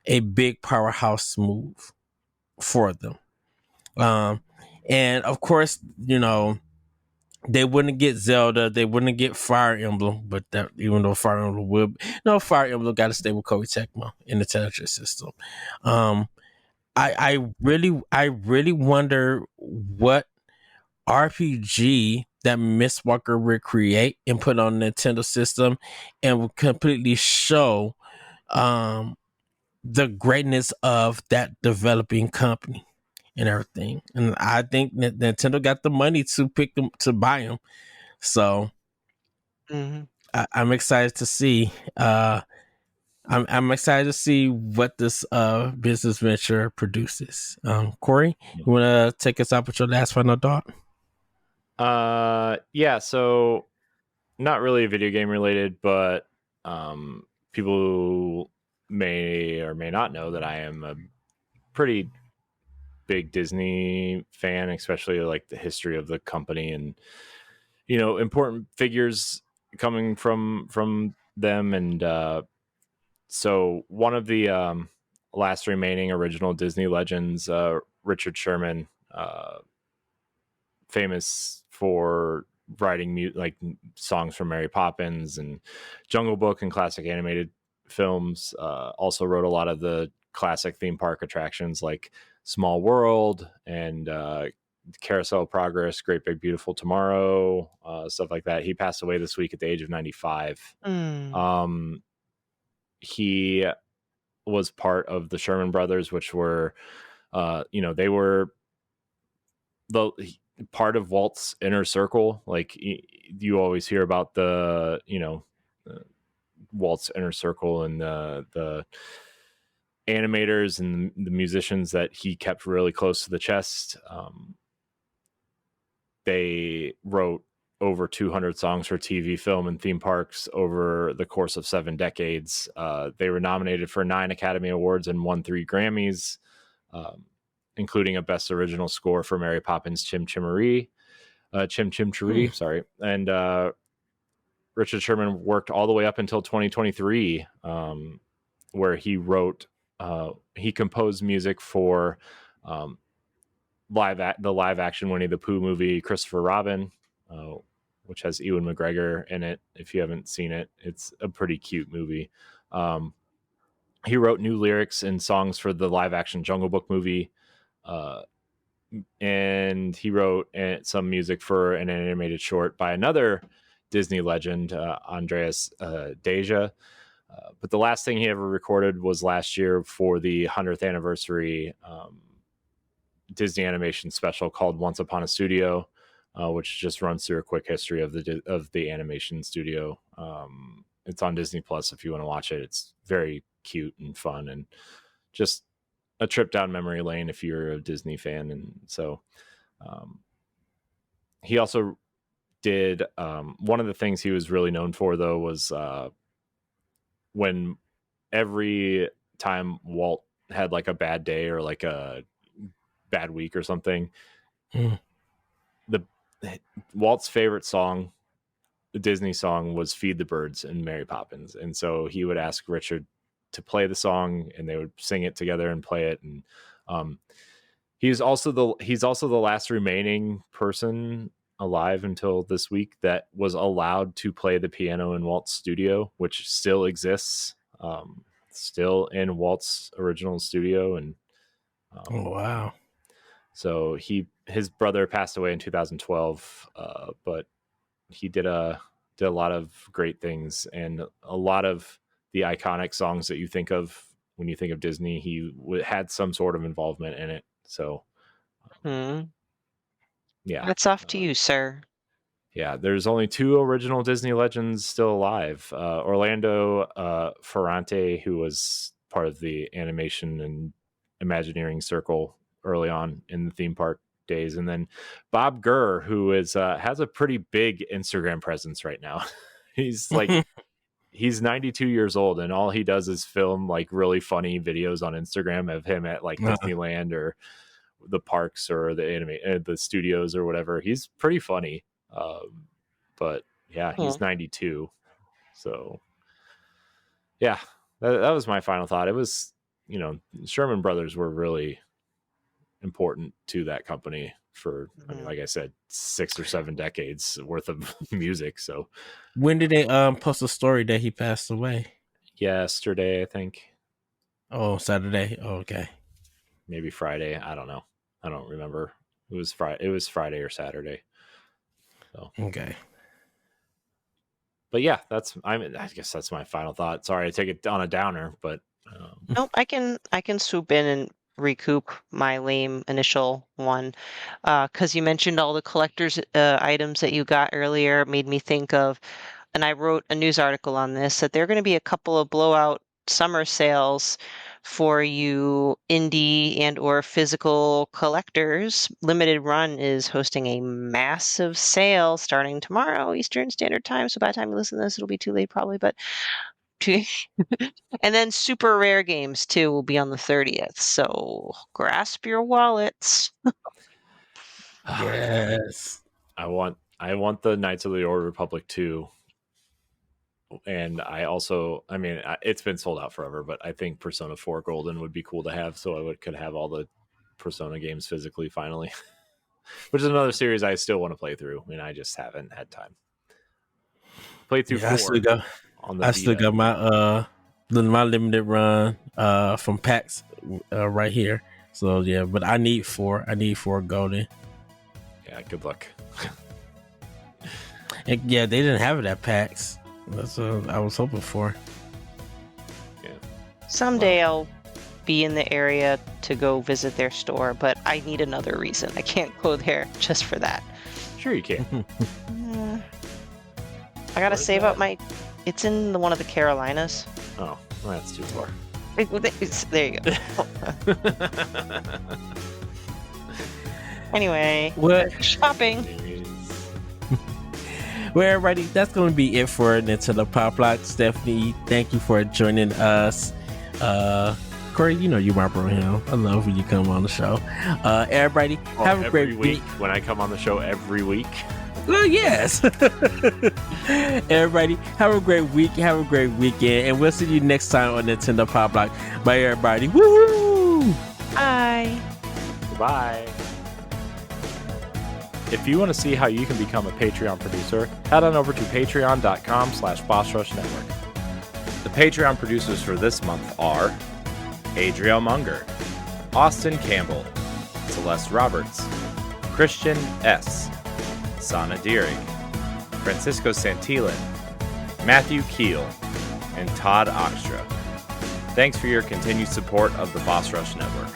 [SPEAKER 1] a big powerhouse move for them. And of course, they wouldn't get Zelda, they wouldn't get Fire Emblem, but that even though Fire Emblem would, no, Fire Emblem got to stay with Koei Tecmo in the Tetris system. Um, I really wonder what RPG that Miss Walker will create and put on the Nintendo system, and will completely show the greatness of that developing company and everything. And I think that Nintendo got the money to pick them to buy them. So
[SPEAKER 3] Mhm.
[SPEAKER 1] I'm excited to see. I'm excited to see what this business venture produces. Corey, you want to take us out with your last final thought?
[SPEAKER 2] Yeah. So not really video game related, but people may or may not know that I am a pretty big Disney fan, especially like the history of the company and important figures coming from them. And so one of the last remaining original Disney legends, Richard Sherman, famous for writing like songs from Mary Poppins and Jungle Book and classic animated films. Also wrote a lot of the classic theme park attractions like Small World and Carousel of Progress, Great Big Beautiful Tomorrow, stuff like that. He passed away this week at the age of 95.
[SPEAKER 3] Mm.
[SPEAKER 2] He was part of the Sherman Brothers, which were, they were the part of Walt's inner circle. Like you always hear about the Walt's inner circle and the animators and the musicians that he kept really close to the chest. They wrote over 200 songs for TV, film, and theme parks over the course of 7 decades. They were nominated for 9 Academy Awards and won 3 Grammys, including a Best Original Score for Mary Poppins Chim Chimmery. Sorry. And Richard Sherman worked all the way up until 2023, where he composed music for the live action Winnie the Pooh movie, Christopher Robin, which has Ewan McGregor in it. If you haven't seen it, it's a pretty cute movie. He wrote new lyrics and songs for the live action Jungle Book movie. And he wrote some music for an animated short by another Disney legend, Andreas Deja. But the last thing he ever recorded was last year for the 100th anniversary Disney animation special called Once Upon a Studio, which just runs through a quick history of the animation studio. It's on Disney Plus if you want to watch it. It's very cute and fun and just a trip down memory lane if you're a Disney fan. And so he also did one of the things he was really known for, though, was when every time Walt had like a bad day or like a bad week or something, Walt's favorite song, the Disney song, was Feed the Birds and Mary Poppins. And so he would ask Richard to play the song and they would sing it together and play it. And he's also the last remaining person alive until this week that was allowed to play the piano in Walt's studio, which still exists, still in Walt's original studio. And
[SPEAKER 1] oh, wow.
[SPEAKER 2] So his brother passed away in 2012, but he did a lot of great things, and a lot of the iconic songs that you think of when you think of Disney, he had some sort of involvement in it. So, yeah,
[SPEAKER 3] That's off to you, sir.
[SPEAKER 2] Yeah, there's only 2 original Disney legends still alive. Orlando Ferrante, who was part of the animation and Imagineering circle early on in the theme park days, and then Bob Gurr, who has a pretty big Instagram presence right now. He's 92 years old, and all he does is film like really funny videos on Instagram of him at like Disneyland or the parks or the studios or whatever. He's pretty funny. But yeah, he's 92. So yeah, that was my final thought. It was, Sherman Brothers were really important to that company. for, I mean, like I said, 6 or 7 decades worth of music. So
[SPEAKER 1] When did they post a story that he passed away?
[SPEAKER 2] yesterday, I think.
[SPEAKER 1] Oh, Saturday. Oh, okay.
[SPEAKER 2] Maybe Friday. I don't know. I don't remember. It was Friday or Saturday. So
[SPEAKER 1] Okay.
[SPEAKER 2] But yeah, I guess that's my final thought. Sorry, I take it on a downer, but
[SPEAKER 3] Nope, I can swoop in and recoup my lame initial one. Because you mentioned all the collector's items that you got earlier made me think of, and I wrote a news article on this, that there are going to be a couple of blowout summer sales for you indie and or physical collectors. Limited Run is hosting a massive sale starting tomorrow Eastern Standard Time. So by the time you listen to this, it'll be too late probably, but and then super rare games too will be on the 30th. So grasp your wallets.
[SPEAKER 1] Yes.
[SPEAKER 2] I want the Knights of the Old Republic 2. And I mean, it's been sold out forever, but I think Persona 4 Golden would be cool to have, so I could have all the Persona games physically finally. Which is another series I still want to play through, and I just haven't had time. Played through 4 on the
[SPEAKER 1] I still got my limited run from PAX right here. So yeah, but I need 4. I need 4 golden.
[SPEAKER 2] Yeah, good luck.
[SPEAKER 1] And yeah, they didn't have it at PAX. That's what I was hoping for.
[SPEAKER 2] Yeah.
[SPEAKER 3] Someday I'll be in the area to go visit their store, but I need another reason. I can't go there just for that.
[SPEAKER 2] Sure you can.
[SPEAKER 3] I gotta save up my. It's in one of the Carolinas.
[SPEAKER 2] Oh, well, that's too far.
[SPEAKER 3] There you go. Anyway,
[SPEAKER 1] What?
[SPEAKER 3] shopping.
[SPEAKER 1] Well, everybody, that's going to be it for Nintendo Pow Block. Stephanie, thank you for joining us. Corey, you know you my bro him. I love when you come on the show. Everybody, have a great week.
[SPEAKER 2] When I come on the show every week.
[SPEAKER 1] Well, yes. Everybody, have a great week. Have a great weekend. And we'll see you next time on Nintendo Pow Block. Bye, everybody. Woo!
[SPEAKER 3] Bye.
[SPEAKER 2] Goodbye. If you want to see how you can become a Patreon producer, head on over to patreon.com/BossRushNetwork. The Patreon producers for this month are Adriel Munger, Austin Campbell, Celeste Roberts, Christian S., Sana Deering, Francisco Santillan, Matthew Keel, and Todd Oxtra. Thanks for your continued support of the Boss Rush Network.